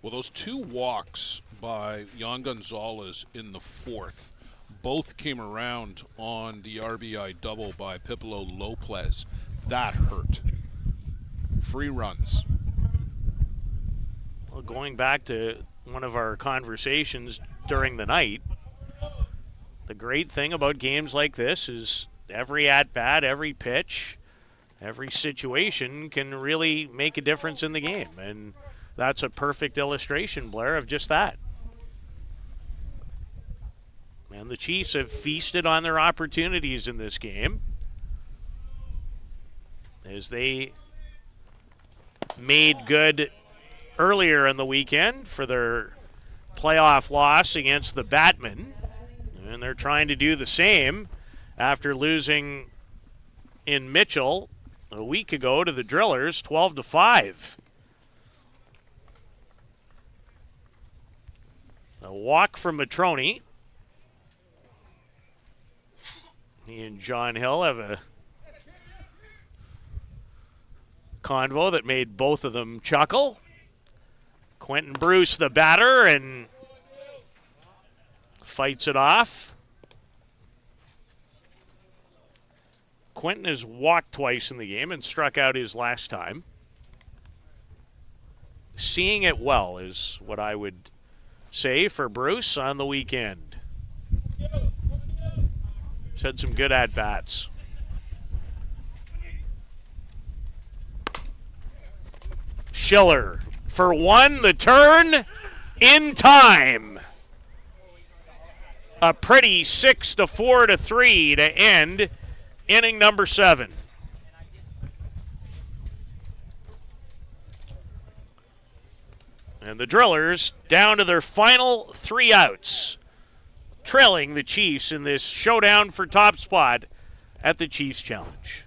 B: Well, those 2 walks by Jan Gonzalez in the 4th both came around on the RBI double by Pipolo Lopez. That hurt. Free runs.
A: Well, going back to one of our conversations during the night, the great thing about games like this is every at-bat, every pitch, every situation can really make a difference in the game. And that's a perfect illustration, Blair, of just that. And the Chiefs have feasted on their opportunities in this game as they made good earlier in the weekend for their playoff loss against the Batmen. And they're trying to do the same after losing in Mitchell a week ago to the Drillers, 12-5. A walk from Matroni. He and John Hill have a convo that made both of them chuckle. Quentin Bruce, the batter, and fights it off. Quentin has walked twice in the game and struck out his last time. Seeing it well is what I would say for Bruce on the weekend. He's had some good at-bats. Schiller for 1, the turn in time. A pretty 6-4-3 to end inning number 7. And the Drillers down to their final 3 outs, trailing the Chiefs in this showdown for top spot at the Chiefs Challenge.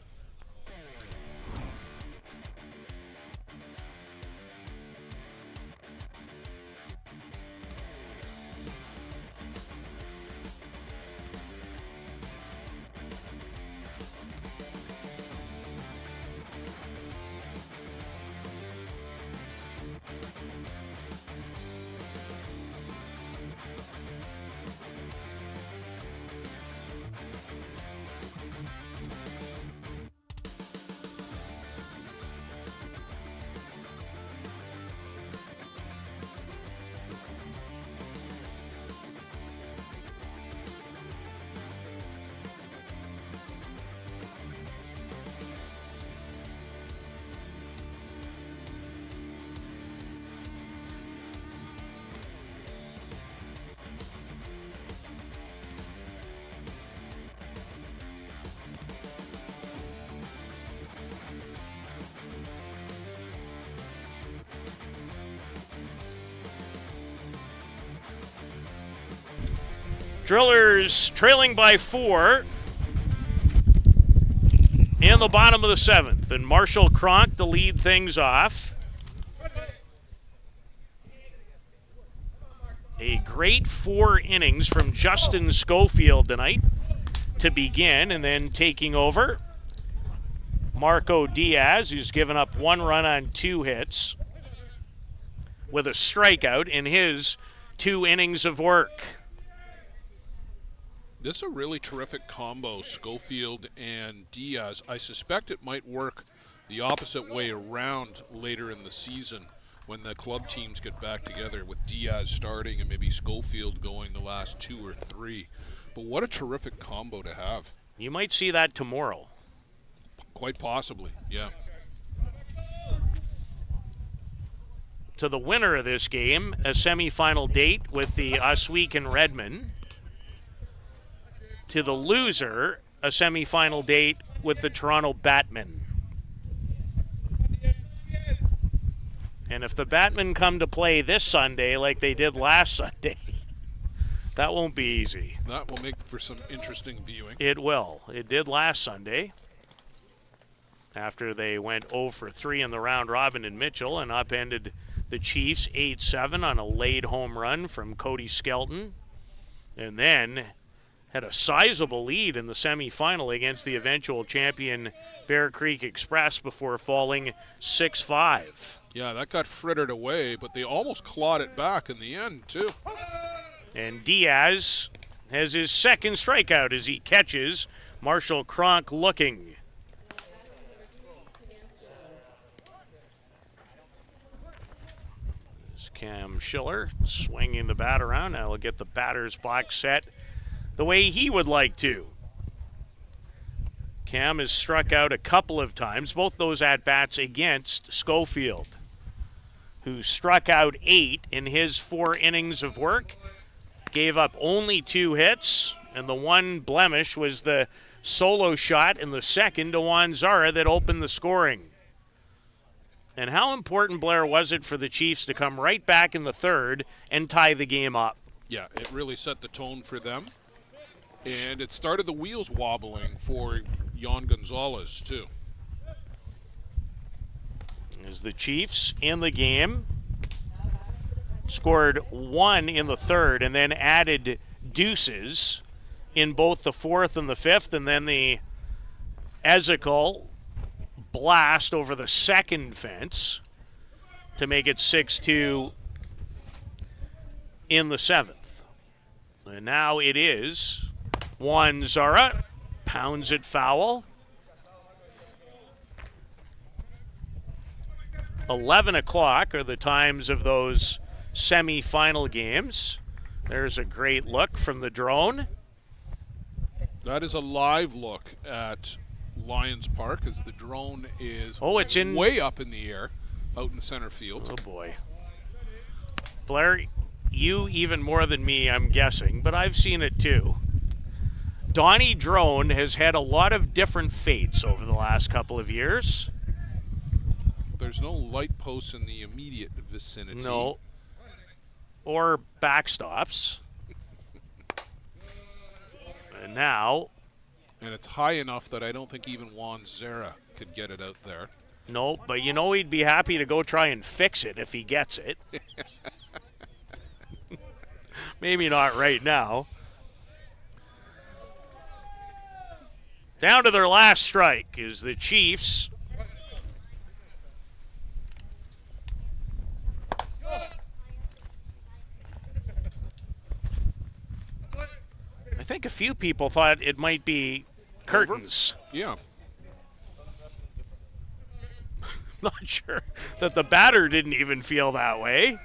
A: Drillers trailing by 4 in the bottom of the 7th. And Marshall Cronk to lead things off. A great 4 innings from Justin Schofield tonight to begin, and then taking over Marco Diaz, who's given up 1 run on 2 hits with a strikeout in his 2 innings of work.
B: This is a really terrific combo, Schofield and Diaz. I suspect it might work the opposite way around later in the season. when the club teams get back together with Diaz starting and maybe Schofield going the last 2 or 3. But what a terrific combo to have.
A: You might see that tomorrow.
B: Quite possibly, yeah.
A: To the winner of this game, a semifinal date with the Osweek and Redmond. To the loser, a semifinal date with the Toronto Batmen. And if the Batmen come to play this Sunday like they did last Sunday, that won't be easy.
B: That will make for some interesting viewing.
A: It will. It did last Sunday after they went 0 for 3 in the round robin in Mitchell and upended the Chiefs 8-7 on a late home run from Cody Skelton. And then had a sizable lead in the semifinal against the eventual champion Bear Creek Express before falling 6-5.
B: Yeah, that got frittered away, but they almost clawed it back in the end, too.
A: And Diaz has his second strikeout as he catches Marshall Cronk looking. This Cam Schiller swinging the bat around. Now he'll get the batter's box set the way he would like to. Cam has struck out a couple of times, both those at-bats against Schofield, who struck out 8 in his 4 innings of work, gave up only 2 hits, and the one blemish was the solo shot in the second to Juan Zara that opened the scoring. And how important, Blair, was it for the Chiefs to come right back in the third and tie the game up?
B: Yeah, it really set the tone for them. And it started the wheels wobbling for Jan Gonzalez, too.
A: As the Chiefs in the game scored 1 in the third and then added deuces in both the 4th and the 5th, and then the Ezekiel blast over the second fence to make it 6-2 in the 7th. And now it is Juan Zara, pounds it foul. 11 o'clock are the times of those semi-final games. There's a great look from the drone.
B: That is a live look at Lions Park as the drone is
A: it's in
B: way up in the air out in center field.
A: Oh, boy. Blair, you even more than me, I'm guessing, but I've seen it too. Donnie Drone has had a lot of different fates over the last couple of years.
B: There's no light posts in the immediate vicinity.
A: No. Or backstops. And now...
B: And it's high enough that I don't think even Juan Zara could get it out there.
A: No, but you know he'd be happy to go try and fix it if he gets it. Maybe not right now. Down to their last strike is the Chiefs. I think a few people thought it might be curtains.
B: Yeah.
A: Not sure that the batter didn't even feel that way.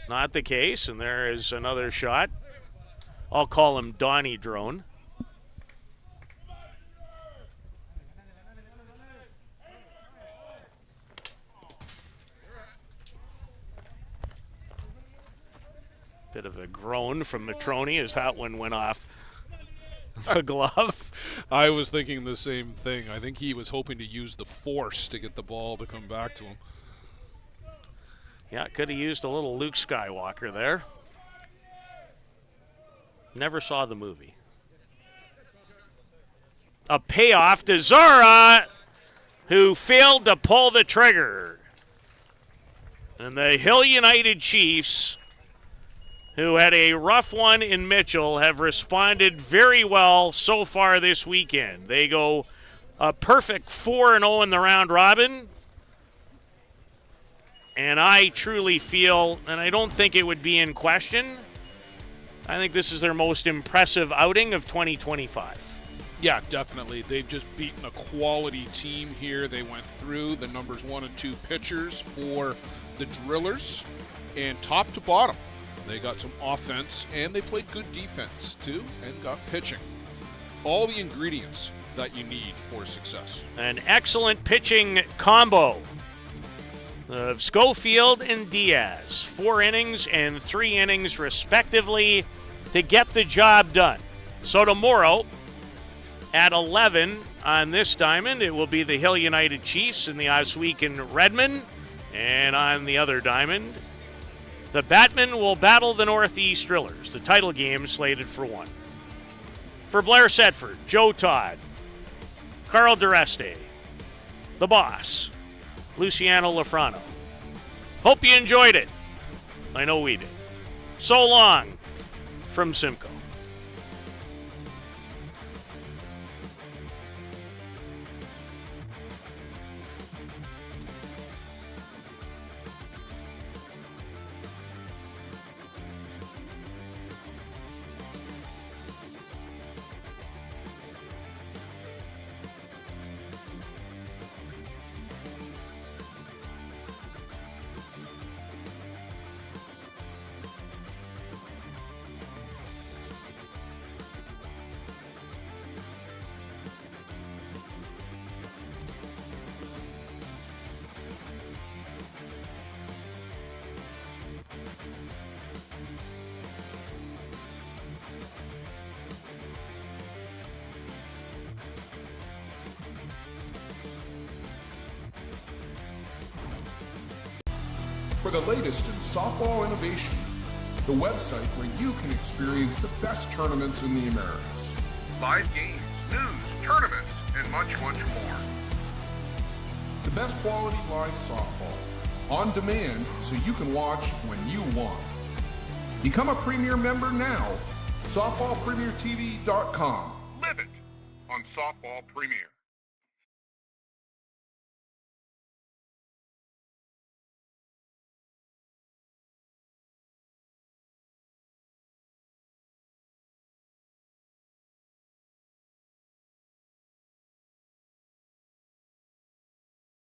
A: Not the case, and there is another shot. I'll call him Donnie Drone. Bit of a groan from Matroni as that one went off the glove.
B: I was thinking the same thing. I think he was hoping to use the force to get the ball to come back to him.
A: Yeah, could have used a little Luke Skywalker there. Never saw the movie. A payoff to Zara, who failed to pull the trigger. And the Hill United Chiefs, who had a rough one in Mitchell, have responded very well so far this weekend. They go a perfect 4-0 in the round robin. And I truly feel, and I don't think it would be in question, I think this is their most impressive outing of 2025.
B: Yeah, definitely. They've just beaten a quality team here. They went through the numbers 1 and 2 pitchers for the Drillers, and top to bottom, they got some offense, and they played good defense too, and got pitching. All the ingredients that you need for success.
A: An excellent pitching combo of Schofield and Diaz. 4 innings and 3 innings respectively to get the job done. So tomorrow at 11 on this diamond, it will be the Hill United Chiefs and the Oswegan Redmen. And on the other diamond, the Batmen will battle the Northeast Drillers. The title game slated for 1. For Blair Sedford, Joe Todd, Carl Dureste, the boss, Luciano Lafrano. Hope you enjoyed it. I know we did. So long from Simcoe.
E: For the latest in softball innovation, the website where you can experience the best tournaments in the Americas. Live games, news, tournaments, and much, much more. The best quality live softball, on demand so you can watch when you want. Become a Premier member now. SoftballPremierTV.com. Live it on Softball Premier.